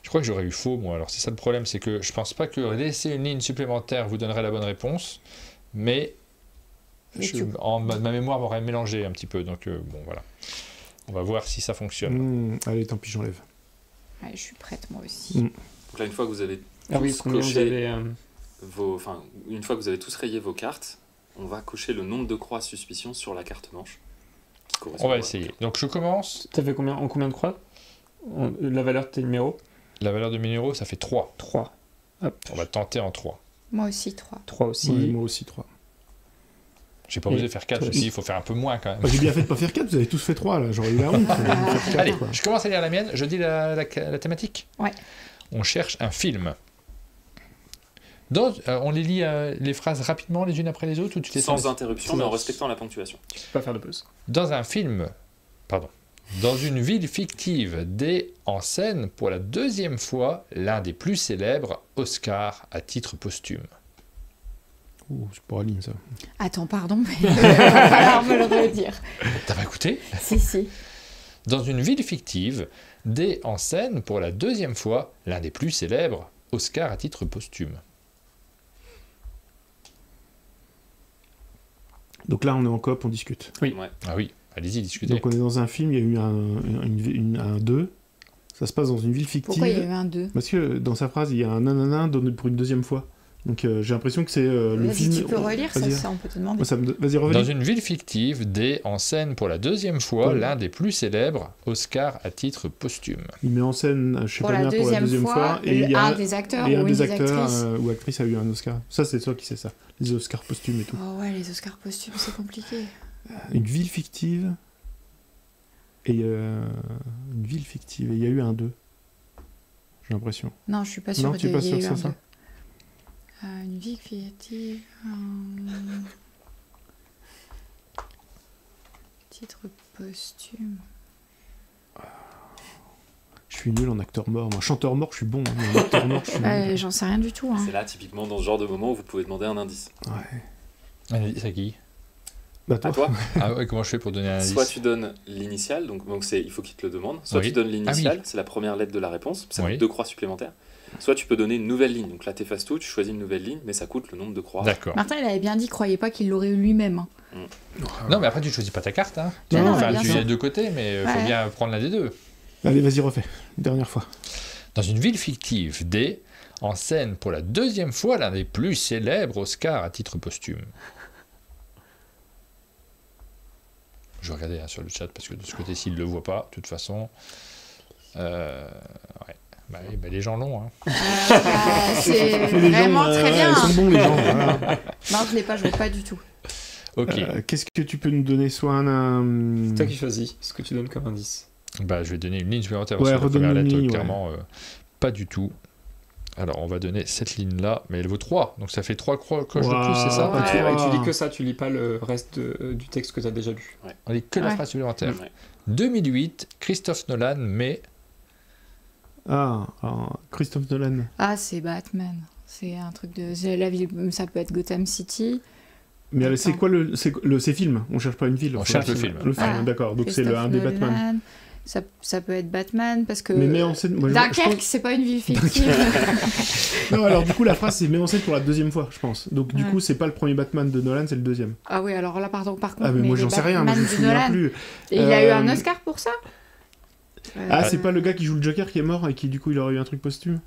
Speaker 1: Je crois que j'aurais eu faux, moi. Alors c'est ça le problème, c'est que je pense pas que laisser une ligne supplémentaire vous donnerait la bonne réponse, mais ma mémoire m'aurait mélangé un petit peu, donc bon voilà. On va voir si ça fonctionne.
Speaker 4: Allez, tant pis, j'enlève.
Speaker 3: Allez, je suis prête moi aussi.
Speaker 5: Donc là, une fois que vous avez une fois que vous avez tous rayé vos cartes, on va cocher le nombre de croix suspicion sur la carte manche.
Speaker 1: On va essayer. Donc je commence.
Speaker 2: T'as fait combien de croix? La valeur de tes numéros?
Speaker 1: La valeur de mes numéros, ça fait 3.
Speaker 2: 3. Hop.
Speaker 1: On va tenter en 3.
Speaker 3: Moi aussi 3.
Speaker 2: 3 aussi.
Speaker 4: Ouais, moi aussi 3.
Speaker 1: J'ai pas osé faire 4 aussi, il faut faire un peu moins quand même.
Speaker 4: J'ai bien fait de pas faire 4, vous avez tous fait 3 là, j'aurais eu la honte. 4,
Speaker 1: allez, je commence à lire la mienne, je dis la thématique.
Speaker 3: Ouais.
Speaker 1: On cherche un film. On les lit les phrases rapidement les unes après les autres ou tu les
Speaker 5: sans interruption mais en respectant la ponctuation.
Speaker 2: Tu peux pas faire de pause.
Speaker 1: Dans une ville fictive, D en scène pour la 2e fois l'un des plus célèbres Oscars à titre posthume.
Speaker 4: C'est pour Aline ça.
Speaker 3: Attends, pardon, mais il va falloir me le redire.
Speaker 1: T'as pas écouté?
Speaker 3: Si.
Speaker 1: Dans une ville fictive, D en scène pour la 2e fois l'un des plus célèbres Oscars à titre posthume.
Speaker 4: Donc là on est en coop, on discute.
Speaker 2: Oui.
Speaker 5: Ouais.
Speaker 1: Ah oui, allez-y, discutez.
Speaker 4: Donc on est dans un film, il y a eu un 2. Ça se passe dans une ville fictive.
Speaker 3: Pourquoi il y a eu un 2?
Speaker 4: Parce que dans sa phrase, il y a un nanana donné pour une 2e fois. Donc j'ai l'impression que c'est le film...
Speaker 3: Tu peux relire ça, on peut te demander.
Speaker 4: Vas-y, revenez.
Speaker 1: Dans une ville fictive, D en scène pour la 2e fois l'un des plus célèbres Oscars à titre posthume.
Speaker 4: Il met en scène, je sais pas bien, pour la 2e fois.
Speaker 3: Et il y a un des acteurs ou une des actrices.
Speaker 4: Ou actrice a eu un Oscar. Ça, c'est toi qui sais ça. Les Oscars posthumes et tout.
Speaker 3: Oh ouais, les Oscars posthumes, c'est compliqué.
Speaker 4: Une ville fictive. Et une ville fictive. Et il y a eu un 2. J'ai l'impression.
Speaker 3: Non, je suis pas sûre
Speaker 4: qu'il y ait eu un 2.
Speaker 3: Une ville fictive. Titre posthume.
Speaker 4: Je suis nul en acteur mort. Moi, chanteur mort, je suis bon. Mais en acteur mort, je suis nul.
Speaker 3: J'en sais rien du tout. Hein.
Speaker 5: C'est là, typiquement, dans ce genre de moment où vous pouvez demander un indice.
Speaker 4: Ouais.
Speaker 1: Un indice à qui?
Speaker 4: Bah, toi.
Speaker 5: À toi.
Speaker 1: Ah ouais, comment je fais pour donner un indice?
Speaker 5: Soit tu donnes l'initiale, donc il faut qu'il te le demande. Soit tu donnes l'initiale, c'est la première lettre de la réponse, ça coûte 2 croix supplémentaires. Soit tu peux donner une nouvelle ligne. Donc là, tu effaces tout, tu choisis une nouvelle ligne, mais ça coûte le nombre de croix.
Speaker 1: D'accord.
Speaker 3: Martin, il avait bien dit, croyez pas qu'il l'aurait eu lui-même. Hein.
Speaker 1: Non, mais après, tu choisis pas ta carte. Hein. Tu
Speaker 3: non,
Speaker 1: as les deux côtés, mais il faut bien prendre l'un des deux.
Speaker 4: Allez, vas-y, refais. Une dernière fois.
Speaker 1: Dans une ville fictive, D, en scène pour la 2e fois l'un des plus célèbres Oscars à titre posthume? Je vais regarder sur le chat parce que de ce côté-ci, il ne le voit pas, de toute façon. Ouais. Les gens l'ont. Hein.
Speaker 3: C'est vraiment très bien.
Speaker 4: Ils sont bons, les gens. Voilà.
Speaker 3: Non, je ne l'ai pas, je ne vois pas du tout.
Speaker 1: Ok.
Speaker 4: Qu'est-ce que tu peux nous donner, Swan?
Speaker 2: C'est toi qui choisis ce que tu donnes comme indice.
Speaker 1: Je vais donner une ligne supplémentaire.
Speaker 4: Ouais,
Speaker 1: parce que la première
Speaker 4: redonne une
Speaker 1: lettre,
Speaker 4: ligne,
Speaker 1: clairement, pas du tout. Alors, on va donner cette ligne-là, mais elle vaut 3. Donc, ça fait 3 coches de plus, c'est ça?
Speaker 2: Ouais, tu lis que ça, tu lis pas le reste du texte que tu as déjà lu.
Speaker 5: Ouais.
Speaker 1: On lit que la phrase supplémentaire.
Speaker 5: Ouais.
Speaker 1: 2008, Christophe Nolan met...
Speaker 4: Christophe Nolan.
Speaker 3: Ah, c'est Batman. C'est un truc de... La ville, ça peut être Gotham City.
Speaker 4: Mais c'est quoi ces films? On cherche pas une ville.
Speaker 1: On cherche le film.
Speaker 4: Le film, d'accord. Donc c'est un des Batman.
Speaker 3: Ça peut être Batman parce que...
Speaker 4: Mais met en scène...
Speaker 3: Dunkerque, c'est pas une ville fictive.
Speaker 4: Non, alors du coup, la phrase, c'est met en scène pour la 2e fois, je pense. Donc du coup, c'est pas le premier Batman de Nolan, c'est le 2e.
Speaker 3: Ah oui, alors là, par contre...
Speaker 4: Ah, mais moi, j'en sais rien, je me souviens plus.
Speaker 3: Et il a eu un Oscar pour ça?
Speaker 4: C'est pas le gars qui joue le Joker qui est mort et qui, du coup, il aurait eu un truc posthume?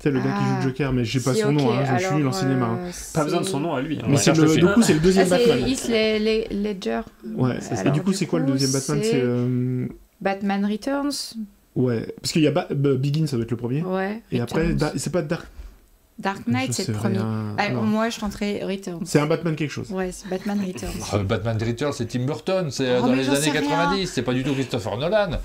Speaker 4: C'est le gars qui joue le Joker, mais j'ai pas son nom, je suis nul en cinéma.
Speaker 2: Pas besoin de son nom à lui.
Speaker 4: Mais du coup, c'est le 2e Batman.
Speaker 3: C'est Heath Ledger.
Speaker 4: Ouais, et du coup, c'est quoi le 2e Batman? C'est
Speaker 3: Batman Returns.
Speaker 4: Ouais, parce qu'il y a Begin, ça doit être le premier.
Speaker 3: Ouais.
Speaker 4: Et après, c'est pas
Speaker 3: Dark Knight, c'est le premier. Moi, je tenterai Returns.
Speaker 4: C'est un Batman quelque chose.
Speaker 3: Ouais, c'est Batman Returns.
Speaker 1: Batman Returns, c'est Tim Burton, c'est dans les années 90, c'est pas du tout Christopher Nolan.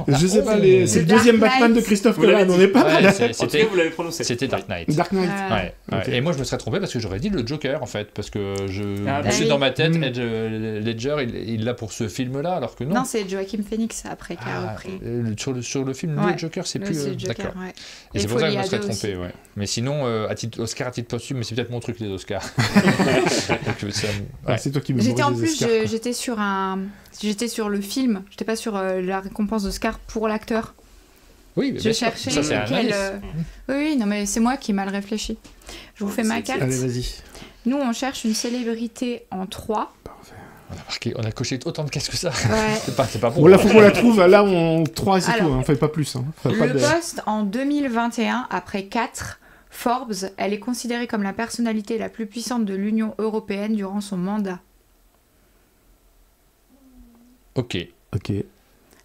Speaker 4: Je sais pas, c'est le 2e Batman de Christophe Nolan, on est pas mal.
Speaker 2: En tout cas, vous l'avez prononcé.
Speaker 1: C'était Dark Knight.
Speaker 4: Dark Knight.
Speaker 1: Ouais. Et moi, je me serais trompé parce que j'aurais dit le Joker, en fait, parce que dans ma tête, Ledger, il l'a pour ce film-là, alors que non.
Speaker 3: Non, c'est Joaquin Phoenix après qui a repris.
Speaker 1: Sur le film, le Joker, c'est plus... D'accord. Et c'est pour ça que je me serais trompé, ouais. Mais sinon, Oscar à titre posthume, mais c'est peut-être mon truc, les Oscars.
Speaker 4: C'est toi qui me
Speaker 3: J'étais en plus, j'étais sur le film, j'étais pas sur la récompense d'Oscar pour l'acteur.
Speaker 1: Oui,
Speaker 3: je cherchais Oui, non, mais c'est moi qui ai mal réfléchi. Je vous fais ma carte.
Speaker 4: Allez, vas-y.
Speaker 3: Nous, on cherche une célébrité en 3.
Speaker 1: On a coché autant de cases que ça.
Speaker 3: Ouais.
Speaker 1: c'est pas bon.
Speaker 4: Bon, là, faut qu'on la trouve. Là, on 3 et c'est tout. On fait pas plus.
Speaker 3: Le poste en 2021, après 4. Forbes, elle est considérée comme la personnalité la plus puissante de l'Union européenne durant son mandat.
Speaker 1: Ok.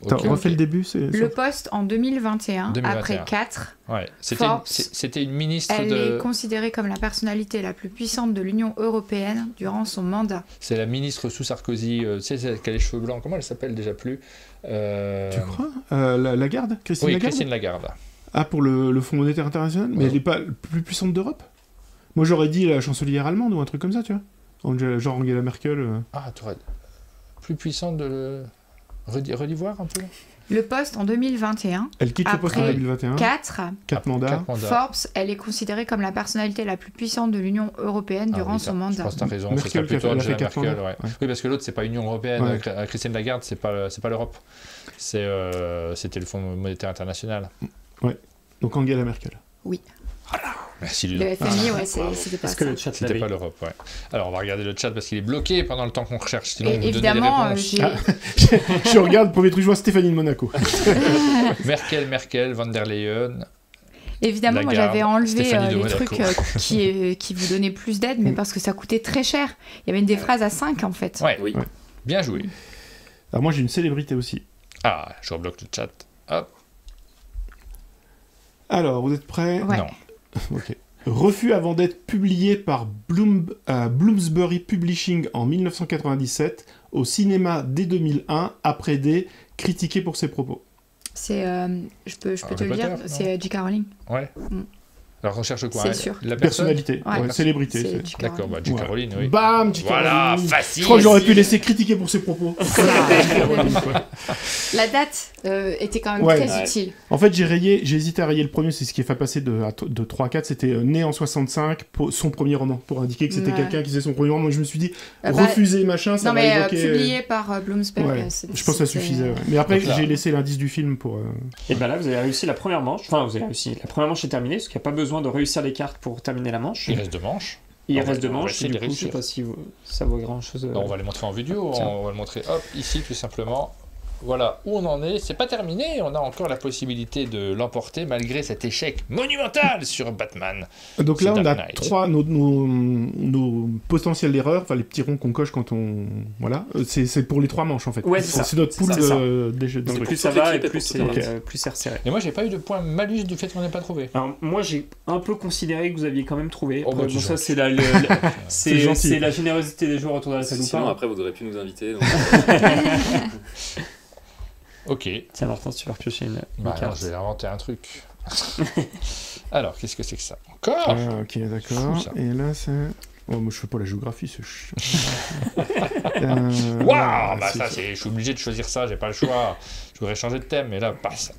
Speaker 4: Refais le début.
Speaker 3: Le poste en 2021, après 4.
Speaker 1: Ouais. C'était une ministre
Speaker 3: elle est considérée comme la personnalité la plus puissante de l'Union européenne durant son mandat.
Speaker 1: C'est la ministre sous Sarkozy, tu sais, celle qui a les cheveux blancs. Comment elle s'appelle déjà plus
Speaker 4: Tu crois Lagarde Christine Lagarde.
Speaker 1: Christine Lagarde.
Speaker 4: Ah, pour le Fonds monétaire international? Mais elle n'est pas la plus puissante d'Europe? Moi, j'aurais dit la chancelière allemande ou un truc comme ça, tu vois. Genre Angela Merkel.
Speaker 1: Ah, tu aurais... Plus puissante de... Redis voir un peu.
Speaker 3: Le poste en 2021.
Speaker 4: Elle quitte le poste en 2021.
Speaker 3: 4
Speaker 4: mandats.
Speaker 3: Forbes, elle est considérée comme la personnalité la plus puissante de l'Union européenne durant son mandat.
Speaker 1: Je pense que tu as raison,
Speaker 4: Merkel,
Speaker 1: ce serait plutôt Angela Merkel.
Speaker 4: Ouais.
Speaker 1: Oui, parce que l'autre, c'est pas Union européenne. Ouais. Christine Lagarde, c'est pas l'Europe. C'était le Fonds monétaire international.
Speaker 4: Ouais. Donc Angela Merkel.
Speaker 3: Oui.
Speaker 1: Voilà. Merci Ludo.
Speaker 3: Le FMI, c'était pas ça.
Speaker 1: C'était pas l'Europe, ouais. Alors on va regarder le chat parce qu'il est bloqué pendant le temps qu'on recherche. Sinon,
Speaker 3: et évidemment,
Speaker 4: je regarde, premier truc, je vois Stéphanie de Monaco.
Speaker 1: Merkel, Van der Leyen.
Speaker 3: Évidemment,
Speaker 1: Lagarde,
Speaker 3: moi j'avais enlevé les
Speaker 1: Monaco.
Speaker 3: trucs qui vous donnaient plus d'aide, mais parce que ça coûtait très cher. Il y avait des phrases à 5 en fait.
Speaker 1: Ouais. Bien joué.
Speaker 4: Alors moi j'ai une célébrité aussi.
Speaker 1: Ah, je rebloque le chat. Hop.
Speaker 4: Alors, vous êtes prêts?
Speaker 3: Ouais.
Speaker 1: Non.
Speaker 4: Ok. Refus avant d'être publié par Bloomsbury Publishing en 1997, au cinéma dès 2001, après des critiqué pour ses propos.
Speaker 3: C'est, je peux te le dire, c'est J.K. Rowling.
Speaker 1: Ouais. Alors on cherche quoi?
Speaker 3: C'est sûr.
Speaker 1: La
Speaker 4: personnalité, célébrité.
Speaker 1: D'accord, J.K. Rowling, oui.
Speaker 4: Bam, J.K.
Speaker 1: Voilà,
Speaker 4: Rowling.
Speaker 1: facile.
Speaker 4: Je crois que j'aurais pu laisser critiquer pour ses propos.
Speaker 3: La date était quand même très utile.
Speaker 4: En fait, j'ai hésité à rayer le premier, c'est ce qui est fait passer de 3 à 4, c'était né en 65, son premier roman, pour indiquer que c'était quelqu'un qui faisait son premier roman. Moi, je me suis dit, refusé, machin, ça va évoquer...
Speaker 3: publié par Bloomsbury.
Speaker 4: Ouais. Je pense que ça suffisait. Ouais. Mais après, j'ai laissé l'indice du film pour...
Speaker 2: Et ben là, vous avez réussi la première manche. Enfin, vous avez réussi. La première manche est terminée, parce qu'il n'y a pas besoin de réussir les cartes pour terminer la manche.
Speaker 1: Il reste 2 manches.
Speaker 2: Il reste 2 manches, et du coup, je sais pas si ça vaut grand chose.
Speaker 1: On va les montrer en vidéo, on va le montrer ici tout simplement. voilà où on en est. C'est pas terminé, on a encore la possibilité de l'emporter malgré cet échec monumental sur Batman.
Speaker 4: Donc là,
Speaker 1: C'est
Speaker 4: on
Speaker 1: Dark
Speaker 4: a
Speaker 1: Knight.
Speaker 4: nos potentiels d'erreur, enfin les petits ronds qu'on coche quand on... Voilà, c'est pour les 3 manches en fait.
Speaker 2: Ouais, c'est ça.
Speaker 4: C'est notre
Speaker 2: C'est
Speaker 4: pool
Speaker 2: ça, ça.
Speaker 4: des jeux.
Speaker 2: Donc
Speaker 5: pour
Speaker 2: plus
Speaker 5: toute
Speaker 2: ça va et
Speaker 5: l'équipe et
Speaker 2: plus
Speaker 5: pour toute la
Speaker 2: plus c'est resserré.
Speaker 1: Et moi, j'ai pas eu de point malus du fait qu'on n'ait pas trouvé.
Speaker 2: Alors moi j'ai un peu considéré que vous aviez quand même trouvé.
Speaker 1: Oh, bah,
Speaker 2: Après,
Speaker 1: tu
Speaker 2: bon, ça
Speaker 1: gentil.
Speaker 2: c'est
Speaker 4: C'est gentil.
Speaker 2: c'est la générosité des joueurs autour de la table ou
Speaker 5: Sinon,
Speaker 2: pas.
Speaker 5: après, vous aurez pu nous inviter. Donc...
Speaker 1: Ok.
Speaker 2: C'est important si tu vas repiocher une
Speaker 1: Bah, alors,
Speaker 2: carte.
Speaker 1: je vais inventer un truc. Alors, qu'est-ce que c'est que ça encore
Speaker 4: Ah, ok,
Speaker 1: Fou,
Speaker 4: d'accord.
Speaker 1: ça.
Speaker 4: Et là, c'est... Oh, moi, je fais pas la géographie, c'est chiant.
Speaker 1: Waouh, bah ça, je suis obligé de choisir ça, j'ai pas le choix. Je voudrais changer de thème, mais là,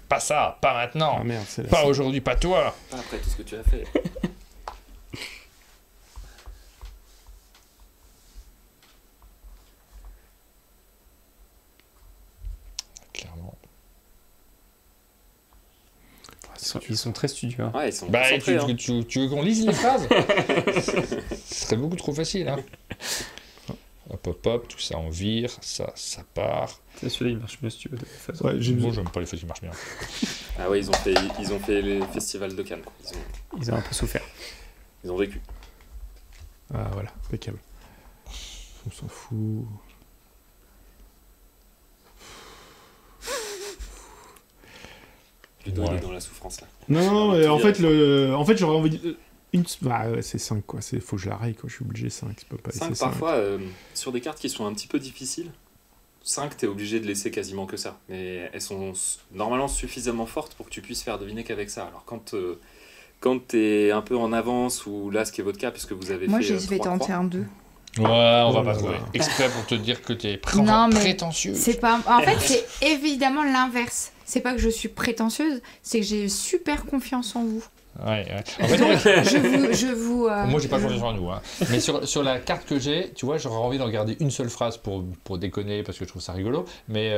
Speaker 1: pas ça, pas maintenant.
Speaker 4: Ah merde, c'est là.
Speaker 1: Pas aujourd'hui, pas toi.
Speaker 5: Pas après tout ce que tu as fait.
Speaker 1: Clairement.
Speaker 2: Ils sont très studieux. Hein.
Speaker 5: Ouais, ils sont
Speaker 1: Bah,
Speaker 5: concentrés, hein.
Speaker 1: tu veux qu'on lise les phrases Ce serait beaucoup trop facile, hein. Hop, hop, hop, tout ça on vire, ça part.
Speaker 2: Celui-là il marche mieux si tu veux de toute façon.
Speaker 4: Ouais, j'ai
Speaker 1: Bon,
Speaker 4: besoin.
Speaker 1: j'aime pas les phrases qui marchent bien.
Speaker 5: Ah ouais, ils ont fait les festivals de Cannes. Quoi.
Speaker 2: Ils ont un peu souffert.
Speaker 5: Ils ont vécu.
Speaker 4: Ah, voilà, impeccable. On s'en fout.
Speaker 5: Ludo,
Speaker 1: Ouais.
Speaker 5: il est dans la souffrance là.
Speaker 4: Non,
Speaker 5: Ouais,
Speaker 4: mais
Speaker 5: tout
Speaker 4: en fait,
Speaker 5: virer.
Speaker 4: en fait, j'aurais envie de... Bah, ouais, c'est 5, quoi. Faut que je la raye, quoi. Je suis obligé 5, c'est pas
Speaker 5: 5
Speaker 4: laisser
Speaker 5: parfois, sur des cartes qui sont un petit peu difficiles, 5 t'es obligé de laisser quasiment que ça. Mais elles sont normalement suffisamment fortes pour que tu puisses faire deviner qu'avec ça. Alors quand t'es un peu en avance, ou là ce qui est votre cas, puisque vous avez
Speaker 3: Moi,
Speaker 5: fait
Speaker 3: je vais
Speaker 5: 3
Speaker 3: tenter
Speaker 5: croix.
Speaker 3: un 2.
Speaker 1: Ouais, on va
Speaker 4: Oh
Speaker 1: pas
Speaker 4: là
Speaker 1: trouver.
Speaker 4: là.
Speaker 1: Exprès pour te dire que t'es
Speaker 3: Non, mais
Speaker 1: prétentieux.
Speaker 3: C'est pas. En fait, c'est évidemment l'inverse. C'est pas que je suis prétentieuse, c'est que j'ai super confiance en vous.
Speaker 1: Ouais. En fait,
Speaker 3: Je vous.
Speaker 1: moi, j'ai pas confiance en nous. Hein. Mais sur la carte que j'ai, tu vois, j'aurais envie d'en garder une seule phrase pour déconner parce que je trouve ça rigolo. Mais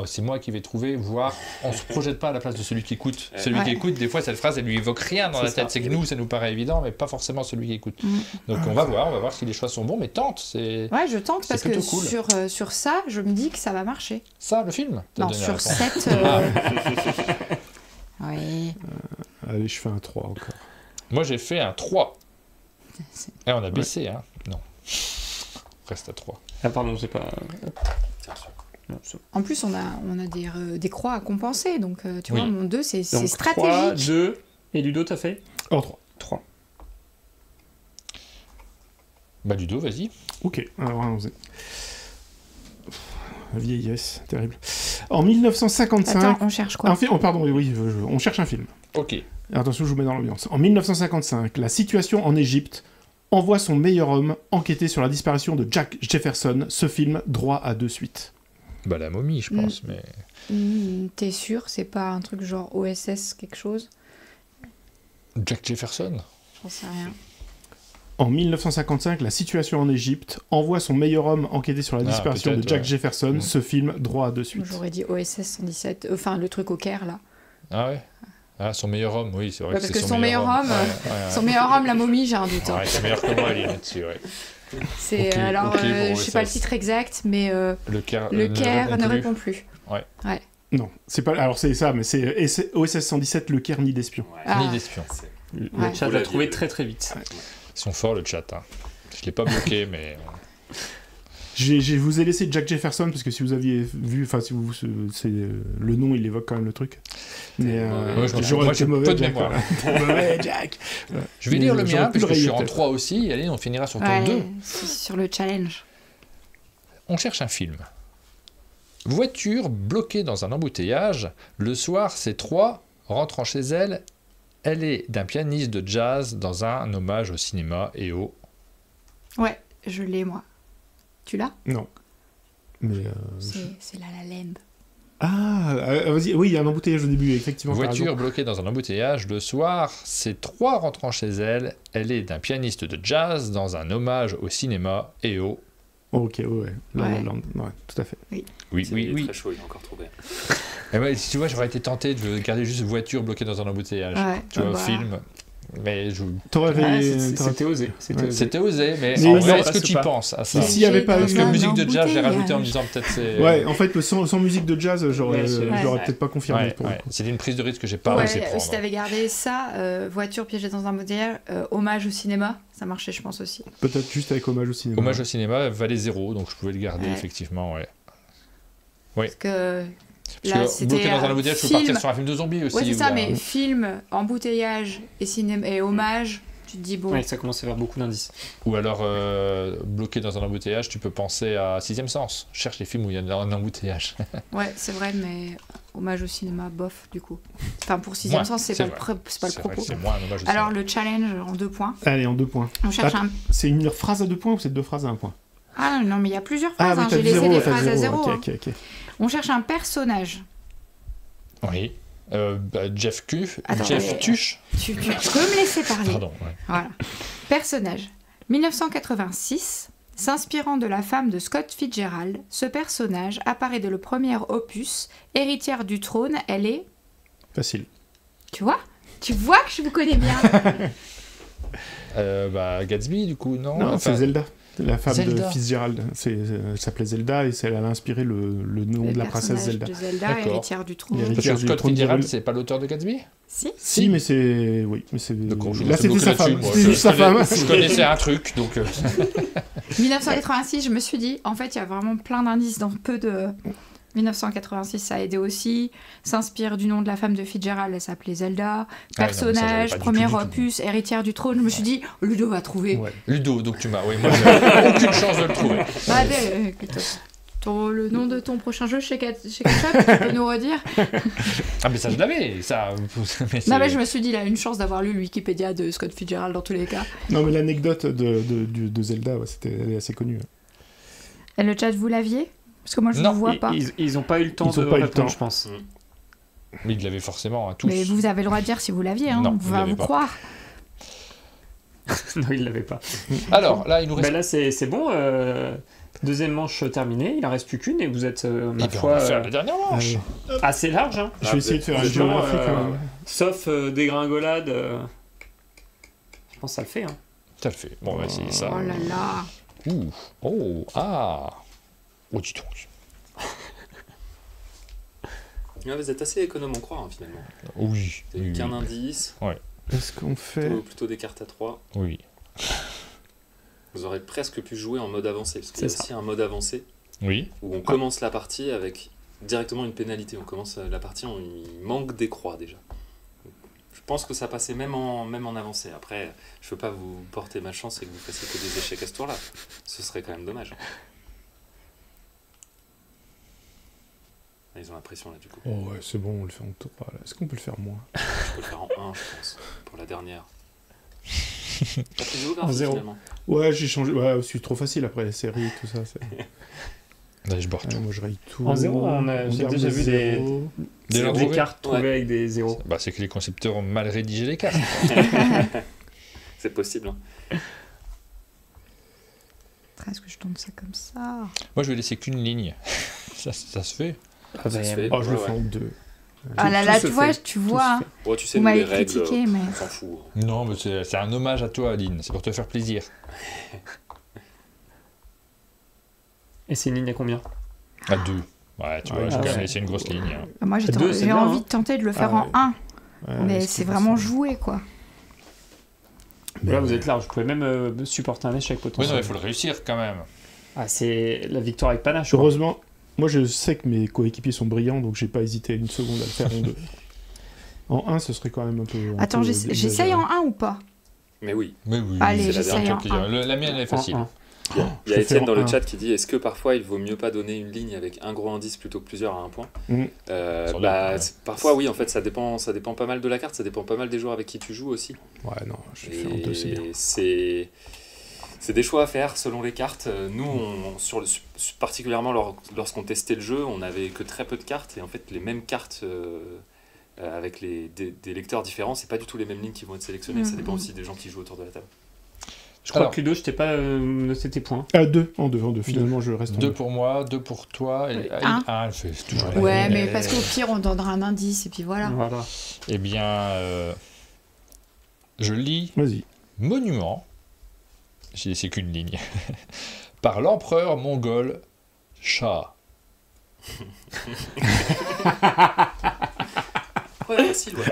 Speaker 1: c'est moi qui vais trouver, voir. On se projette pas à la place de celui qui écoute. Celui
Speaker 3: Ouais.
Speaker 1: qui écoute, des fois, cette phrase, elle lui évoque rien dans la
Speaker 2: C'est
Speaker 1: tête.
Speaker 2: ça.
Speaker 1: C'est que nous, ça nous paraît évident, mais pas forcément celui qui écoute.
Speaker 3: Mm.
Speaker 1: Donc, on va voir si les choix sont bons, mais tente. C'est
Speaker 3: Ouais, je tente
Speaker 1: C'est
Speaker 3: parce que
Speaker 1: plutôt cool.
Speaker 3: sur ça, je me dis que ça va marcher.
Speaker 1: ça, le film. T'as
Speaker 3: Non,
Speaker 1: donné la
Speaker 3: sur
Speaker 1: réponse.
Speaker 3: 7.
Speaker 1: Ah.
Speaker 3: Oui.
Speaker 4: Allez, je fais un 3 encore.
Speaker 1: Moi, j'ai fait un 3.
Speaker 3: C'est-
Speaker 1: Et on a baissé, hein. Non. On reste à 3.
Speaker 2: Ah pardon, j'ai pas.
Speaker 5: Tiens, sûr.
Speaker 2: Non, c'est-
Speaker 3: En plus, on a des croix à compenser. Donc, tu vois,
Speaker 1: Oui.
Speaker 3: mon 2, c'est
Speaker 2: Donc,
Speaker 3: stratégique.
Speaker 2: 3, 2, et Ludo, t'as fait
Speaker 4: Oh, 3.
Speaker 2: 3.
Speaker 1: Bah, Ludo, vas-y.
Speaker 4: Ok, alors allons-y. La vieillesse, terrible. En 1955...
Speaker 3: Attends, on cherche quoi
Speaker 4: Un film... Oh, pardon, oui, on cherche un film.
Speaker 1: Ok.
Speaker 4: Attention, je vous mets dans l'ambiance. En 1955, la situation en Égypte envoie son meilleur homme enquêter sur la disparition de Jack Jefferson. Ce film, droit à 2 suites.
Speaker 1: Bah, la momie, je pense, mais.
Speaker 3: T'es sûr? C'est pas un truc genre OSS quelque chose?
Speaker 1: Jack Jefferson.
Speaker 3: J'en sais rien.
Speaker 4: En 1955, la situation en Égypte envoie son meilleur homme enquêter sur la
Speaker 1: Ah,
Speaker 4: disparition de
Speaker 1: peut-être,
Speaker 4: Jack
Speaker 1: ouais.
Speaker 4: Jefferson.
Speaker 1: Mm.
Speaker 4: Ce film, droit à 2 suites.
Speaker 3: J'aurais dit OSS 117. Enfin, le truc au Caire, là.
Speaker 1: Ah ouais. Ah, son meilleur homme, oui, c'est vrai
Speaker 3: Ouais,
Speaker 1: que
Speaker 3: parce
Speaker 1: c'est
Speaker 3: que
Speaker 1: son meilleur homme.
Speaker 3: Ouais,
Speaker 1: Ouais.
Speaker 3: Son meilleur homme, la momie, j'ai un doute. hein.
Speaker 1: Ouais, c'est meilleur que moi, il est là-dessus, ouais.
Speaker 3: C'est
Speaker 1: Ok,
Speaker 3: alors,
Speaker 1: ok, bon,
Speaker 3: je sais pas le
Speaker 1: OSS.
Speaker 3: titre exact, mais
Speaker 1: Le Caire,
Speaker 3: le Caire ne
Speaker 1: plus.
Speaker 3: répond plus.
Speaker 4: Non, c'est pas. Alors c'est ça, mais c'est OSS 117, le Caire ni d'espion.
Speaker 5: Ouais.
Speaker 3: Ah.
Speaker 1: Ni d'espion.
Speaker 5: C'est-
Speaker 2: Le
Speaker 3: Ouais.
Speaker 2: chat
Speaker 5: Vous
Speaker 2: l'a
Speaker 5: l'aviez
Speaker 2: trouvé
Speaker 5: vu.
Speaker 2: très très vite.
Speaker 1: Ils sont forts, le chat. Hein. Je l'ai pas bloqué, mais.
Speaker 4: Je vous ai laissé Jack Jefferson parce que si vous aviez vu, enfin si vous, le nom il évoque quand même le truc. Mais
Speaker 5: Ouais,
Speaker 1: je m'en
Speaker 4: j'aurais
Speaker 1: moi,
Speaker 4: été
Speaker 1: j'ai
Speaker 4: mauvais
Speaker 1: peu de
Speaker 4: Jack.
Speaker 1: mémoire.
Speaker 4: voilà. Mauvais Jack.
Speaker 1: Je vais
Speaker 4: Mais
Speaker 1: lire le
Speaker 4: j'aurais
Speaker 1: mien,
Speaker 4: pu le
Speaker 1: parce que je suis
Speaker 4: rayer,
Speaker 1: en
Speaker 4: peut-être.
Speaker 1: 3 aussi. Allez, on finira sur ton
Speaker 3: Ouais,
Speaker 1: 2.
Speaker 3: c'est sur le challenge.
Speaker 1: On cherche un film. Voiture bloquée dans un embouteillage. Le soir, ces 3 rentrant chez elle. Elle est d'un pianiste de jazz dans un hommage au cinéma et au...
Speaker 3: Ouais, je l'ai, moi. Tu l'as?
Speaker 4: Non. Mais
Speaker 3: C'est La La Land.
Speaker 4: vas-y, oui, il y a un embouteillage au début, effectivement. t'as
Speaker 1: Voiture
Speaker 4: raison.
Speaker 1: bloquée dans un embouteillage. Le soir, ces 3 rentrant chez elle. Elle est d'un pianiste de jazz dans un hommage au cinéma et au...
Speaker 4: Oh, ok, ouais. La La
Speaker 3: Ouais.
Speaker 4: Land, ouais, tout à fait.
Speaker 1: Oui,
Speaker 5: Il
Speaker 1: oui,
Speaker 5: est
Speaker 1: oui.
Speaker 5: très chaud, il a encore trouvé.
Speaker 1: Et ouais, tu vois, j'aurais été tenté de garder juste voiture bloquée dans un embouteillage.
Speaker 3: Ouais,
Speaker 1: Tu vois,
Speaker 3: bah,
Speaker 1: film. Mais
Speaker 2: c'était osé.
Speaker 1: C'était osé, mais
Speaker 4: en
Speaker 1: vrai, est-ce que tu y penses à ça?
Speaker 4: S'il n'y avait pas
Speaker 1: Parce que musique de jazz, j'ai rajouté en me disant peut-être c'est...
Speaker 4: Ouais, en fait, sans musique de jazz, j'aurais peut-être pas confirmé.
Speaker 1: C'était une prise de risque que j'ai pas osé prendre.
Speaker 3: Si t'avais gardé ça, voiture piégée dans un embouteillage, hommage au cinéma, ça marchait, je pense aussi.
Speaker 4: Peut-être juste avec hommage au cinéma.
Speaker 1: Hommage au cinéma valait 0, donc je pouvais le garder, effectivement, ouais. Oui.
Speaker 3: Parce que...
Speaker 1: Là, bloqué dans un embouteillage, je peux partir sur un film de zombies aussi.
Speaker 3: Ouais, c'est ça, mais film, embouteillage et cinéma et hommage, tu te dis bon.
Speaker 2: Ouais, ça commence à faire beaucoup d'indices.
Speaker 1: Ou alors, bloqué dans un embouteillage, tu peux penser à Sixième Sens. Cherche les films où il y a un embouteillage.
Speaker 3: Ouais, c'est vrai, mais hommage au cinéma, bof, du coup. Enfin, pour Sixième Sens, c'est pas le propos.
Speaker 1: C'est moins un hommage au
Speaker 3: alors,
Speaker 1: cinéma.
Speaker 3: le challenge en 2 points.
Speaker 4: Allez, en 2 points.
Speaker 3: On cherche
Speaker 4: C'est une phrase à 2 points ou c'est 2 phrases à 1 point?
Speaker 3: Ah non, mais il y a plusieurs phrases.
Speaker 4: Ah,
Speaker 3: j'ai laissé des phrases à 0.
Speaker 4: Ok.
Speaker 3: On cherche un personnage.
Speaker 1: Oui. Jeff Tuche.
Speaker 3: Tu peux me laisser parler.
Speaker 1: Pardon, ouais.
Speaker 3: Voilà. Personnage. 1986. S'inspirant de la femme de Scott Fitzgerald, ce personnage apparaît dès le premier opus. Héritière du trône, elle est...
Speaker 4: Facile.
Speaker 3: Tu vois que je vous connais bien.
Speaker 1: Gatsby, du coup, non?
Speaker 4: Non, c'est Zelda. La femme
Speaker 1: Zelda.
Speaker 4: de Fitzgerald. Elle s'appelait Zelda et elle a inspiré le nom de la princesse Zelda.
Speaker 3: De Zelda, héritière du trône.
Speaker 1: Parce que Scott Fitzgerald, c'est pas l'auteur de Gatsby?
Speaker 3: Si,
Speaker 4: mais c'est... Oui, mais c'est...
Speaker 1: Là,
Speaker 4: c'était sa femme.
Speaker 1: C'était juste sa femme. Je connaissais un truc, donc...
Speaker 3: 1986, je me suis dit, en fait, il y a vraiment plein d'indices dans peu de... 1986, ça a aidé aussi. S'inspire du nom de la femme de Fitzgerald, elle s'appelait Zelda. Personnage, premier opus, héritière du trône. Je me suis dit, Ludo va trouver.
Speaker 1: Ouais. Ludo, donc tu m'as... Oui, moi, j'ai aucune chance de le trouver.
Speaker 3: Le nom de ton prochain jeu chez Ketchup, tu peux nous redire?
Speaker 1: Ah, mais ça, je l'avais, ça.
Speaker 3: Non, mais je me suis dit, il a une chance d'avoir lu le Wikipédia de Scott Fitzgerald dans tous les cas.
Speaker 4: Non, mais l'anecdote de Zelda, elle est assez connue.
Speaker 3: Et le chat, vous l'aviez? Parce que moi, je ne vois pas.
Speaker 2: Ils n'ont pas eu le temps de répondre, je pense.
Speaker 1: Mais ils l'avaient forcément, hein, tous.
Speaker 3: Mais vous avez le droit de dire si vous l'aviez, hein.
Speaker 1: Non,
Speaker 3: on va vous croire.
Speaker 2: Non, il l'avait pas.
Speaker 1: Alors, là, il nous reste...
Speaker 2: là, c'est bon. Deuxième manche terminée, il en reste plus qu'une et vous êtes, ma
Speaker 1: foi... on va faire la dernière manche.
Speaker 2: Assez large, hein.
Speaker 4: Je vais essayer de faire un géographique.
Speaker 2: Sauf dégringolade. Je pense que ça le fait, hein.
Speaker 1: Ça le fait. Bon, on va essayer ça.
Speaker 3: Oh là là.
Speaker 1: Ouh. Oh. Ah. Oh, dis donc.
Speaker 5: Vous êtes assez économe en croire, hein, finalement.
Speaker 1: Oui.
Speaker 5: Qu'un indice.
Speaker 1: Ouais.
Speaker 4: Est-ce qu'on fait...
Speaker 5: Plutôt des cartes à 3.
Speaker 1: Oui.
Speaker 5: Vous aurez presque pu jouer en mode avancé, parce qu'il y a aussi un mode avancé.
Speaker 1: Oui.
Speaker 5: Où on commence la partie avec directement une pénalité. On commence la partie, il manque des croix déjà. Je pense que ça passait même en avancé. Après, je ne veux pas vous porter malchance et que vous fassiez que des échecs à ce tour-là. Ce serait quand même dommage. Ils ont la pression là du coup.
Speaker 4: Oh ouais, c'est bon, on le fait en 3. Est-ce qu'on peut le faire moins?
Speaker 5: Je peux le faire en 1, je pense, pour la dernière. T'as plus
Speaker 2: en 0.
Speaker 5: Finalement.
Speaker 4: Ouais, j'ai changé. Ouais, c'est trop facile après les séries et tout ça.
Speaker 1: Là, je borde tout.
Speaker 4: Moi, je raye tout.
Speaker 2: En 0, j'ai déjà vu des cartes trouvées avec des 0.
Speaker 1: C'est que les concepteurs ont mal rédigé les cartes.
Speaker 5: C'est possible. Hein.
Speaker 3: Est-ce que je tombe ça comme ça?
Speaker 1: Moi, je vais laisser qu'une ligne. ça se fait.
Speaker 4: Je le fais en 2.
Speaker 3: Ah là là, tu vois.
Speaker 5: Tu sais,
Speaker 3: vous m'avez
Speaker 5: les règles,
Speaker 3: critiqué, mais...
Speaker 5: on s'en fout.
Speaker 1: Non, mais c'est un hommage à toi, Aline. C'est pour te faire plaisir.
Speaker 2: Et c'est une ligne à combien?
Speaker 1: À 2. Ouais, tu vois, j'ai quand même laissé une grosse ligne. Hein.
Speaker 3: Moi, j'ai envie de tenter de le faire en 1. Mais c'est vraiment joué, quoi.
Speaker 2: Mais là, vous êtes large. Vous pouvez même supporter un échec potentiel.
Speaker 1: Oui, non, il faut le réussir quand même.
Speaker 2: Ah, c'est la victoire avec panache.
Speaker 4: Heureusement, moi je sais que mes coéquipiers sont brillants, donc j'ai pas hésité une seconde à le faire en 2. En 1, ce serait quand même un peu...
Speaker 3: Attends, j'essaye en 1 ou pas?
Speaker 5: Mais oui.
Speaker 3: Allez,
Speaker 1: c'est
Speaker 3: j'essaye en 1.
Speaker 1: La mienne, elle est facile.
Speaker 5: Il y a Étienne dans le chat qui dit: est-ce que parfois il vaut mieux pas donner une ligne avec un gros indice plutôt que plusieurs à un point? Parfois oui, en fait ça dépend pas mal de la carte, ça dépend pas mal des joueurs avec qui tu joues aussi.
Speaker 4: Ouais, non, je vais faire en 2, c'est bien.
Speaker 5: C'est des choix à faire selon les cartes. Nous, particulièrement lorsqu'on testait le jeu, on n'avait que très peu de cartes et en fait les mêmes cartes avec des lecteurs différents, c'est pas du tout les mêmes lignes qui vont être sélectionnées. Ça dépend aussi des gens qui jouent autour de la table.
Speaker 2: Je crois que Ludo, je t'ai pas noté tes points.
Speaker 4: 2, en 2. Finalement, je reste en 2.
Speaker 1: 2 pour moi, 2 pour toi. Et 1, elle fait toujours la
Speaker 3: Ouais, mais parce qu'au pire, on donnera un indice et puis voilà.
Speaker 1: Eh bien, Je lis
Speaker 4: Vas-y.
Speaker 1: monument, j'ai laissé qu'une ligne, par l'empereur mongol Shah.
Speaker 5: Ouais, facile, ouais.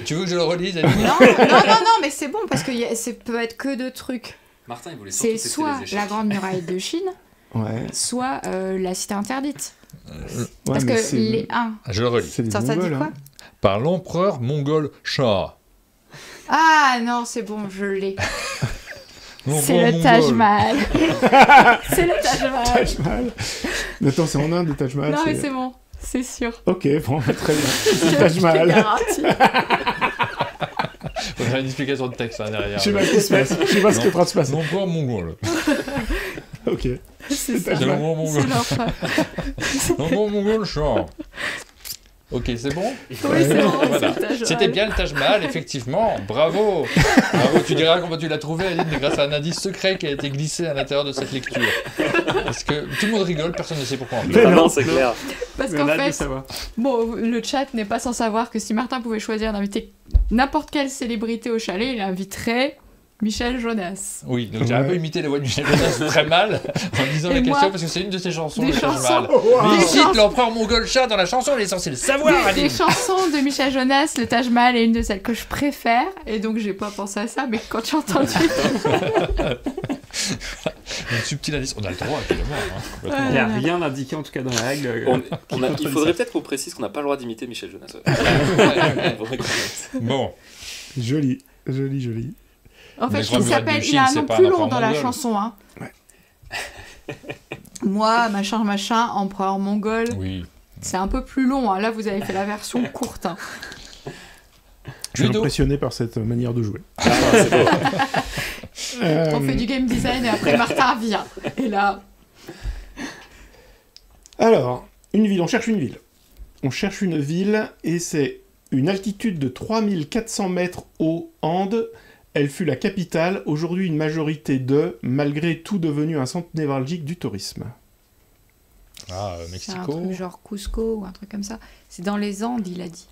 Speaker 1: Tu veux que je le relise, Aline?
Speaker 3: Non, mais c'est bon parce que ça peut être que deux trucs.
Speaker 5: Martin, il voulait surtout
Speaker 3: C'est
Speaker 5: tester
Speaker 3: soit
Speaker 5: les échecs.
Speaker 3: la Grande Muraille de Chine,
Speaker 4: Ouais.
Speaker 3: soit la Cité Interdite.
Speaker 4: Ouais,
Speaker 3: Parce
Speaker 4: mais
Speaker 3: que
Speaker 4: c'est-
Speaker 3: les 1,
Speaker 1: Je le relis.
Speaker 4: C'est des
Speaker 3: ça dit
Speaker 4: Mongols,
Speaker 3: quoi
Speaker 4: hein.
Speaker 1: Par l'empereur mongol Shah.
Speaker 3: Ah non, c'est bon, je l'ai. C'est
Speaker 1: L'empereur
Speaker 3: le Taj
Speaker 1: mongol.
Speaker 3: Mahal. C'est le Taj Mahal.
Speaker 4: Taj Mahal. Mais attends, c'est en Inde, le Taj Mahal.
Speaker 3: Non, mais c'est bon, c'est sûr.
Speaker 4: Ok, bon, très bien.
Speaker 3: Je
Speaker 4: Taj
Speaker 3: te
Speaker 4: Mahal.
Speaker 3: garantis.
Speaker 1: On a une explication de texte là, derrière.
Speaker 4: Je sais pas ce qui se passe. Je sais pas ce qui est en train de se passer.
Speaker 1: L'empereur mongol.
Speaker 4: Ok.
Speaker 3: C'est ça.
Speaker 1: C'est l'empereur
Speaker 3: C'est
Speaker 1: mongol.
Speaker 3: l'empereur.
Speaker 1: L'empereur mongol Shah. Ok, c'est bon?
Speaker 3: Oui, c'est bon,
Speaker 1: Voilà.
Speaker 3: c'est le Taj Mahal.
Speaker 1: C'était bien le Taj Mahal, effectivement. Bravo. Bravo. Tu diras comment tu l'as trouvé, Aline, mais grâce à un indice secret qui a été glissé à l'intérieur de cette lecture. Parce que tout le monde rigole, personne ne sait pourquoi on rigole.
Speaker 5: Ah non, c'est clair.
Speaker 3: Parce
Speaker 2: Mais
Speaker 3: qu'en
Speaker 2: on a hâte de
Speaker 3: fait,
Speaker 2: savoir.
Speaker 3: bon, le chat n'est pas sans savoir que si Martin pouvait choisir d'inviter n'importe quelle célébrité au chalet, il inviterait Michel Jonas.
Speaker 1: Oui, donc j'ai un
Speaker 4: Ouais.
Speaker 1: peu imité la voix de Michel Jonas très mal en disant
Speaker 3: Et
Speaker 1: la
Speaker 3: moi,
Speaker 1: question parce que c'est une de ses chansons.
Speaker 3: des
Speaker 1: le Taj
Speaker 3: chansons.
Speaker 1: Mahal. Mais il cite l'empereur mongol Shah dans la chanson, il est censé le savoir,
Speaker 3: Des
Speaker 1: Aline.
Speaker 3: chansons de Michel Jonas, le Taj Mahal est une de celles que je préfère, et donc j'ai pas pensé à ça, mais quand j'ai entendu.
Speaker 1: Une subtile indice. On a le droit, évidemment. Hein, complètement.
Speaker 2: Il n'y a rien indiqué en tout cas dans la règle.
Speaker 5: Il faudrait peut-être qu'on précise qu'on n'a pas le droit d'imiter Michel Jonas. Ouais. Faudrait qu'on mette.
Speaker 1: Bon,
Speaker 4: Joli. Joli, joli.
Speaker 3: En fait,
Speaker 1: Mais
Speaker 3: il
Speaker 1: Grand Muraille
Speaker 3: s'appelle,
Speaker 1: de
Speaker 3: il
Speaker 1: Chine,
Speaker 3: a un
Speaker 1: c'est
Speaker 3: nom
Speaker 1: pas
Speaker 3: plus
Speaker 1: un
Speaker 3: long
Speaker 1: empereur
Speaker 3: dans la
Speaker 1: mongol.
Speaker 3: chanson, hein.
Speaker 4: Ouais.
Speaker 3: Moi, machin, empereur mongol,
Speaker 1: oui.
Speaker 3: c'est un peu plus long, hein. Là, vous avez fait la version courte, hein.
Speaker 4: Je suis
Speaker 1: Ludo.
Speaker 4: impressionné par cette manière de jouer.
Speaker 5: Ah, c'est beau.
Speaker 3: On fait du game design et après Martin vient. Et là,
Speaker 4: Alors, une ville, on cherche une ville. On cherche une ville et c'est une altitude de 3400 mètres aux Andes. Elle fut la capitale, aujourd'hui une majorité de, malgré tout devenu un centre névralgique du tourisme.
Speaker 1: Ah,
Speaker 3: c'est un
Speaker 1: Mexico.
Speaker 3: truc genre Cusco ou un truc comme ça. C'est dans les Andes, il a dit.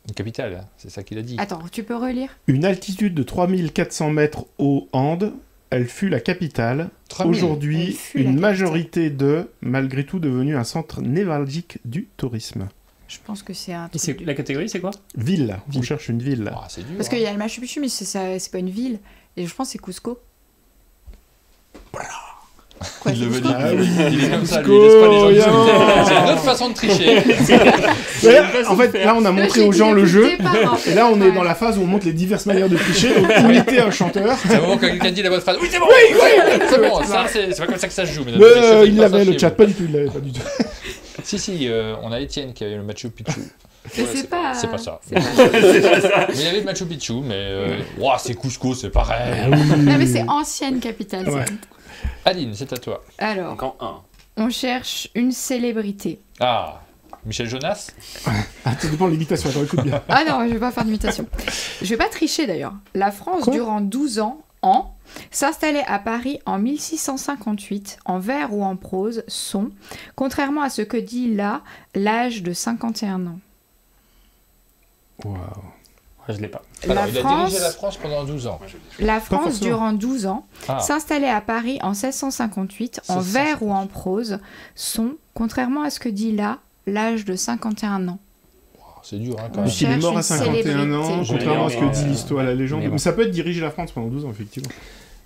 Speaker 1: Une capitale, hein, c'est ça qu'il a dit.
Speaker 3: Attends, tu peux relire?
Speaker 4: Une altitude de 3400 mètres aux Andes, elle fut la capitale,
Speaker 1: 3000.
Speaker 3: Elle
Speaker 4: aujourd'hui
Speaker 3: fut la
Speaker 4: une
Speaker 3: capitale.
Speaker 4: majorité de, malgré tout devenu un centre névralgique du tourisme.
Speaker 3: Je pense que c'est un
Speaker 2: Et
Speaker 3: truc.
Speaker 2: la catégorie, c'est quoi?
Speaker 4: Ville, on cherche une ville.
Speaker 1: Ah, c'est dur.
Speaker 3: Parce qu'il y a le Machu Picchu, mais c'est pas une ville. Et je pense que c'est Cusco. Quoi,
Speaker 1: Il
Speaker 3: c'est
Speaker 1: le veut
Speaker 3: Cusco
Speaker 1: dire.
Speaker 4: Ah oui,
Speaker 1: Il est comme ça, lui,
Speaker 4: Cusco,
Speaker 1: il laisse pas les gens
Speaker 4: évidemment.
Speaker 1: discuter. C'est une autre façon de tricher.
Speaker 4: Ouais, en fait, là, on a montré aux gens le jeu. Et là, on est dans la phase où on montre les diverses manières de tricher. Donc, imiter un chanteur.
Speaker 1: C'est le moment quand quelqu'un dit la bonne phrase. Oui, c'est bon! C'est bon, ça, c'est pas comme ça que ça se joue. mesdames
Speaker 4: Mais
Speaker 1: et messieurs, faites
Speaker 4: il
Speaker 1: pas
Speaker 4: l'avait,
Speaker 1: ça
Speaker 4: le
Speaker 1: chez
Speaker 4: chat,
Speaker 1: vous.
Speaker 4: pas du tout, il l'avait pas du tout.
Speaker 1: Si, on a Étienne qui avait le Machu Picchu.
Speaker 3: Mais
Speaker 5: Ouais,
Speaker 3: c'est pas.
Speaker 1: c'est pas ça.
Speaker 3: c'est pas-
Speaker 1: Mais il y avait le Machu Picchu, mais. Ouah, c'est Cusco, c'est pareil.
Speaker 3: Non, mais c'est ancienne capitale.
Speaker 4: Ouais.
Speaker 3: c'est-
Speaker 1: Aline, c'est à toi.
Speaker 3: Alors,
Speaker 5: Donc en 1.
Speaker 3: on cherche une célébrité.
Speaker 1: Ah, Michel Jonas?
Speaker 4: Ah, ça dépend de l'imitation, attends, écoute bien.
Speaker 3: Ah non, je vais pas faire d'imitation. Je vais pas tricher d'ailleurs. La France,
Speaker 4: Quoi
Speaker 3: durant 12 ans, s'installait à Paris en 1658, en vers ou en prose, sont, contrairement à ce que dit là, l'âge de 51 ans.
Speaker 4: Waouh.
Speaker 2: Je l'ai pas.
Speaker 1: Alors,
Speaker 3: La
Speaker 1: il a
Speaker 3: France,
Speaker 1: dirigé la France pendant 12 ans.
Speaker 3: la France
Speaker 4: forcément.
Speaker 3: durant 12 ans,
Speaker 1: Ah,
Speaker 3: s'installait à Paris en 1658, en
Speaker 1: 1658.
Speaker 3: vers ou en prose, sont, contrairement à ce que dit là, l'âge de 51 ans.
Speaker 1: c'est dur, hein, quand
Speaker 3: On
Speaker 1: même.
Speaker 4: Donc il est mort à
Speaker 3: cherche une
Speaker 4: 51 ans,
Speaker 3: célébrité.
Speaker 4: contrairement à ce que dit
Speaker 2: Mais
Speaker 4: l'histoire, la légende.
Speaker 2: mais bon.
Speaker 4: Mais ça peut être diriger la France pendant 12 ans, effectivement.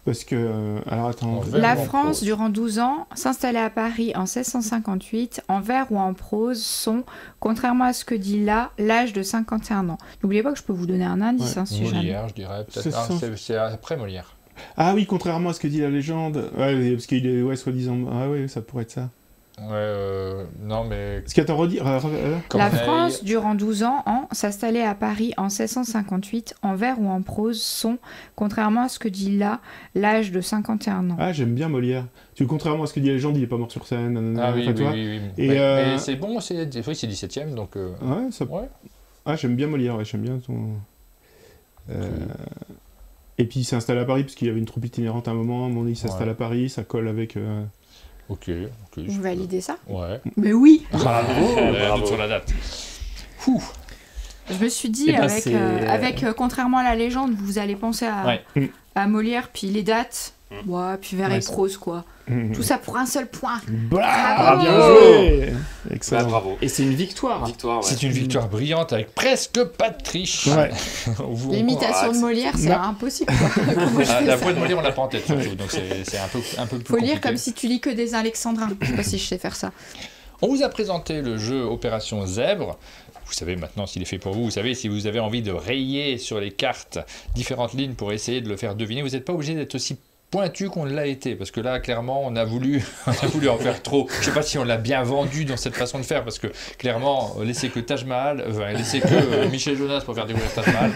Speaker 4: Parce que... alors attends...
Speaker 1: En
Speaker 4: Ouais,
Speaker 1: vers
Speaker 3: La
Speaker 1: ou en
Speaker 3: France,
Speaker 1: prose
Speaker 3: durant 12 ans, s'installait à Paris en 1658, en vers ou en prose, sont, contrairement à ce que dit là, l'âge de 51 ans. N'oubliez pas que je peux vous donner un indice,
Speaker 4: Ouais.
Speaker 3: hein, si jamais.
Speaker 1: Molière, je dirais.
Speaker 4: C'est
Speaker 1: Peut-être. Ah,
Speaker 4: ça.
Speaker 1: c'est après Molière.
Speaker 4: Ah oui, contrairement à ce que dit la légende. Ouais, parce qu'il est, ouais, soi-disant... Ah ouais, ça pourrait être ça.
Speaker 1: Ouais, non, mais.
Speaker 4: Parce qu'attends, redire...
Speaker 3: La
Speaker 1: Corneille.
Speaker 3: France, durant 12 ans, s'installait à Paris en 1658, en vers ou en prose, sont, contrairement à ce que dit là, l'âge de 51 ans.
Speaker 4: Ah, j'aime bien Molière. Tu vois, contrairement à ce que dit la légende, il est pas mort sur scène. Nanana,
Speaker 1: Ah oui,
Speaker 4: enfin,
Speaker 1: oui,
Speaker 4: tu vois.
Speaker 1: oui, oui.
Speaker 4: Et,
Speaker 1: mais c'est bon, c'est 17ème, donc.
Speaker 4: Ouais, ça...
Speaker 1: Ouais.
Speaker 4: Ah, j'aime bien Molière, ouais, j'aime bien son... Et puis il s'est installé à Paris parce qu'il y avait une troupe itinérante à un moment il s'installe
Speaker 1: Ouais.
Speaker 4: à Paris, ça colle avec...
Speaker 1: Ok.
Speaker 3: Vous validez ça?
Speaker 1: Ouais.
Speaker 3: Mais oui!
Speaker 1: Bravo,
Speaker 5: Bravo.
Speaker 1: sur la date. Ouh.
Speaker 3: Je me suis dit, contrairement à la légende, vous allez penser à Molière, puis les dates, puis vers et prose, quoi. Tout ça pour un seul point.
Speaker 4: Bravo, bien joué. Excellent.
Speaker 5: Bravo.
Speaker 2: Et c'est une victoire.
Speaker 1: C'est une victoire brillante avec presque pas de triche.
Speaker 4: Ouais.
Speaker 3: L'imitation de Molière, c'est impossible.
Speaker 1: La voix de Molière, on l'a pas en tête surtout, donc c'est un peu plus compliqué.
Speaker 3: Faut lire comme si tu lis que des alexandrins. Je sais pas si je sais faire ça.
Speaker 1: On vous a présenté le jeu Opération Zèbre. Vous savez maintenant s'il est fait pour vous. Vous savez, si vous avez envie de rayer sur les cartes différentes lignes pour essayer de le faire deviner, vous n'êtes pas obligé d'être aussi pointu qu'on l'a été, parce que là clairement on a voulu en faire trop. Je sais pas si on l'a bien vendu dans cette façon de faire, parce que clairement laisser que Taj Mahal, laisser que Michel Jonas pour faire découvrir Taj Mahal,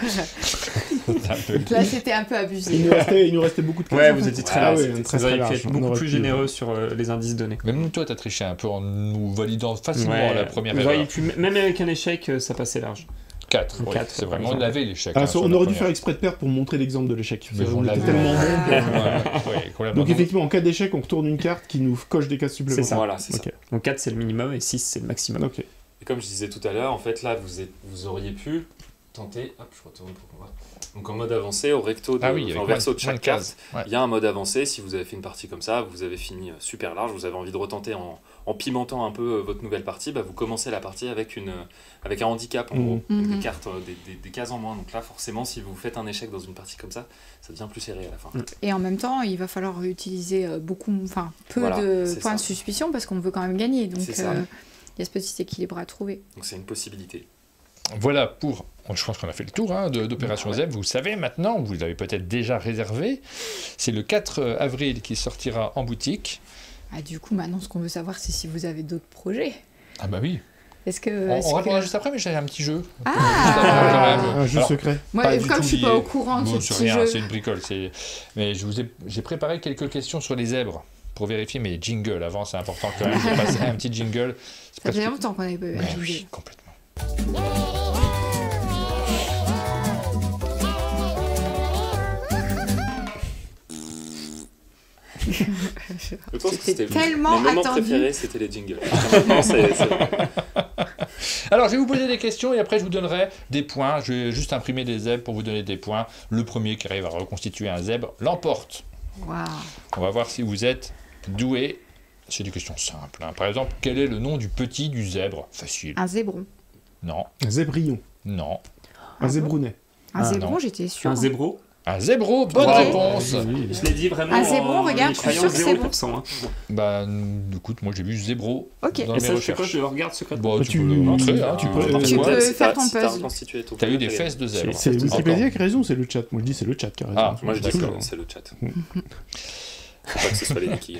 Speaker 3: là c'était un peu abusé.
Speaker 4: Il nous restait beaucoup de
Speaker 2: cases. Ouais, vous étiez très large.
Speaker 4: Très large.
Speaker 2: Beaucoup plus généreux sur les indices donnés.
Speaker 1: Même toi t'as triché un peu en nous validant facilement la première erreur.
Speaker 2: Même avec un échec ça passait large.
Speaker 1: 4, c'est vraiment on avait l'échec.
Speaker 4: On aurait dû faire exprès de perdre pour montrer l'exemple de l'échec. On était tellement bon. Donc effectivement, en cas d'échec, on retourne une carte qui nous coche des cases supplémentaires.
Speaker 2: C'est ça. Voilà, c'est ça. Donc 4 c'est le minimum et 6 c'est le maximum.
Speaker 5: Et comme je disais tout à l'heure, en fait là vous auriez pu tenter, je retourne pour qu'on voit. Donc en mode avancé, au verso de chaque carte, il y a un mode avancé. Si vous avez fait une partie comme ça, vous avez fini super large, vous avez envie de retenter en pimentant un peu votre nouvelle partie, vous commencez la partie avec un handicap en gros, avec des cartes, des cases en moins. Donc là forcément, si vous faites un échec dans une partie comme ça, ça devient plus serré à la fin.
Speaker 3: Et en même temps, il va falloir utiliser peu de points de suspicion parce qu'on veut quand même gagner. Donc il y a ce petit équilibre à trouver.
Speaker 5: Donc c'est une possibilité.
Speaker 1: Voilà je pense qu'on a fait le tour d'Opération Zèbre. Vous savez maintenant, vous l'avez peut-être déjà réservé, c'est le 4 avril qui sortira en boutique.
Speaker 3: Du coup, maintenant, ce qu'on veut savoir, c'est si vous avez d'autres projets.
Speaker 1: Ah bah oui.
Speaker 3: On
Speaker 1: répondra juste après, mais j'ai un petit jeu.
Speaker 4: Un jeu secret.
Speaker 3: Moi, comme je suis pas au courant de ce petit jeu...
Speaker 1: C'est une bricole. Mais j'ai préparé quelques questions sur les zèbres pour vérifier mes jingles. Avant, c'est important quand même de passer un petit jingle.
Speaker 3: Ça fait longtemps qu'on n'avait pas eu un jingle.
Speaker 1: Oui, complètement.
Speaker 3: C'était tellement
Speaker 5: mes moments
Speaker 3: attendu.
Speaker 5: préférés, c'était les jingles.
Speaker 1: Alors, je vais vous poser des questions et après, je vous donnerai des points. Je vais juste imprimer des zèbres pour vous donner des points. Le premier qui arrive à reconstituer un zèbre l'emporte.
Speaker 3: Wow.
Speaker 1: On va voir si vous êtes doué. C'est des questions simples. Par exemple, quel est le nom du petit du zèbre? Facile.
Speaker 3: Un zébron.
Speaker 1: Non.
Speaker 4: Un zébrillon.
Speaker 1: Non.
Speaker 4: Un zébrounet.
Speaker 3: Un zébron, j'étais sûre.
Speaker 2: Un zébro.
Speaker 1: Un zébro, bonne réponse.
Speaker 2: Je l'ai dit vraiment.
Speaker 3: Un zébron, regarde, je suis sûr que c'est bon.
Speaker 1: Écoute, moi j'ai vu zébro dans
Speaker 2: et
Speaker 1: mes
Speaker 2: ça,
Speaker 1: recherches.
Speaker 2: je le regarde secrètement.
Speaker 1: Tu peux le montrer.
Speaker 3: Tu peux faire ton puzzle.
Speaker 1: T'as eu des fesses de zèbre.
Speaker 4: C'est Wikipédia qui a raison, c'est le chat. Moi je dis c'est le chat qui a raison.
Speaker 5: Moi je dis que c'est le chat. Faut pas que ce soit les qui.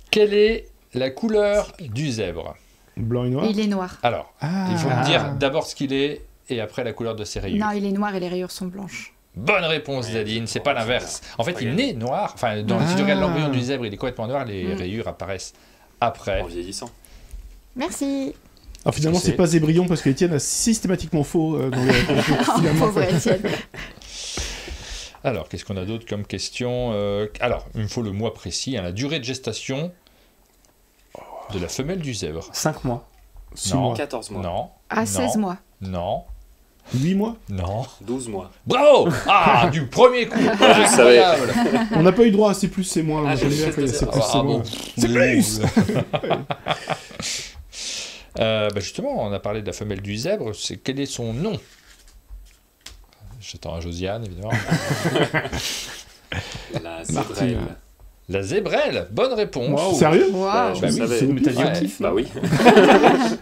Speaker 1: Quelle est la couleur du zèbre?
Speaker 4: Blanc et noir.
Speaker 3: Il est noir.
Speaker 1: Alors, il faut me dire d'abord ce qu'il est et après la couleur de ses rayures.
Speaker 3: Non, il est noir et les rayures sont blanches.
Speaker 1: Bonne réponse, Zadine, c'est pas l'inverse. En fait, il naît noir. Enfin, si tu regardes l'embryon du zèbre, il est complètement noir, les rayures apparaissent après.
Speaker 5: En vieillissant.
Speaker 3: Merci.
Speaker 4: Alors finalement, c'est pas zébrillon parce que Étienne a systématiquement faux dans les...
Speaker 3: Pauvre Étienne.
Speaker 1: Alors, qu'est-ce qu'on a d'autre comme question? Alors, il me faut le mois précis, la durée de gestation de la femelle du zèbre.
Speaker 2: 5 mois.
Speaker 4: 6 mois.
Speaker 5: 14 mois.
Speaker 1: Non.
Speaker 3: 16 mois.
Speaker 1: Non.
Speaker 4: 8 mois.
Speaker 1: Non.
Speaker 5: 12 mois.
Speaker 1: Bravo. Du premier coup.
Speaker 5: Je savais.
Speaker 4: On n'a pas eu droit à C+, c'est moins.
Speaker 1: C'est plus. Justement, on a parlé de la femelle du zèbre. Quel est son nom? J'attends à Josiane, évidemment.
Speaker 5: La zébrelle.
Speaker 1: La zébrelle, bonne réponse.
Speaker 4: Wow. Sérieux?
Speaker 3: Wow.
Speaker 5: Je savais. Bah oui.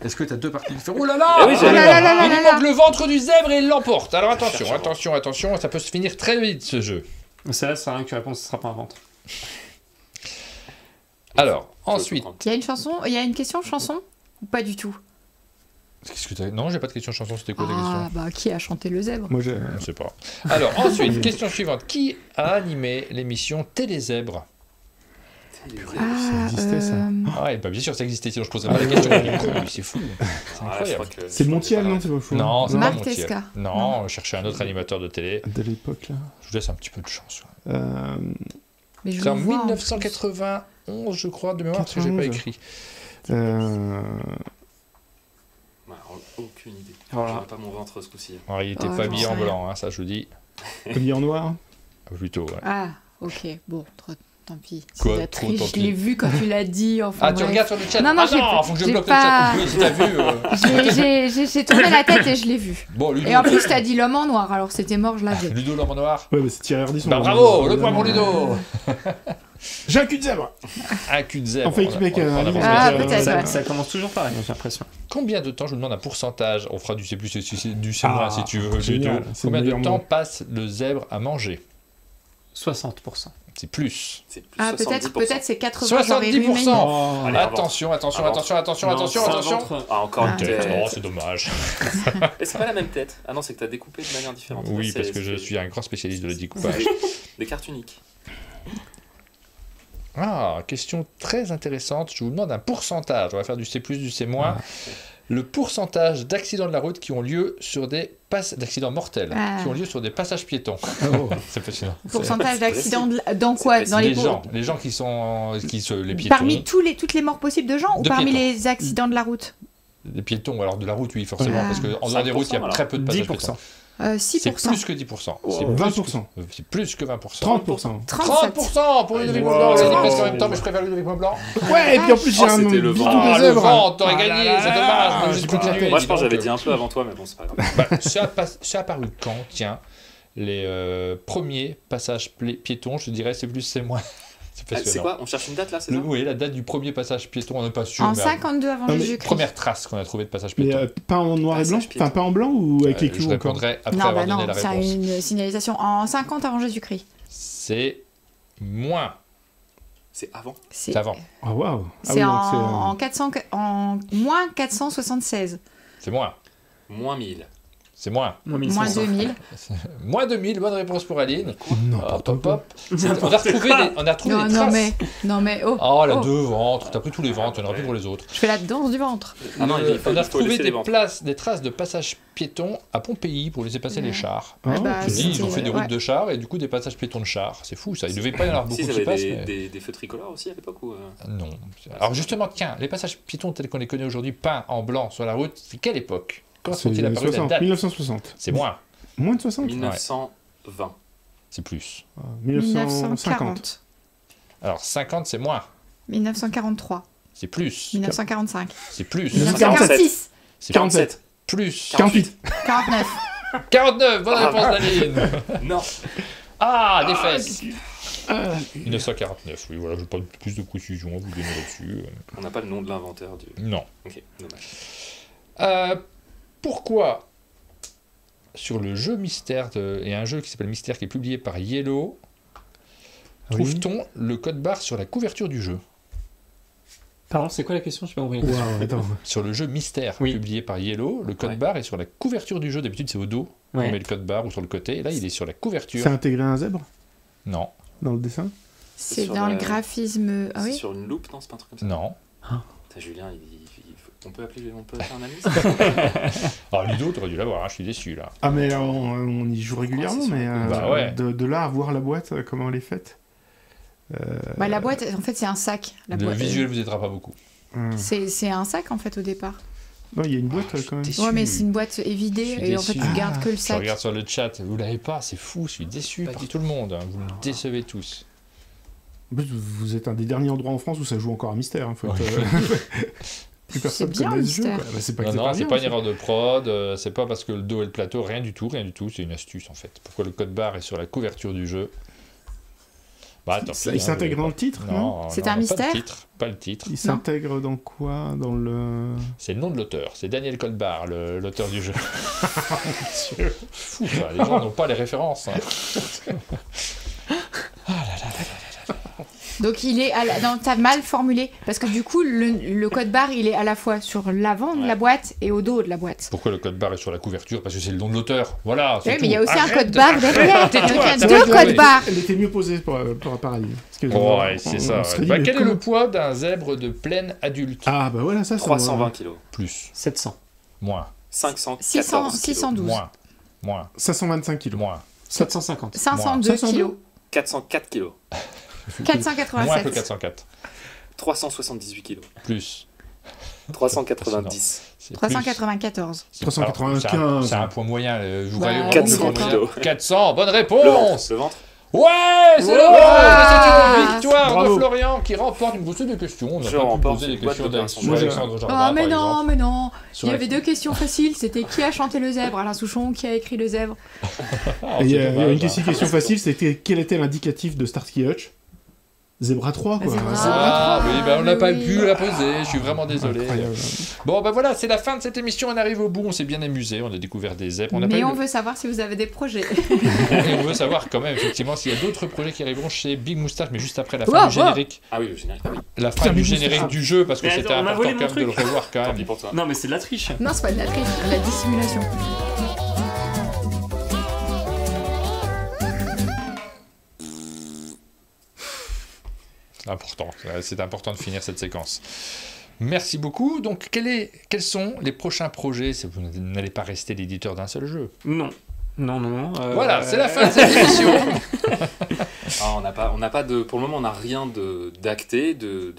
Speaker 1: Est-ce que tu as deux parties différentes? Oh là là,
Speaker 5: oui,
Speaker 1: il lui manque le ventre du zèbre et il l'emporte. Alors attention, ça peut se finir très vite ce jeu.
Speaker 2: C'est là, ça sert à rien que tu réponds, ce sera pas un ventre.
Speaker 1: Alors, ensuite.
Speaker 3: Il y a une chanson, il y a une question chanson ou pas du tout?
Speaker 1: Non, j'ai pas de question chanson, c'était quoi ta question?
Speaker 3: Qui a chanté le zèbre?
Speaker 4: Moi,
Speaker 1: je ne sais pas. Alors, ensuite, question suivante. Qui a animé l'émission Télézèbre?
Speaker 4: Ça existait, ça.
Speaker 1: Bien sûr, ça existait, sinon je poserais pas la question. C'est fou. C'est incroyable.
Speaker 4: C'est Montiel, non? C'est pas fou.
Speaker 1: Non, c'est pas
Speaker 3: Marc
Speaker 1: Montiel.
Speaker 3: Tesca.
Speaker 1: Non, chercher un autre animateur de télé.
Speaker 4: De l'époque, là.
Speaker 1: Je vous laisse un petit peu de chance.
Speaker 3: C'est
Speaker 1: en 1991, je crois, de mémoire, parce que j'ai pas écrit.
Speaker 5: aucune idée.
Speaker 2: Voilà.
Speaker 5: Je n'ai pas mon ventre ce coup-ci.
Speaker 1: Alors, il était
Speaker 3: Oh,
Speaker 1: pas
Speaker 3: j'en
Speaker 1: habillé
Speaker 3: sais
Speaker 1: en
Speaker 3: rien.
Speaker 1: blanc, hein, ça je vous dis.
Speaker 4: Habillé en noir.
Speaker 1: Plutôt, ouais.
Speaker 3: Ah, ok, bon, tant pis. C'est
Speaker 1: Quoi,
Speaker 3: la
Speaker 1: trop
Speaker 3: triche,
Speaker 1: tant
Speaker 3: je
Speaker 1: pis.
Speaker 3: l'ai vu quand tu l'as dit. Enfin,
Speaker 1: Ah, tu
Speaker 3: bref.
Speaker 1: regardes sur le chat?
Speaker 3: Non, non,
Speaker 1: faut que je
Speaker 3: j'ai
Speaker 1: bloque
Speaker 3: pas-
Speaker 1: le chat. Oui, si t'as vu.
Speaker 3: J'ai tourné la tête et je l'ai vu.
Speaker 1: Bon, Ludo.
Speaker 3: Et en plus, t'as dit l'homme en noir, alors c'était mort, je l'avais.
Speaker 1: Ludo, l'homme en noir.
Speaker 4: Ouais, bah c'est Thierry Ardisson.
Speaker 1: Bah bravo, le point pour Ludo.
Speaker 4: J'ai un cul de zèbre.
Speaker 1: Un cul de zèbre.
Speaker 4: On fait équipe avec,
Speaker 1: On avance
Speaker 3: Ah,
Speaker 1: bien.
Speaker 3: peut-être,
Speaker 2: Ça,
Speaker 3: ouais.
Speaker 2: ça commence toujours pareil, j'ai l'impression.
Speaker 1: Combien de temps, je vous demande un pourcentage, on fera du C++, du C-
Speaker 4: Ah,
Speaker 1: si tu veux,
Speaker 4: génial,
Speaker 1: Ludo.
Speaker 4: c'est
Speaker 1: Combien
Speaker 4: le
Speaker 1: de
Speaker 4: meilleur
Speaker 1: temps
Speaker 4: mot.
Speaker 1: passe le zèbre à manger?
Speaker 2: 60%.
Speaker 1: C'est plus.
Speaker 5: C'est plus
Speaker 3: Ah,
Speaker 5: 70%.
Speaker 3: peut-être c'est 80 genre
Speaker 1: 70%.
Speaker 3: Irumé.
Speaker 2: Oh,
Speaker 5: Allez,
Speaker 1: Attention, attention,
Speaker 5: Avance.
Speaker 1: attention, attention,
Speaker 2: non,
Speaker 1: attention,
Speaker 2: ça
Speaker 1: attention.
Speaker 2: rentre-
Speaker 5: Ah, encore une
Speaker 3: Ah.
Speaker 5: tête.
Speaker 1: Oh, c'est dommage.
Speaker 5: Et c'est pas la même tête. Ah non, c'est que t'as découpé de manière différente.
Speaker 1: Oui,
Speaker 5: Là,
Speaker 1: parce que
Speaker 5: c'est-
Speaker 1: je suis un grand spécialiste de le découpage.
Speaker 5: Des cartes uniques.
Speaker 1: Ah, question très intéressante. Je vous demande un pourcentage. On va faire du C++, du C-. Le pourcentage d'accidents de la route qui ont lieu sur des d'accidents mortels
Speaker 3: Ah.
Speaker 1: qui ont lieu sur des passages piétons.
Speaker 4: Oh.
Speaker 1: C'est fascinant.
Speaker 3: Pourcentage
Speaker 5: C'est
Speaker 3: d'accidents dans quoi?
Speaker 5: précis.
Speaker 3: Dans
Speaker 1: Les
Speaker 3: les
Speaker 1: gens qui sont les piétons.
Speaker 3: Parmi toutes les morts possibles de gens ou
Speaker 1: De
Speaker 3: parmi
Speaker 1: piétons.
Speaker 3: les accidents de la route?
Speaker 1: Les piétons, alors de la route, oui, forcément,
Speaker 3: Ah.
Speaker 1: parce qu'en dehors des routes, il y a
Speaker 5: 5%,
Speaker 1: très peu de passages
Speaker 2: 10%.
Speaker 1: piétons.
Speaker 3: 6%.
Speaker 1: C'est plus que 10%. C'est
Speaker 2: Wow.
Speaker 1: plus
Speaker 4: 20%.
Speaker 1: C'est plus que 20%.
Speaker 4: 30%.
Speaker 3: 37.
Speaker 1: 30% pour Ludovic
Speaker 2: Wow.
Speaker 1: Montblanc. Vous avez dit presque en même temps, mais je préfère Ludovic Montblanc.
Speaker 4: Ouais, et puis en plus, j'ai
Speaker 5: Oh,
Speaker 4: un
Speaker 5: c'était le
Speaker 4: bidon
Speaker 5: vent.
Speaker 4: de
Speaker 1: Ah, le
Speaker 4: zèbre.
Speaker 1: vent, t'aurais
Speaker 4: Ah là
Speaker 1: gagné,
Speaker 4: là
Speaker 1: c'est
Speaker 4: là.
Speaker 1: dommage. mais
Speaker 4: J'ai
Speaker 1: j'ai
Speaker 4: continué.
Speaker 1: continué.
Speaker 5: Moi, je pense que j'avais
Speaker 1: Donc,
Speaker 5: dit un peu avant toi, mais bon, c'est pas grave.
Speaker 1: bah, c'est apparu quand, tiens, les premiers passages piétons, je dirais, c'est plus, c'est moins. C'est
Speaker 5: Ah, c'est
Speaker 1: passionnant.
Speaker 5: quoi? On cherche une date là, c'est ça?
Speaker 1: Oui, la date du premier passage piéton, on n'est pas sûr.
Speaker 3: En
Speaker 1: mais
Speaker 3: 52 avant
Speaker 4: Non, mais
Speaker 3: Jésus-Christ.
Speaker 1: première trace qu'on a trouvé de passage
Speaker 4: Mais
Speaker 1: piéton.
Speaker 4: pas en noir et blanc.
Speaker 5: Passage piéton.
Speaker 4: Enfin, pas en blanc ou avec les
Speaker 1: Je
Speaker 4: clous encore.
Speaker 1: répondrai après
Speaker 3: Non,
Speaker 1: avoir
Speaker 3: bah
Speaker 1: donné
Speaker 3: non,
Speaker 1: la
Speaker 3: c'est
Speaker 1: réponse.
Speaker 3: une signalisation en 50 avant Jésus-Christ.
Speaker 1: C'est moins.
Speaker 5: C'est avant.
Speaker 1: C'est avant.
Speaker 4: Ah waouh. Ah
Speaker 3: C'est
Speaker 4: oui, donc
Speaker 3: en 400, en moins 476.
Speaker 1: C'est moins.
Speaker 5: Moins 1000.
Speaker 1: C'est moins.
Speaker 2: Moins
Speaker 3: Moins
Speaker 2: 1500.
Speaker 3: 2000.
Speaker 1: Moins 2000, bonne réponse pour Aline.
Speaker 4: N'importe
Speaker 1: Hop, hop,
Speaker 4: quoi.
Speaker 1: hop. On a retrouvé
Speaker 3: Non,
Speaker 1: des traces.
Speaker 3: non mais, oh,
Speaker 1: Oh, la
Speaker 3: oh.
Speaker 1: deux ventres, t'as pris tous les ventres, il n'y en aura plus pour les autres.
Speaker 3: Je fais la danse du ventre.
Speaker 5: Ah non, il faut
Speaker 1: On a
Speaker 5: il faut
Speaker 1: retrouvé
Speaker 5: laisser les
Speaker 1: des
Speaker 5: ventres.
Speaker 1: des traces de passages piétons à Pompéi pour laisser passer les chars.
Speaker 4: Ah,
Speaker 3: bah,
Speaker 4: ok.
Speaker 1: Je dis, ils ont
Speaker 3: c'était-
Speaker 1: fait des routes
Speaker 3: ouais.
Speaker 1: de chars et du coup des passages piétons de chars. C'est fou ça, il ne devait pas y en avoir beaucoup
Speaker 5: Si,
Speaker 1: qui
Speaker 5: ça avait
Speaker 1: passent.
Speaker 5: des feux tricolores aussi à l'époque ou
Speaker 1: Non. Alors justement, tiens, les passages piétons tels qu'on les connaît aujourd'hui, peints en blanc sur la route, c'est quelle époque? Quand
Speaker 4: C'est
Speaker 1: sont-ils apparus la
Speaker 4: 60,
Speaker 1: date?
Speaker 4: 1960.
Speaker 1: C'est moins,
Speaker 4: Moins de 60
Speaker 5: 1920.
Speaker 1: c'est plus.
Speaker 4: 1950.
Speaker 3: 1940.
Speaker 1: Alors 50 c'est moins,
Speaker 3: 1943.
Speaker 1: c'est plus,
Speaker 3: 1945.
Speaker 1: c'est plus,
Speaker 3: 1946.
Speaker 1: c'est
Speaker 4: 47.
Speaker 1: plus.
Speaker 4: 48.
Speaker 3: 49.
Speaker 1: 49, bonne réponse d'Aline.
Speaker 5: Non.
Speaker 1: Ah, des fesses. 1949, oui, voilà, je ne veux pas plus de précision à vous donner là-dessus.
Speaker 5: On n'a pas le nom de l'inventeur du.
Speaker 1: Non.
Speaker 5: Ok, dommage.
Speaker 1: Pourquoi sur le jeu Mystère, il y a un jeu qui s'appelle Mystère qui est publié par Yellow, trouve-t-on le code barre sur la couverture du jeu?
Speaker 2: Pardon, c'est quoi la question? Je sais pas compris.
Speaker 4: Waouh, attends.
Speaker 1: Sur le jeu Mystère
Speaker 2: Oui.
Speaker 1: publié par Yellow, le code
Speaker 5: Ouais.
Speaker 1: barre est sur la couverture du jeu. D'habitude, c'est au dos.
Speaker 2: Ouais.
Speaker 1: On met le code barre ou sur le côté. Et là, il est sur la couverture.
Speaker 4: C'est intégré un zèbre
Speaker 1: Non,
Speaker 4: dans le dessin?
Speaker 3: C'est
Speaker 5: sur
Speaker 3: dans
Speaker 5: la-
Speaker 3: le graphisme. Ah
Speaker 5: C'est
Speaker 3: oui.
Speaker 5: sur une loupe, non? C'est pas un truc comme ça?
Speaker 1: non.
Speaker 5: Putain, Julien, on peut faire un ami?
Speaker 1: Alors Ludo, t'aurais dû l'avoir. Hein, je suis déçu là.
Speaker 4: Ah, mais on y joue régulièrement,
Speaker 5: c'est
Speaker 4: mais
Speaker 5: sur-
Speaker 1: Bah ouais.
Speaker 4: de là à voir la boîte, comment elle est faite.
Speaker 3: Bah, la boîte, en fait, c'est un sac. La
Speaker 1: Le
Speaker 3: boîte.
Speaker 1: visuel vous aidera pas beaucoup.
Speaker 3: C'est un sac, en fait, au départ.
Speaker 4: Non, il y a une boîte quand même.
Speaker 1: Déçu.
Speaker 3: Ouais, mais c'est une boîte évidée.
Speaker 1: Je suis
Speaker 3: Et en fait,
Speaker 1: déçu.
Speaker 3: tu gardes que le
Speaker 1: Je
Speaker 3: sac.
Speaker 1: regarde sur le chat. Vous l'avez pas, c'est fou. Je suis déçu par tout le monde. Hein. Vous me décevez tous.
Speaker 4: En plus, vous êtes un des derniers endroits en France où ça joue encore à Mystère. Hein, faut
Speaker 1: Ouais.
Speaker 4: plus personne
Speaker 3: bien,
Speaker 4: connaît ce jeu.
Speaker 3: Mystère.
Speaker 4: Quoi. Bah, c'est pas que
Speaker 1: Non,
Speaker 4: c'est
Speaker 1: non,
Speaker 4: pas
Speaker 1: c'est
Speaker 4: bien,
Speaker 1: pas une
Speaker 4: ça.
Speaker 1: erreur de prod, c'est pas parce que le dos et le plateau, rien du tout, c'est une astuce en fait. Pourquoi le code barre est sur la couverture du jeu? Bah attends.
Speaker 4: Il s'intègre dans le titre, non?
Speaker 1: Non,
Speaker 3: C'est
Speaker 1: non,
Speaker 3: un mystère
Speaker 1: Pas le titre.
Speaker 4: Il s'intègre dans quoi? Dans le...
Speaker 1: C'est le nom de l'auteur, c'est Daniel Colbar, l'auteur du jeu. Fou, ça, les gens n'ont pas les références. Hein.
Speaker 3: Donc, il est. Non, t'as mal formulé. Parce que du coup, le code barre, il est à la fois sur l'avant de la
Speaker 1: Ouais.
Speaker 3: boîte et au dos de la boîte.
Speaker 1: Pourquoi le code barre est sur la couverture? Parce que c'est le nom de l'auteur. Voilà. c'est
Speaker 3: Oui,
Speaker 1: tout.
Speaker 3: mais il y a aussi un
Speaker 1: Arrête
Speaker 3: code
Speaker 1: de-
Speaker 3: barre derrière.
Speaker 1: Tais-toi,
Speaker 3: Donc, il y a
Speaker 1: ça
Speaker 3: deux
Speaker 1: va jouer.
Speaker 3: codes barres.
Speaker 4: Elle était mieux posée par Ali. Parce que,
Speaker 1: Oh, ouais, c'est ça.
Speaker 4: on se
Speaker 1: Ouais.
Speaker 4: dit,
Speaker 1: Bah,
Speaker 4: mais
Speaker 1: quel est
Speaker 4: comment-
Speaker 1: le poids d'un zèbre de plaine adulte?
Speaker 4: Ah, bah voilà, ça,
Speaker 5: 320 kilos.
Speaker 1: Plus.
Speaker 2: 700.
Speaker 1: Moins.
Speaker 5: 514 kilos.
Speaker 3: 612.
Speaker 1: Moins.
Speaker 4: 525 kilos.
Speaker 1: Moins.
Speaker 2: 750.
Speaker 3: 502
Speaker 4: 502.
Speaker 3: kilos.
Speaker 5: 404 kilos.
Speaker 1: Moins que
Speaker 3: 487.
Speaker 1: 404.
Speaker 5: 378 kilos.
Speaker 1: Plus.
Speaker 5: 390.
Speaker 3: 394.
Speaker 4: 395.
Speaker 1: C'est un point moyen. Vous
Speaker 3: Bah,
Speaker 1: voyez,
Speaker 5: 400
Speaker 3: oui,
Speaker 5: plutôt.
Speaker 1: 400, bonne réponse.
Speaker 5: Le ventre.
Speaker 1: Ouais, c'est
Speaker 3: Ouais.
Speaker 1: une victoire
Speaker 4: Bravo.
Speaker 1: de Florian qui remporte une boussée de questions. On n'a
Speaker 5: Je
Speaker 1: pas pu
Speaker 5: remporte
Speaker 1: poser des
Speaker 5: une boîte
Speaker 1: questions
Speaker 5: d'opération.
Speaker 1: sur
Speaker 4: Moi, j'ai-
Speaker 1: Alexandre Jardin,
Speaker 3: Oh, mais
Speaker 1: par
Speaker 3: non,
Speaker 1: exemple.
Speaker 3: mais non.
Speaker 1: Sur
Speaker 3: Il y
Speaker 1: la-
Speaker 3: avait 2 questions faciles. C'était qui a chanté le zèbre? Alain Souchon. Qui a écrit le zèbre?
Speaker 1: Ah,
Speaker 4: Et il y a
Speaker 1: c'est dommage,
Speaker 4: une
Speaker 1: hein.
Speaker 4: question facile, c'était quel était l'indicatif de Starsky Hutch? Zebra 3, quoi.
Speaker 3: Zebra.
Speaker 1: Ah oui, ben on n'a
Speaker 3: Mais
Speaker 1: pas
Speaker 3: oui.
Speaker 1: pu la poser, je suis vraiment désolé.
Speaker 4: Incroyable.
Speaker 1: Bon, ben voilà, c'est la fin de cette émission, on arrive au bout, on s'est bien amusé, on a découvert des zèbres.
Speaker 3: Mais on veut savoir si vous avez des projets.
Speaker 1: Et on veut savoir quand même, effectivement, s'il y a d'autres projets qui arriveront chez Big Moustache, mais juste après la fin
Speaker 3: Wow,
Speaker 1: du générique.
Speaker 5: Ah oui, le générique. Oui.
Speaker 1: La fin
Speaker 4: Putain,
Speaker 1: du
Speaker 4: Big
Speaker 1: générique
Speaker 4: Moustache.
Speaker 1: du jeu, parce que
Speaker 2: Mais
Speaker 1: c'était
Speaker 2: attends, on m'a
Speaker 1: important
Speaker 2: volé
Speaker 1: quand
Speaker 2: mon
Speaker 1: même de le
Speaker 2: truc.
Speaker 1: revoir quand
Speaker 5: Tant pis
Speaker 1: même.
Speaker 5: pour toi.
Speaker 2: Non, mais c'est de la triche.
Speaker 3: Non, c'est pas de la triche, de la dissimulation.
Speaker 1: Important, c'est important de finir cette séquence. Merci beaucoup. Donc, quels sont les prochains projets? Vous n'allez pas rester l'éditeur d'un seul jeu.
Speaker 2: Non. Non.
Speaker 1: Voilà, c'est la fin de cette émission.
Speaker 5: Ah, on n'a pas de, pour le moment, on n'a rien d'acté, de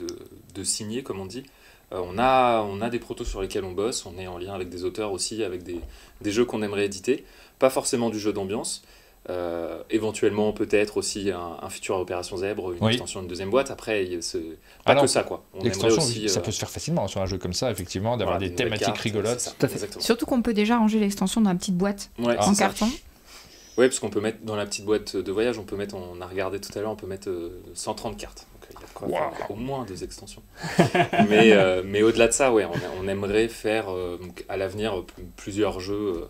Speaker 5: signé, comme on dit. On a des protos sur lesquels on bosse. On est en lien avec des auteurs aussi, avec des jeux qu'on aimerait éditer. Pas forcément du jeu d'ambiance. Éventuellement, peut-être aussi un futur Opération Zèbre, une
Speaker 1: Oui.
Speaker 5: extension, une deuxième boîte. Après, c'est pas
Speaker 1: Alors,
Speaker 5: que ça, quoi. On aimerait
Speaker 1: L'extension,
Speaker 5: aussi,
Speaker 1: ça peut se faire facilement sur un jeu comme ça, effectivement, d'avoir
Speaker 5: voilà,
Speaker 1: des
Speaker 5: nouvelles
Speaker 1: thématiques
Speaker 5: cartes,
Speaker 1: rigolotes.
Speaker 5: c'est ça,
Speaker 2: Tout à fait.
Speaker 5: exactement.
Speaker 3: Surtout qu'on peut déjà ranger l'extension dans la petite boîte
Speaker 5: Ouais,
Speaker 1: Ah.
Speaker 5: c'est
Speaker 3: en
Speaker 5: ça.
Speaker 3: carton.
Speaker 5: Ouais, parce qu'on peut mettre dans la petite boîte de voyage, on a regardé tout à l'heure, on peut mettre 130 cartes. Donc il y a de quoi faire au moins 2 extensions. mais au-delà de ça, ouais, on aimerait faire donc, à l'avenir plusieurs jeux,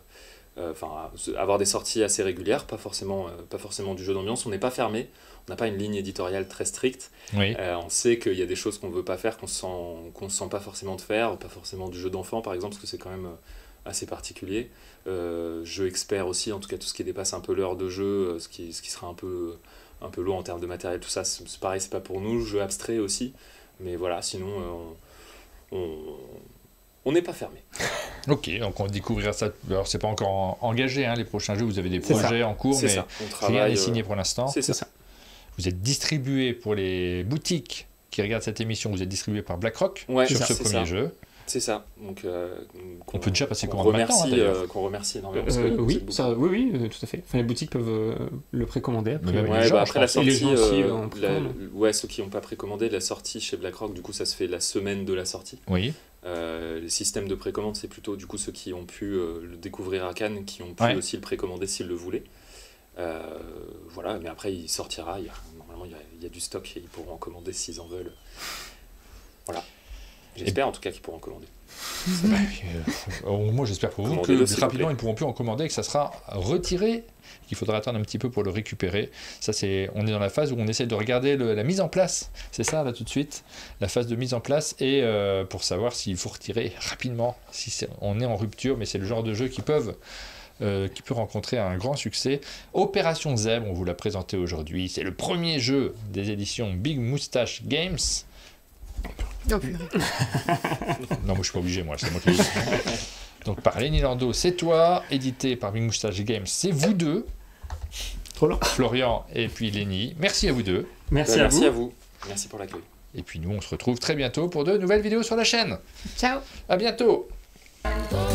Speaker 5: avoir des sorties assez régulières, pas forcément du jeu d'ambiance. On n'est pas fermé, on n'a pas une ligne éditoriale très stricte.
Speaker 1: Oui.
Speaker 5: On sait qu'il y a des choses qu'on ne veut pas faire, qu'on ne sent pas forcément de faire, pas forcément du jeu d'enfant par exemple, parce que c'est quand même assez particulier. Jeu expert aussi, en tout cas tout ce qui dépasse un peu l'heure de jeu, ce qui sera un peu lourd en termes de matériel, tout ça, c'est pareil, c'est pas pour nous. Jeu abstrait aussi, mais voilà, sinon on n'est pas fermé.
Speaker 1: Ok, donc on découvrira ça. Alors, c'est pas encore engagé, hein, les prochains jeux, vous avez des
Speaker 2: C'est
Speaker 1: projets en cours,
Speaker 5: C'est
Speaker 1: mais
Speaker 5: ça, on
Speaker 1: rien
Speaker 5: travaille.
Speaker 1: n'est signé pour l'instant.
Speaker 5: C'est ça.
Speaker 2: ça.
Speaker 1: Vous êtes distribué pour les boutiques qui regardent cette émission, vous êtes distribué par BlackRock
Speaker 5: Ouais,
Speaker 1: sur
Speaker 5: c'est
Speaker 1: ce
Speaker 5: ça.
Speaker 1: premier jeu.
Speaker 5: C'est ça. Donc,
Speaker 1: On peut déjà passer
Speaker 5: qu'on
Speaker 1: commande maintenant,
Speaker 5: remercie,
Speaker 1: d'ailleurs.
Speaker 5: qu'on remercie énormément. parce que c'est
Speaker 2: Oui,
Speaker 5: beaucoup.
Speaker 2: tout à fait. Enfin, les boutiques peuvent le précommander après.
Speaker 1: Mais même
Speaker 5: Ouais,
Speaker 1: les gens,
Speaker 5: bah
Speaker 1: je
Speaker 5: après la
Speaker 1: pense.
Speaker 2: Et les
Speaker 5: sortie,
Speaker 2: gens aussi, en précommande.
Speaker 5: ouais, ceux qui n'ont pas précommandé, la sortie chez BlackRock, du coup ça se fait la semaine de la sortie.
Speaker 1: Oui.
Speaker 5: Les systèmes de précommande, c'est plutôt du coup ceux qui ont pu le découvrir à Cannes, qui ont pu
Speaker 1: Ouais.
Speaker 5: aussi le précommander s'ils le voulaient. Voilà, mais après il sortira, normalement il y a du stock et ils pourront en commander s'ils en veulent. Voilà. J'espère en tout cas qu'ils pourront en commander.
Speaker 1: Moi, j'espère pour vous
Speaker 5: Commandez-le,
Speaker 1: que
Speaker 5: s'il vous
Speaker 1: rapidement,
Speaker 5: plaît.
Speaker 1: ils ne pourront plus en commander et que ça sera retiré, qu'il faudra attendre un petit peu pour le récupérer. Ça, on est dans la phase où on essaie de regarder la mise en place. C'est ça, là, tout de suite. La phase de mise en place et pour savoir s'il faut retirer rapidement, si on est en rupture, mais c'est le genre de jeu qui peut rencontrer un grand succès. Opération Zèbre, on vous l'a présenté aujourd'hui. C'est le premier jeu des éditions Big Moustache Games.
Speaker 3: Oh, purée.
Speaker 1: Non, moi je suis pas obligé, moi, c'est moi qui. Donc par Lenny Lando, c'est toi, édité par Big Moustache Games, c'est vous deux,
Speaker 4: Trop bien.
Speaker 1: Florian et puis Lenny. Merci à vous deux.
Speaker 2: Merci,
Speaker 5: Bah,
Speaker 2: à vous.
Speaker 5: à vous. Merci pour l'accueil.
Speaker 1: Et puis nous, on se retrouve très bientôt pour de nouvelles vidéos sur la chaîne.
Speaker 3: Ciao.
Speaker 1: À bientôt.
Speaker 6: Thank